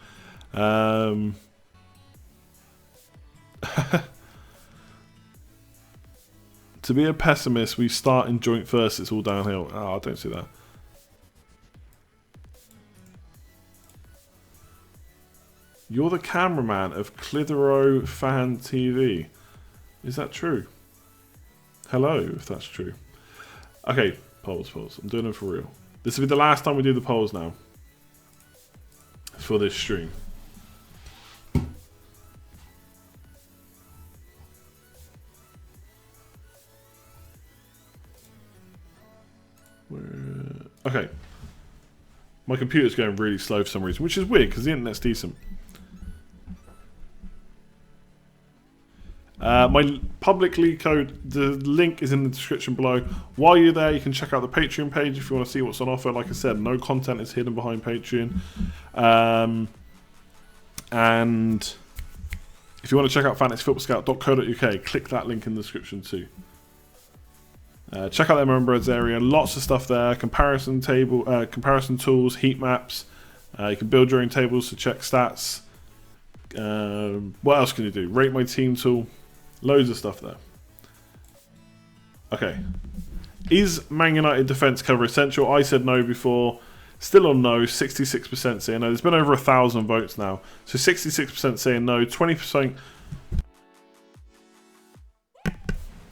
To be a pessimist, we start in joint first. It's all downhill. Oh, I don't see that. You're the cameraman of Clitheroe Fan TV. Is that true? Hello, if that's true. Okay, polls. I'm doing them for real. This will be the last time we do the polls now. For this stream. Okay. My computer's going really slow for some reason, which is weird because the internet's decent. My publicly code, the link is in the description below. While you're there, you can check out the Patreon page if you want to see what's on offer. Like I said, no content is hidden behind Patreon. And if you want to check out fantasyfootballscout.co.uk, click that link in the description too. Check out the Members area, lots of stuff there. Comparison tools, heat maps. You can build your own tables to check stats. What else can you do? Rate my team tool. Loads of stuff there. Okay. Is Man United defence cover essential? I said no before. Still on no. 66% saying no. There's been over 1,000 votes now. So 66% saying no. 20%.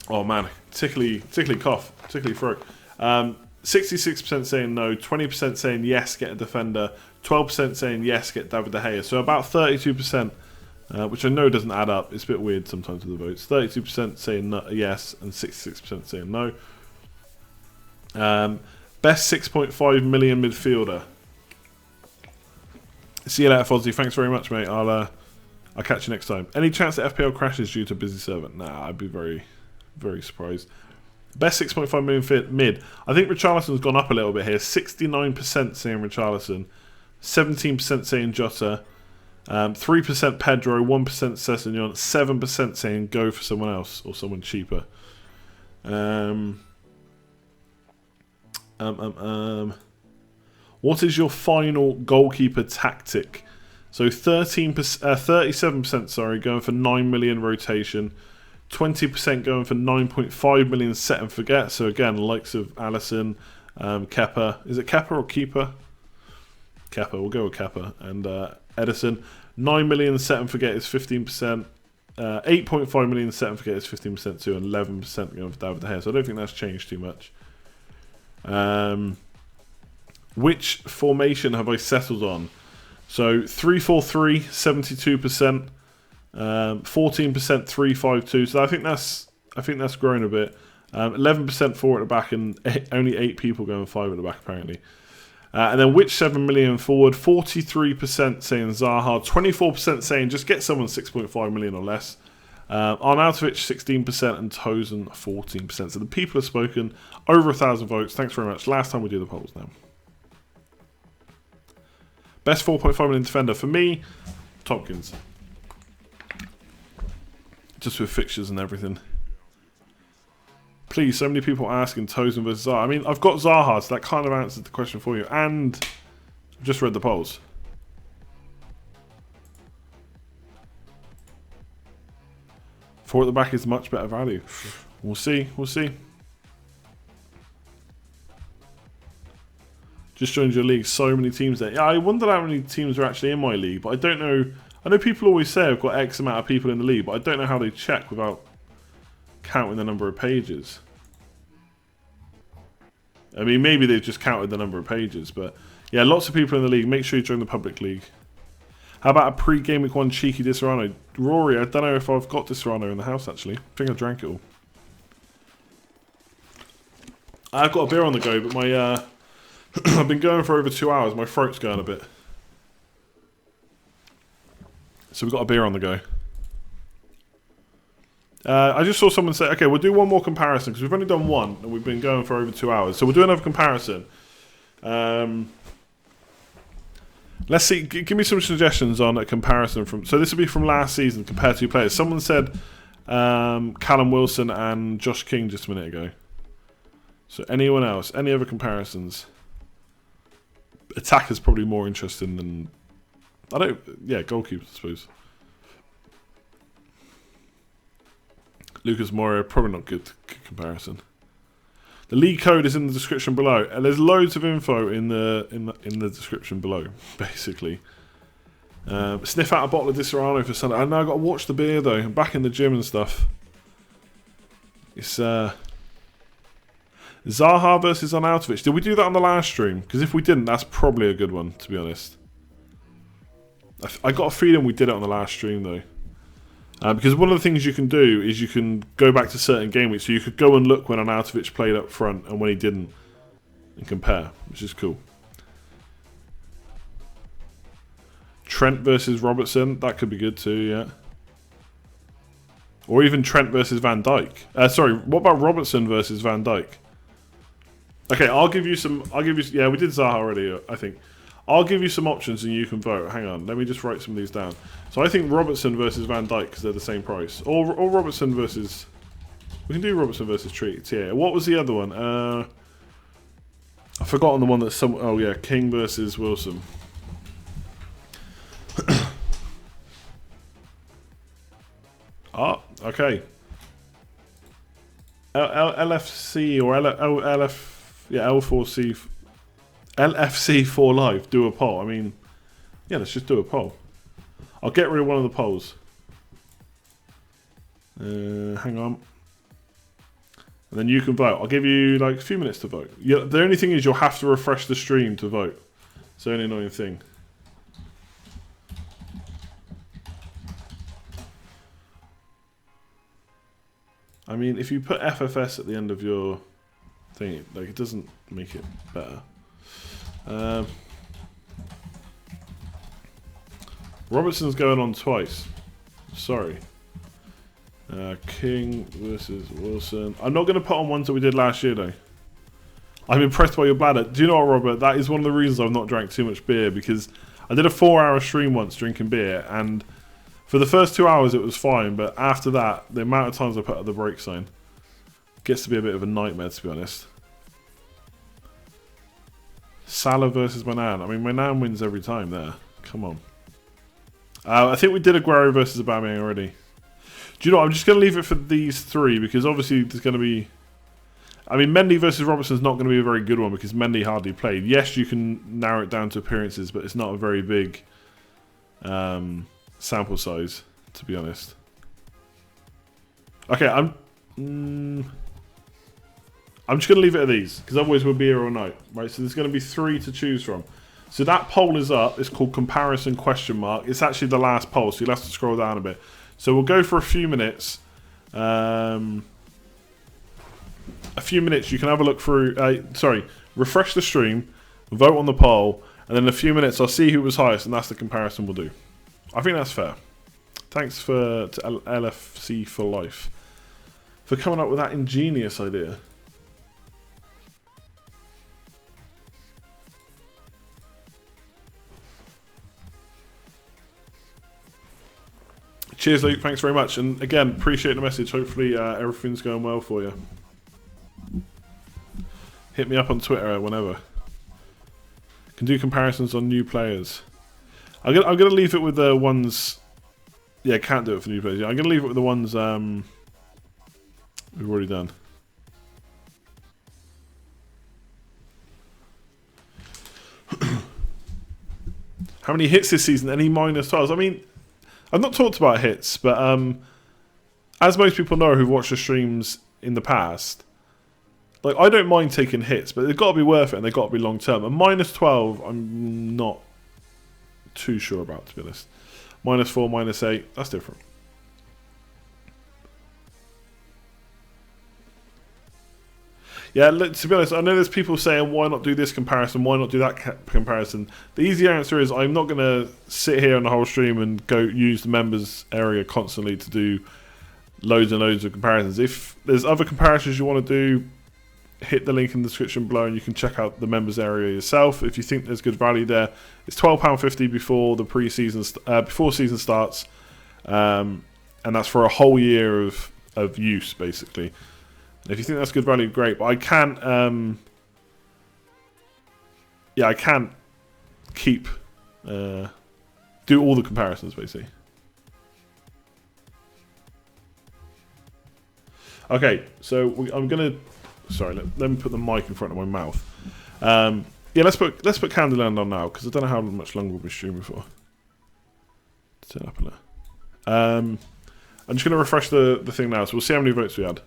Oh man, tickly cough, tickly throat. 66% saying no. 20% saying yes, get a defender. 12% saying yes, get David De Gea. So about 32%. Which I know doesn't add up. It's a bit weird sometimes with the votes. 32% saying no, yes, and 66% saying no. Best 6.5 million midfielder. See you later, Fozzie. Thanks very much, mate. I'll catch you next time. Any chance that FPL crashes due to busy server? Nah, I'd be very, very surprised. Best 6.5 million fit mid. I think Richarlison's gone up a little bit here. 69% saying Richarlison, 17% saying Jota. 3% Pedro, 1% Sessegnon, 7% saying go for someone else or someone cheaper. What is your final goalkeeper tactic? So 37%, sorry, going for 9 million rotation, 20% going for 9.5 million set and forget. So again, likes of Alisson, Kepa. Is it Kepa or Keeper? Kepa, we'll go with Kepa. And Edison, 9 million set and forget is 15%. 8.5 million set and forget is 15% too, and 11% going for David De Gea. So I don't think that's changed too much. Which formation have I settled on? So 3-4-3, 72%. 14% 3-5-2. So I think that's grown a bit. 11% 4 at the back, and only 8 people going 5 at the back apparently. And then which 7 million forward? 43% saying Zaha, 24% saying just get someone 6.5 million or less. Arnautovic 16% and Tozen 14%. So the people have spoken. Over 1,000 votes. Thanks very much. Last time we do the polls now. Best 4.5 million defender for me, Tompkins. Just with fixtures and everything. Please, so many people asking Tozen versus Zaha. I mean, I've got Zaha, so that kind of answers the question for you. And I've just read the polls. Four at the back is much better value. We'll see. We'll see. Just joined your league. So many teams there. Yeah, I wonder how many teams are actually in my league, but I don't know. I know people always say I've got X amount of people in the league, but I don't know how they check without counting the number of pages. I mean, maybe they've just counted the number of pages, but yeah, lots of people in the league. Make sure you join the public league. How about a pre-game week 1 cheeky Disaronno? Rory, I don't know if I've got Disaronno in the house, actually. I think I drank it all. I've got a beer on the go, but my I've been going for over 2 hours. My throat's going a bit. So we've got a beer on the go. I just saw someone say, okay, we'll do one more comparison, because we've only done one, and we've been going for over 2 hours. So we'll do another comparison. Let's see, give me some suggestions on a comparison from... So this will be from last season, compared to 2 players. Someone said Callum Wilson and Josh King just a minute ago. So anyone else? Any other comparisons? Attacker's probably more interesting than... Yeah, goalkeepers, I suppose. Lucas Moura, probably not good comparison. The league code is in the description below, and there's loads of info in the description below, basically. Sniff out a bottle of Disaronno for Sunday. I know I've got to watch the beer though. I'm back in the gym and stuff. It's Zaha versus Arnautovic. Did we do that on the last stream? Because if we didn't, that's probably a good one, to be honest. I got a feeling we did it on the last stream though. Because one of the things you can do is you can go back to certain game weeks. So you could go and look when Arnautovic played up front and when he didn't, and compare, which is cool. Trent versus Robertson, that could be good too, yeah. Or even Trent versus Van Dijk. Sorry, what about Robertson versus Van Dijk? Okay, I'll give you some. Yeah, we did Zaha already, I think. I'll give you some options and you can vote. Hang on, let me just write some of these down. So I think Robertson versus Van Dijk because they're the same price. Or Robertson versus... We can do Robertson versus Tia. What was the other one? I've forgotten the one that's some... Oh yeah, King versus Wilson. Okay. LFC or L4C... LFC for life, do a poll. I mean, yeah, let's just do a poll. I'll get rid of one of the polls. Hang on. And then you can vote. I'll give you like a few minutes to vote. Yeah, the only thing is you'll have to refresh the stream to vote. It's the only annoying thing. I mean, if you put FFS at the end of your thing, like it doesn't make it better. Robertson's going on twice. Sorry. King versus Wilson. I'm not going to put on ones that we did last year though. I'm impressed by your bladder. Do you know what, Robert? That is one of the reasons I've not drank too much beer, because I did a 4-hour stream once drinking beer, and for the first 2 hours it was fine, but after that, the amount of times I put up the break sign gets to be a bit of a nightmare, to be honest. Salah versus Manan. I mean, Manan wins every time there. Come on. I think we did Aguero versus Aubameyang already. Do you know what? I'm just going to leave it for these three, because obviously there's going to be... I mean, Mendy versus Robertson is not going to be a very good one because Mendy hardly played. Yes, you can narrow it down to appearances, but it's not a very big sample size, to be honest. Okay, I'm just going to leave it at these, because otherwise we'll be here all night. Right, so there's going to be 3 to choose from. So that poll is up. It's called comparison question mark. It's actually the last poll, so you'll have to scroll down a bit. So we'll go for a few minutes. You can have a look through... refresh the stream, vote on the poll, and then in a few minutes I'll see who was highest, and that's the comparison we'll do. I think that's fair. Thanks to LFC for life for coming up with that ingenious idea. Cheers, Luke. Thanks very much. And again, appreciate the message. Hopefully everything's going well for you. Hit me up on Twitter whenever. Can do comparisons on new players. I'm gonna leave it with the ones. Yeah, can't do it for new players. Yeah, I'm gonna leave it with the ones we've already done. How many hits this season? Any minus 12s? I mean, I've not talked about hits, but as most people know who've watched the streams in the past, like, I don't mind taking hits, but they've got to be worth it and they've got to be long term. And minus 12, I'm not too sure about, to be honest. Minus 4, minus 8, that's different. Yeah, to be honest, I know there's people saying, why not do this comparison, why not do that comparison? The easy answer is I'm not going to sit here on the whole stream and go use the members area constantly to do loads and loads of comparisons. If there's other comparisons you want to do, hit the link in the description below and you can check out the members area yourself. If you think there's good value there, it's £12.50 before the before season starts, and that's for a whole year of use, basically. If you think that's good value, great. But I can't, I can't keep do all the comparisons, basically. Okay, so I'm gonna. Sorry, let me put the mic in front of my mouth. Yeah, let's put Candyland on now because I don't know how much longer we'll be streaming for. Turn up a little. I'm just gonna refresh the thing now, so we'll see how many votes we had.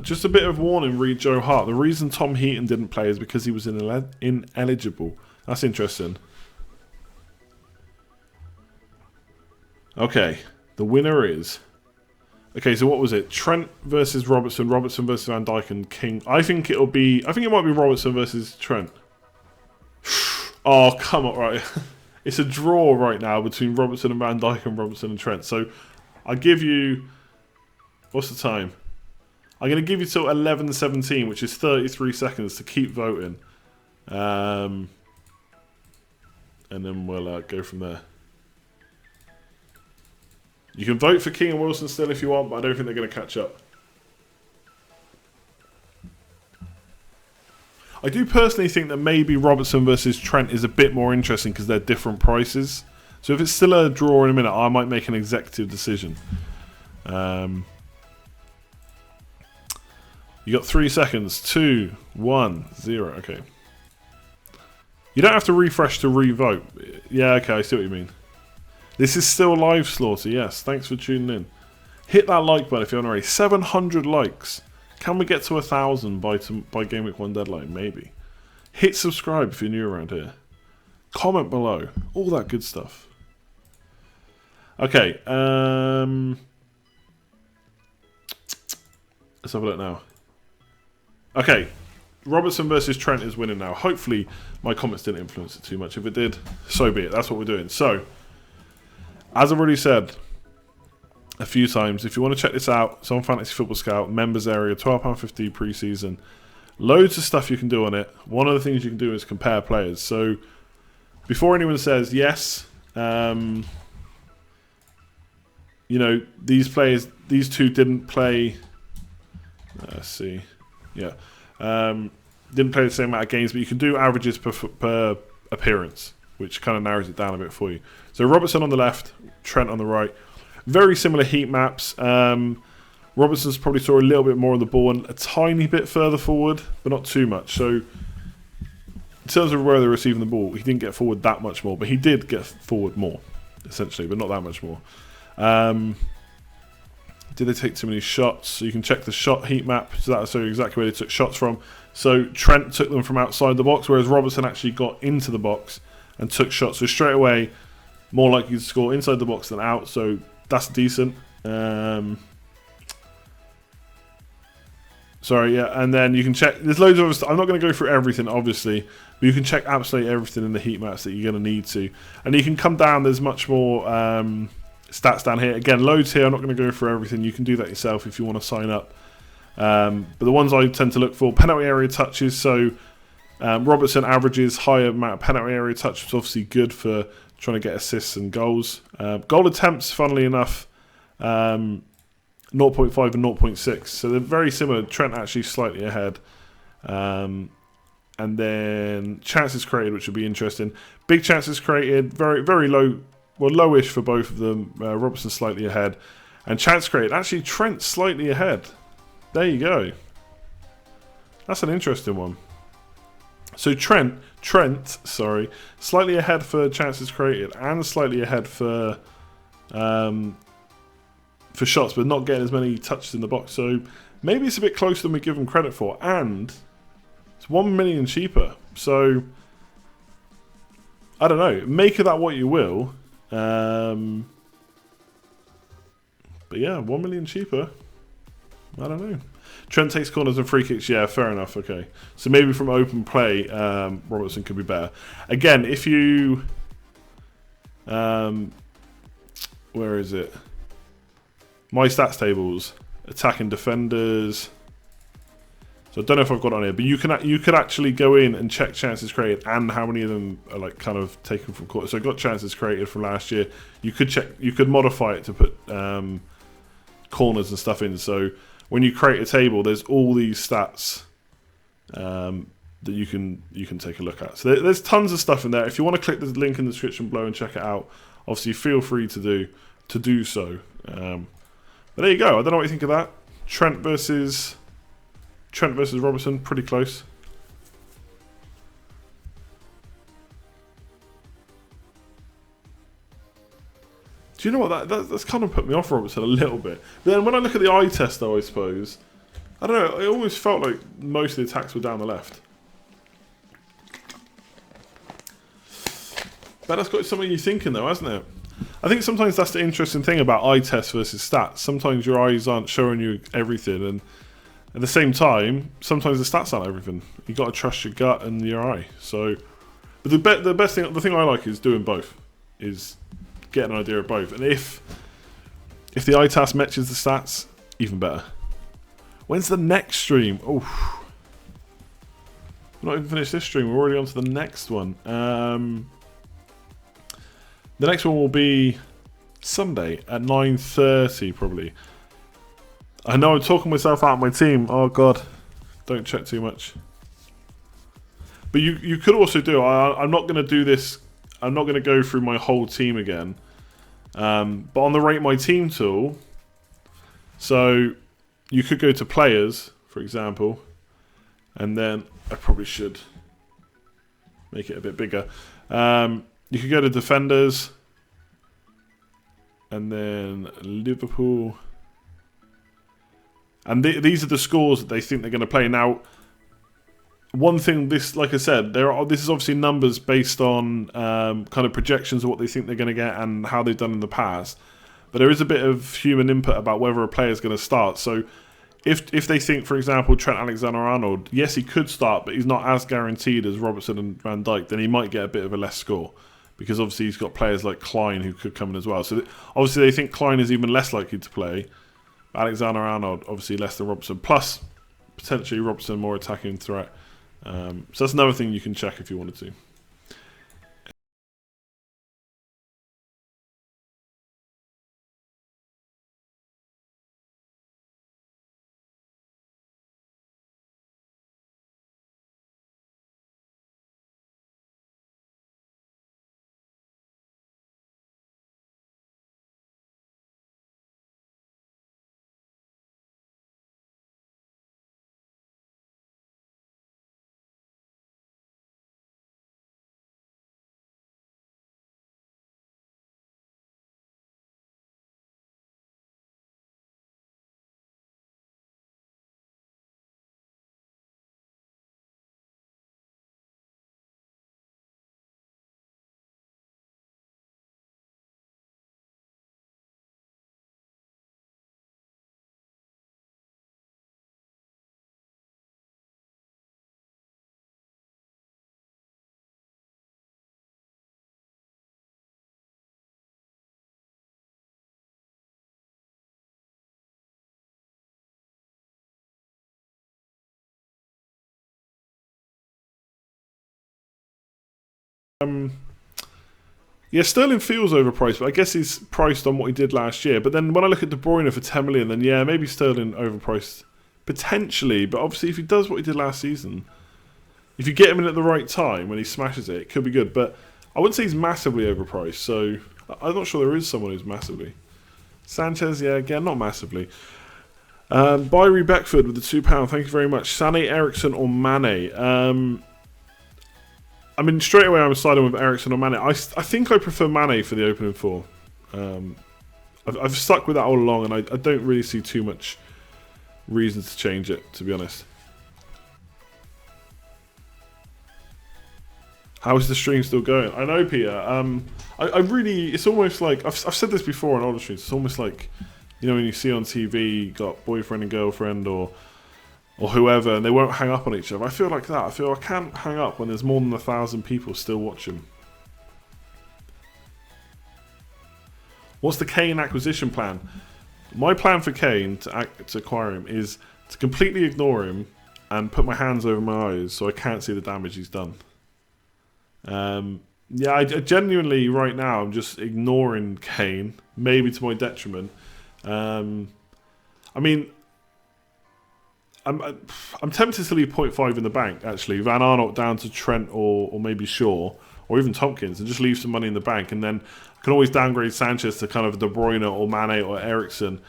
Just a bit of warning, read Joe Hart. The reason Tom Heaton didn't play is because he was ineligible. That's interesting. Okay, the winner is... Okay, so what was it? Trent versus Robertson, Robertson versus Van Dijk and King. I think it might be Robertson versus Trent. Oh, come on, right. It's a draw right now between Robertson and Van Dijk and Robertson and Trent. So, I give you... What's the time? I'm going to give you till 11:17, which is 33 seconds to keep voting. And then we'll go from there. You can vote for King and Wilson still if you want, but I don't think they're going to catch up. I do personally think that maybe Robertson versus Trent is a bit more interesting because they're different prices. So if it's still a draw in a minute, I might make an executive decision. You got 3 seconds. 2, 1, 0. Okay. You don't have to refresh to re-vote. Yeah, okay, I see what you mean. This is still live, Slaughter. Yes, thanks for tuning in. Hit that like button if you haven't already. 700 likes. Can we get to 1,000 by Game Week 1 deadline? Maybe. Hit subscribe if you're new around here. Comment below. All that good stuff. Okay. Let's have a look now. Okay. Robertson versus Trent is winning now. Hopefully my comments didn't influence it too much. If it did, so be it. That's what we're doing. So, as I've already said a few times, if you want to check this out, it's on Fantasy Football Scout, members area, £12.50 pre-season. Loads of stuff you can do on it. One of the things you can do is compare players. So, before anyone says, yes, you know, these two didn't play... Let's see. Yeah. Didn't play the same amount of games, but you can do averages per appearance, which kind of narrows it down a bit for you. So Robertson on the left, Trent on the right. Very similar heat maps. Robertson's probably saw a little bit more on the ball and a tiny bit further forward, but not too much. So in terms of where they're receiving the ball, he didn't get forward that much more, but he did get forward more, essentially, but not that much more. Did they take too many shots? So you can check the shot heat map. So that'll show you exactly where they took shots from. So Trent took them from outside the box, whereas Robertson actually got into the box and took shots. So straight away, more likely to score inside the box than out. So that's decent. Sorry, yeah. And then you can check. There's loads of other stuff. I'm not going to go through everything, obviously, but you can check absolutely everything in the heat maps that you're going to need to. And you can come down. There's much more stats down here. Again, loads here. I'm not going to go through everything. You can do that yourself if you want to sign up. But the ones I tend to look for, penalty area touches. So Robertson averages higher amount of penalty area touch, which is obviously good for trying to get assists and goals. Goal attempts, funnily enough, 0.5 and 0.6. So they're very similar. Trent actually slightly ahead. And then chances created, which would be interesting. Big chances created, very, very low, well, lowish for both of them. Robertson slightly ahead. And chance created, actually Trent slightly ahead. There you go. That's an interesting one. So Trent, slightly ahead for chances created and slightly ahead for shots, but not getting as many touches in the box. So maybe it's a bit closer than we give him credit for, and it's 1 million cheaper. So I don't know. Make of that what you will. But yeah, 1 million cheaper. I don't know. Trent takes corners and free kicks. Yeah, fair enough. Okay. So maybe from open play, Robertson could be better. Again, if you... where is it? My stats tables. Attacking defenders. So I don't know if I've got it on here, but you could actually go in and check chances created and how many of them are like kind of taken from corners. So I got chances created from last year. You could check. You could modify it to put corners and stuff in. So when you create a table, there's all these stats that you can take a look at. So there's tons of stuff in there. If you want to click the link in the description below and check it out, obviously feel free to do so. But there you go. I don't know what you think of that. Trent versus Robertson, pretty close. Do you know what, that's kind of put me off Robertson a little bit. But then when I look at the eye test though, I suppose, I don't know, it almost felt like most of the attacks were down the left. But that's got some of you thinking though, hasn't it? I think sometimes that's the interesting thing about eye tests versus stats. Sometimes your eyes aren't showing you everything, and at the same time, sometimes the stats aren't everything. You've got to trust your gut and your eye. So, but the thing I like is doing both, is getting an idea of both. And if the eye test matches the stats, even better. When's the next stream? Oh, we're not even finished this stream. We're already on to the next one. The next one will be Sunday at 9:30 probably. I know I'm talking myself out of my team. Oh god, don't check too much. But you could also do. I'm not going to do this. I'm not going to go through my whole team again. But on the Rate My Team tool, so you could go to Players, for example, and then I probably should make it a bit bigger. You could go to Defenders, and then Liverpool. And these are the scores that they think they're going to play. Now, one thing, like I said, this is obviously numbers based on kind of projections of what they think they're going to get and how they've done in the past. But there is a bit of human input about whether a player is going to start. So if they think, for example, Trent Alexander-Arnold, yes, he could start, but he's not as guaranteed as Robertson and Van Dijk, then he might get a bit of a less score. Because obviously he's got players like Klein who could come in as well. So obviously they think Klein is even less likely to play. Alexander-Arnold, obviously less than Robertson. Plus, potentially Robertson more attacking threat. So that's another thing you can check if you wanted to. Yeah, Sterling feels overpriced, but I guess he's priced on what he did last year. But then when I look at De Bruyne for 10 million, then yeah, maybe Sterling overpriced potentially. But obviously, if he does what he did last season, if you get him in at the right time when he smashes it, it could be good. But I wouldn't say he's massively overpriced. So I'm not sure there is someone who's massively. Sanchez, yeah, again, not massively. Byrie Beckford with the £2. Thank you very much. Sané, Ericsson, or Mane? I mean, straight away I'm siding with Ericsson or Mane. I think I prefer Mane for the opening four. I've stuck with that all along, and I don't really see too much reason to change it, to be honest. How is the stream still going? I know, Peter. I really, it's almost like, I've said this before on older streams, it's almost like, you know, when you see on TV, you got boyfriend and girlfriend or whoever, and they won't hang up on each other. I feel like that. I feel I can't hang up when there's more than 1,000 people still watching. What's the Kane acquisition plan? My plan for Kane to acquire him is to completely ignore him and put my hands over my eyes so I can't see the damage he's done. Yeah, I genuinely right now I'm just ignoring Kane, maybe to my detriment. I mean, I'm tempted to leave 0.5 in the bank, actually. Van Arnold down to Trent or maybe Shaw, or even Tompkins, and just leave some money in the bank. And then I can always downgrade Sanchez to kind of De Bruyne or Mane or Ericsson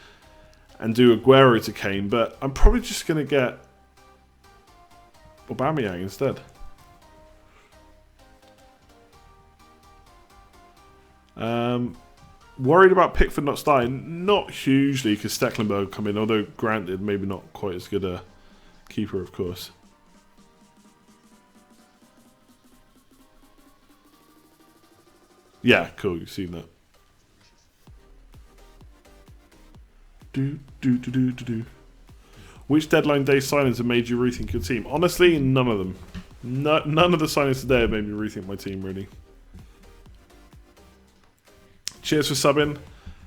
and do Aguero to Kane. But I'm probably just going to get Aubameyang instead. Worried about Pickford not starting? Not hugely, because Stecklenburg come in, although granted, maybe not quite as good a keeper, of course. Yeah, cool, you've seen that. Which deadline day signings have made you rethink your team? Honestly, none of them. None of the signings today have made me rethink my team, really. Cheers for subbing.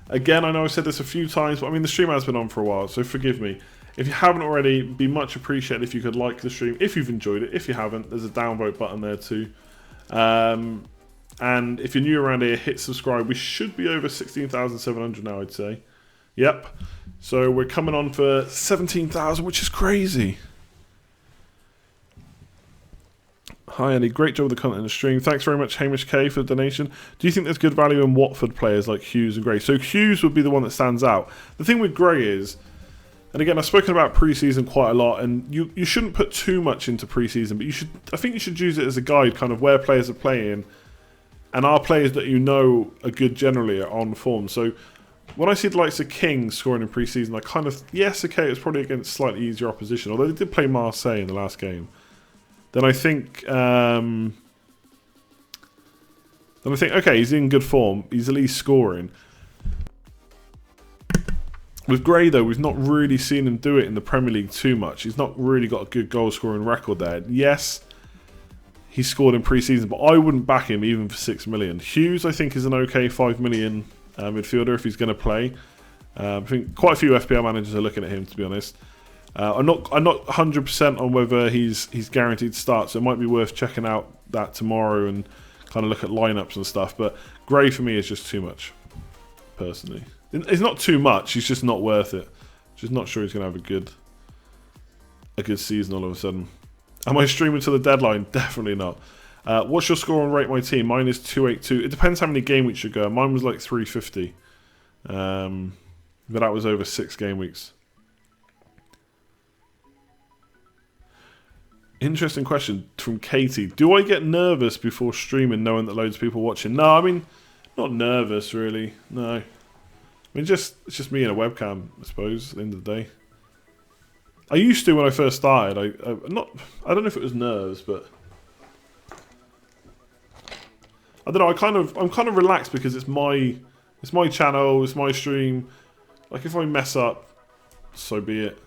Again, I know I've said this a few times, but I mean, the stream has been on for a while, so forgive me. If you haven't already, it'd be much appreciated if you could like the stream, if you've enjoyed it. If you haven't, there's a downvote button there too. And if you're new around here, hit subscribe. We should be over 16,700 now, I'd say. Yep. So we're coming on for 17,000, which is crazy. Hi Andy, great job with the content in the stream. Thanks very much Hamish K for the donation. Do you think there's good value in Watford players like Hughes and Gray? So Hughes would be the one that stands out. The thing with Gray is, and again I've spoken about pre-season quite a lot, and you shouldn't put too much into pre-season, but I think you should use it as a guide, kind of where players are playing, and our players that you know are good generally are on form. So when I see the likes of King scoring in pre-season, I kind of, yes, okay, it was probably against slightly easier opposition, although they did play Marseille in the last game. Then I think, okay, he's in good form. He's at least scoring. With Gray, though, we've not really seen him do it in the Premier League too much. He's not really got a good goal-scoring record there. Yes, he scored in pre-season, but I wouldn't back him even for 6 million. Hughes, I think, is an okay 5 million midfielder if he's going to play. I think quite a few FPL managers are looking at him, to be honest. I'm not 100% on whether he's guaranteed to start, so it might be worth checking out that tomorrow and kind of look at lineups and stuff. But Gray for me is just too much, personally. It's not too much. He's just not worth it. Just not sure he's going to have a good season all of a sudden. Am I streaming to the deadline? Definitely not. What's your score on Rate My Team? Mine is 282. It depends how many game weeks you go. Mine was like 350, but that was over 6 game weeks. Interesting question from Katie. Do I get nervous before streaming knowing that loads of people are watching? No, I mean, not nervous really. No. I mean, it's just me and a webcam, I suppose, at the end of the day. I used to when I first started. I don't know if it was nerves, but I don't know, I'm kind of relaxed because it's my channel, it's my stream. Like if I mess up, so be it.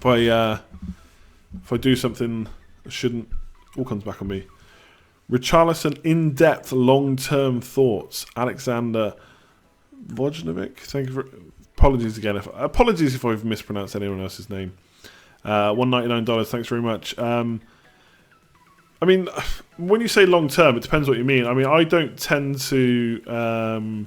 If I do something I shouldn't, all comes back on me. Richarlison, in-depth, long-term thoughts. Alexander Vojnovic, thank you for. Apologies again. Apologies if I've mispronounced anyone else's name. $199. Thanks very much. I mean, when you say long term, it depends what you mean. I mean, I don't tend to.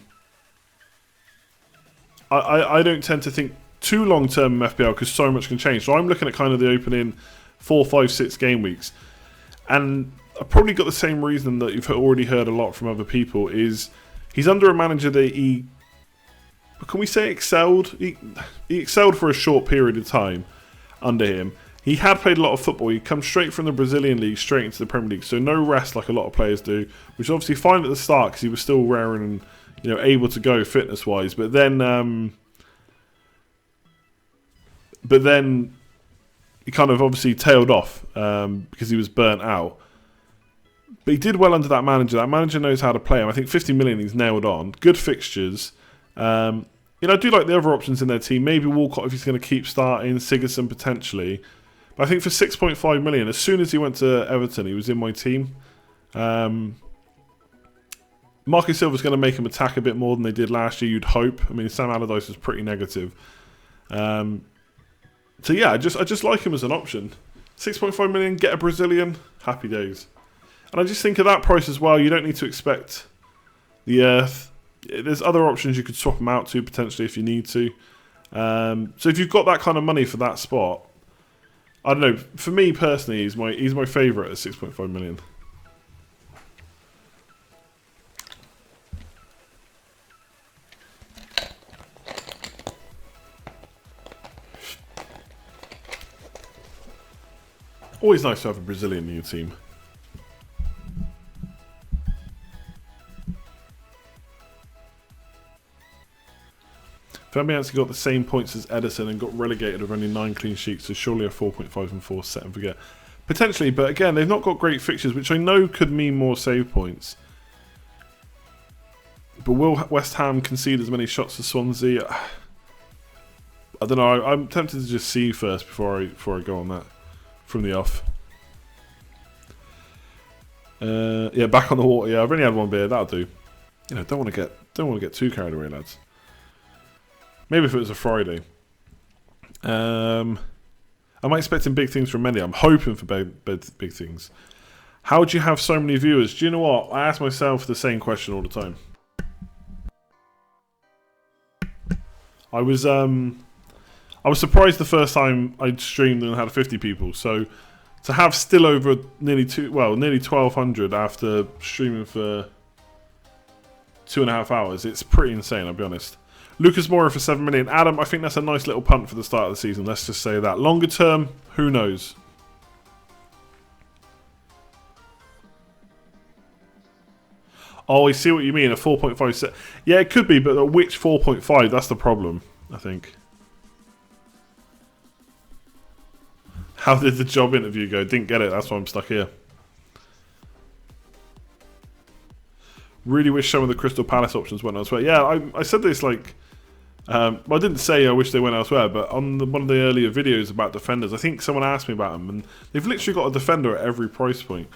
I don't tend to think too long term in FPL because so much can change. So I'm looking at kind of the opening 4, 5, 6 game weeks, and I've probably got the same reason that you've already heard a lot from other people. Is he's under a manager that can we say excelled? He excelled for a short period of time under him. He had played a lot of football. He come straight from the Brazilian league straight into the Premier League, so no rest like a lot of players do, which is obviously fine at the start because he was still raring and able to go fitness wise. But then he kind of obviously tailed off because he was burnt out. But he did well under that manager. That manager knows how to play him. I think 50 million he's nailed on. Good fixtures. I do like the other options in their team. Maybe Walcott if he's going to keep starting. Sigurdsson potentially. But I think for 6.5 million, as soon as he went to Everton, he was in my team. Marco Silva's going to make him attack a bit more than they did last year, you'd hope. I mean, Sam Allardyce was pretty negative. So yeah, I just like him as an option. 6.5 million, get a Brazilian, happy days. And I just think at that price as well, you don't need to expect the earth. There's other options you could swap him out to potentially if you need to. So if you've got that kind of money for that spot, I don't know. For me personally, he's my favourite at 6.5 million. Always nice to have a Brazilian in your team. Fabianski got the same points as Edison and got relegated with only 9 clean sheets, so surely a 4.5 and 4 set and forget. Potentially, but again, they've not got great fixtures, which I know could mean more save points. But will West Ham concede as many shots as Swansea? I don't know. I'm tempted to just see first before I go on that from the off. Yeah, back on the water. Yeah, I've only had one beer. That'll do. Don't want to get too carried away, lads. Maybe if it was a Friday. Am I expecting big things from Mendy? I'm hoping for big things. How do you have so many viewers? Do you know what? I ask myself the same question all the time. I was surprised the first time I streamed and had 50 people. So to have still over nearly 1,200 after streaming for 2.5 hours, it's pretty insane. I'll be honest. Lucas Moura for 7 million. Adam, I think that's a nice little punt for the start of the season. Let's just say that. Longer term, who knows? Oh, I see what you mean. A 4.5 set. Yeah, it could be, but at which 4.5? That's the problem, I think. How did the job interview go? Didn't get it. That's why I'm stuck here. Really wish some of the Crystal Palace options went elsewhere. Yeah, I said this I didn't say I wish they went elsewhere, but on one of the earlier videos about defenders, I think someone asked me about them, and they've literally got a defender at every price point.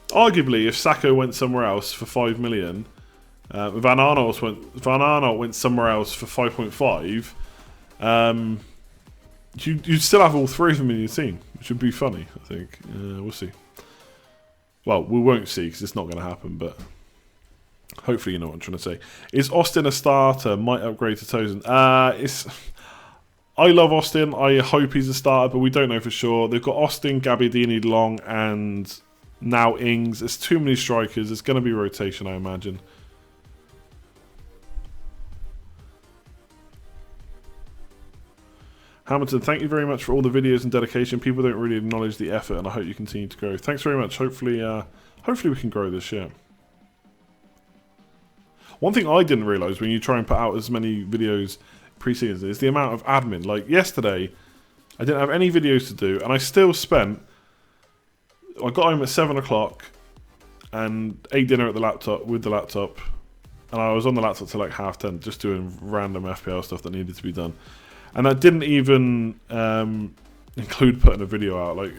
Arguably, if Sacco went somewhere else for 5 million, Van Arnold went somewhere else for 5.5, you'd still have all three of them in your team, which would be funny, I think. We'll see. Well, we won't see because it's not going to happen, but hopefully you know what I'm trying to say. Is Austin a starter? Might upgrade to Tozen. I love Austin. I hope he's a starter, but we don't know for sure. They've got Austin, Gabbiadini, Long, and now Ings. There's too many strikers. It's going to be rotation, I imagine. Hamilton, thank you very much for all the videos and dedication. People don't really acknowledge the effort, and I hope you continue to grow. Thanks very much. Hopefully we can grow this year. One thing I didn't realise when you try and put out as many videos pre-season is the amount of admin. Like yesterday, I didn't have any videos to do, and I still spent... I got home at 7 o'clock and ate dinner with the laptop, and I was on the laptop till like 10:30 just doing random FPL stuff that needed to be done. And I didn't even include putting a video out. Like,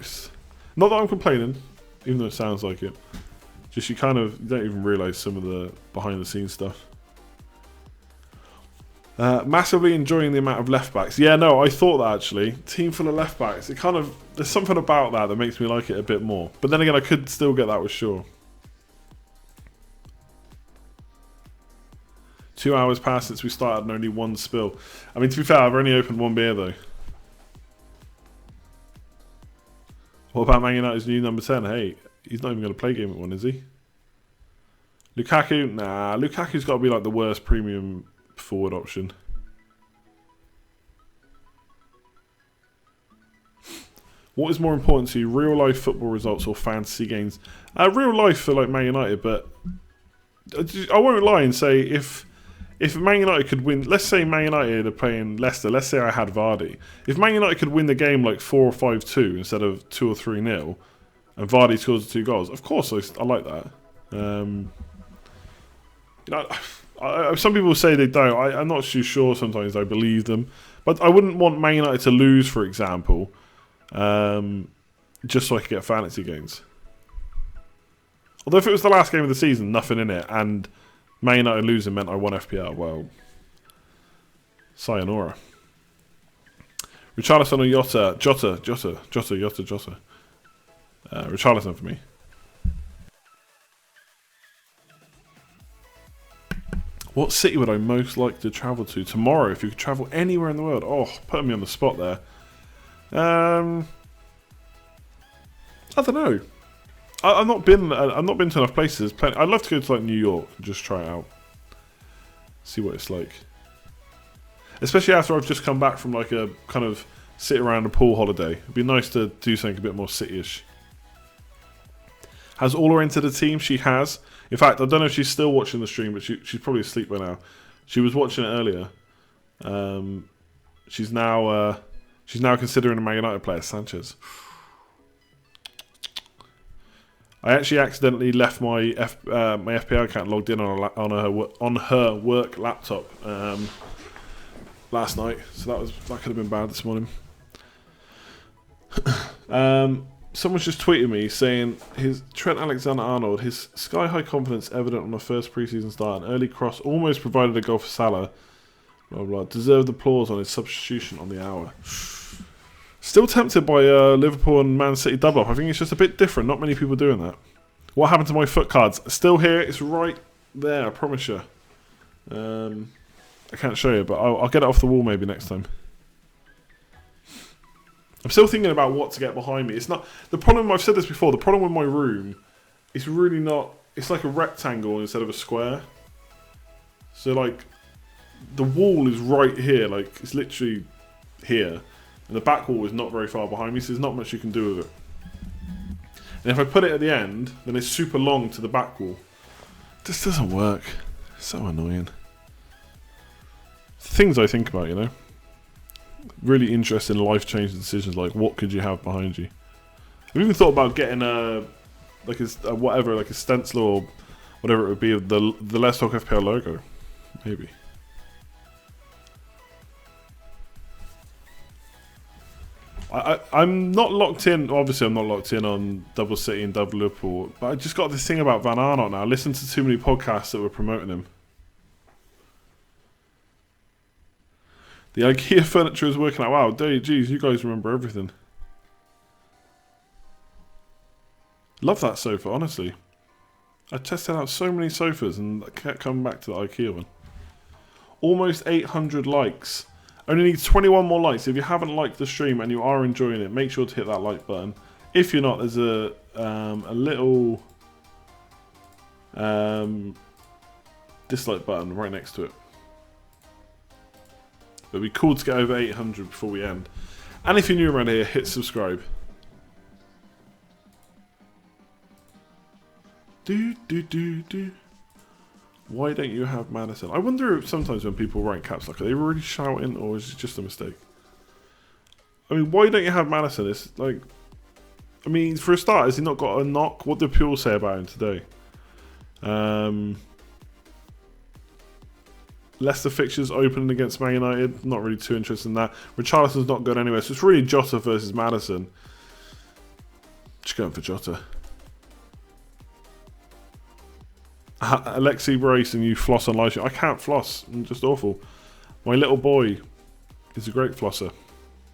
not that I'm complaining, even though it sounds like it. Just you don't even realise some of the behind the scenes stuff. Massively enjoying the amount of left backs. Yeah, no, I thought that actually. Team full of left backs. It kind of, there's something about that makes me like it a bit more. But then again, I could still get that with Shaw. 2 hours passed since we started and only one spill. I mean, to be fair, I've only opened one beer though. What about Man United's new number 10? Hey, he's not even going to play game at one, is he? Lukaku? Nah, Lukaku's got to be like the worst premium forward option. What is more important to you, real life football results or fantasy gains? Real life for like Man United, but I won't lie and say if Man United could win, let's say Man United are playing Leicester, let's say I had Vardy. If Man United could win the game like 4 or 5-2 instead of 2 or 3-0, and Vardy scores 2 goals, of course I like that. You know, some people say they don't. I'm not too sure. Sometimes I believe them, but I wouldn't want Man United to lose, for example, just so I could get fantasy gains. Although if it was the last game of the season, nothing in it, and Man United losing meant I won FPL, well, sayonara. Richarlison or Jota? Jota. Richarlison for me. What city would I most like to travel to tomorrow? If you could travel anywhere in the world, oh, putting me on the spot there. I don't know. I've not been to enough places. I'd love to go to like New York and just try it out, see what it's like. Especially after I've just come back from like a kind of sit around a pool holiday. It'd be nice to do something a bit more city-ish. Has Ola entered the team? She has. In fact, I don't know if she's still watching the stream, but she's probably asleep by now. She was watching it earlier. She's now considering a Man United player, Sanchez. I actually accidentally left my FPL account logged in on her work laptop last night, so that could have been bad this morning. Someone's just tweeted me saying his Trent Alexander-Arnold, his sky-high confidence evident on the first preseason start, an early cross almost provided a goal for Salah. Blah blah. Deserved applause on his substitution on the hour. Still tempted by Liverpool and Man City double up. I think it's just a bit different. Not many people doing that. What happened to my foot cards? Still here. It's right there. I promise you. I can't show you, but I'll get it off the wall maybe next time. I'm still thinking about what to get behind me. It's not the problem. I've said this before. The problem with my room, it's really not. It's like a rectangle instead of a square. So like, the wall is right here. Like it's literally here, and the back wall is not very far behind me. So there's not much you can do with it. And if I put it at the end, then it's super long to the back wall. This doesn't work. It's so annoying. Things I think about, you know. Really interesting life-changing decisions like what could you have behind you. I've even thought about getting a stencil or whatever it would be of the Let's Talk FPL logo, maybe. I'm not locked in. Obviously, I'm not locked in on Double City and Double Liverpool, but I just got this thing about Van Arnold now. I listened to too many podcasts that were promoting him. The IKEA furniture is working out. Wow, geez, you guys remember everything. Love that sofa, honestly. I tested out so many sofas and I kept coming back to the IKEA one. Almost 800 likes. Only need 21 more likes. If you haven't liked the stream and you are enjoying it, make sure to hit that like button. If you're not, there's a little dislike button right next to it. It'd be cool to get over 800 before we end. And if you're new around here, hit subscribe. Why don't you have Madison? I wonder if sometimes when people write caps lock, are they really shouting or is it just a mistake? I mean, why don't you have Madison? It's like, I mean, for a start, has he not got a knock? What did people say about him today? Leicester fixtures opening against Man United. Not really too interested in that. Richarlison's not going anywhere, so it's really Jota versus Madison. Just going for Jota. Alexi Brace and you floss on live stream. I can't floss. I'm just awful. My little boy is a great flosser.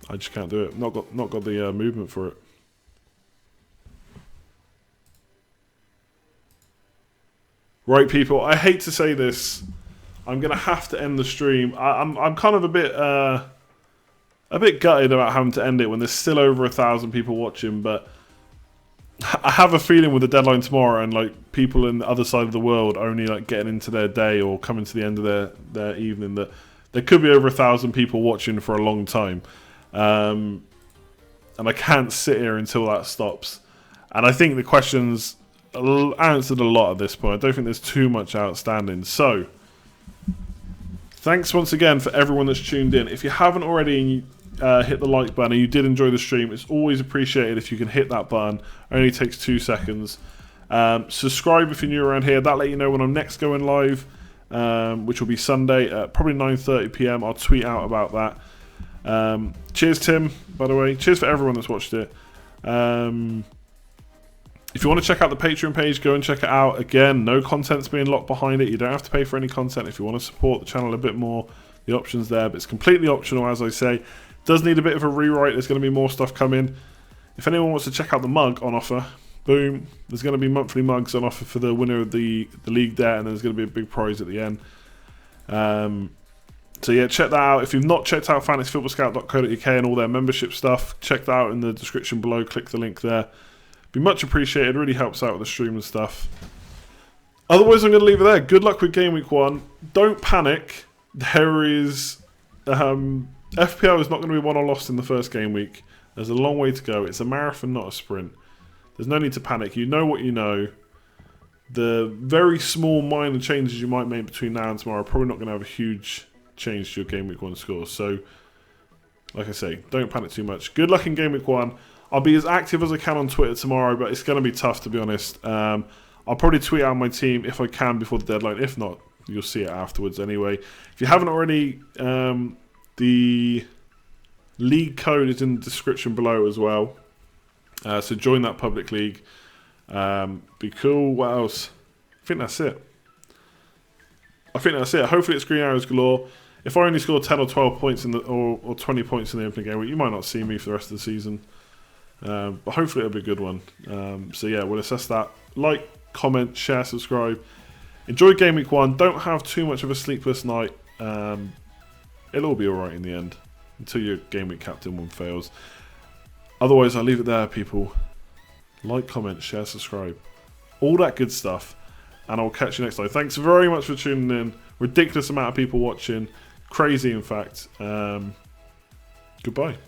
I just can't do it. Not got the movement for it. Right, people. I hate to say this. I'm gonna have to end the stream. I'm kind of a bit gutted about having to end it when there's still over 1,000 people watching, but I have a feeling with the deadline tomorrow and like people in the other side of the world only like getting into their day or coming to the end of their evening that there could be over 1,000 people watching for a long time, and I can't sit here until that stops. And I think the questions answered a lot at this point. I don't think there's too much outstanding. So thanks once again for everyone that's tuned in. If you haven't already and you hit the like button and you did enjoy the stream, it's always appreciated if you can hit that button. It only takes 2 seconds. Subscribe if you're new around here. That'll let you know when I'm next going live, which will be Sunday at probably 9:30 PM. I'll tweet out about that. Cheers, Tim, by the way. Cheers for everyone that's watched it. If you want to check out the Patreon page, go and check it out. Again, no content's being locked behind it. You don't have to pay for any content. If you want to support the channel a bit more, the option's there. But it's completely optional, as I say. Does need a bit of a rewrite. There's going to be more stuff coming. If anyone wants to check out the mug on offer, boom. There's going to be monthly mugs on offer for the winner of the league there. And there's going to be a big prize at the end. So yeah, check that out. If you've not checked out fantasyfootballscout.co.uk and all their membership stuff, check that out in the description below. Click the link there. Be much appreciated. Really helps out with the stream and stuff. Otherwise, I'm going to leave it there. Good luck with Game Week 1. Don't panic. There is... FPL is not going to be won or lost in the first game week. There's a long way to go. It's a marathon, not a sprint. There's no need to panic. You know what you know. The very small minor changes you might make between now and tomorrow are probably not going to have a huge change to your Game Week 1 score. So, like I say, don't panic too much. Good luck in Game Week 1. I'll be as active as I can on Twitter tomorrow, but it's going to be tough, to be honest. I'll probably tweet out my team if I can before the deadline. If not, you'll see it afterwards anyway. If you haven't already, the league code is in the description below as well. So join that public league. Be cool. What else? I think that's it. Hopefully it's green arrows galore. If I only score 10 or 12 points or 20 points in the opening game week, you might not see me for the rest of the season. But hopefully it'll be a good one. So yeah, we'll assess that. Like, comment, share, subscribe. Enjoy Game Week 1. Don't have too much of a sleepless night. It'll all be alright in the end. Until your Game Week Captain 1 fails. Otherwise, I'll leave it there, people. Like, comment, share, subscribe. All that good stuff. And I'll catch you next time. Thanks very much for tuning in. Ridiculous amount of people watching. Crazy, in fact. Goodbye.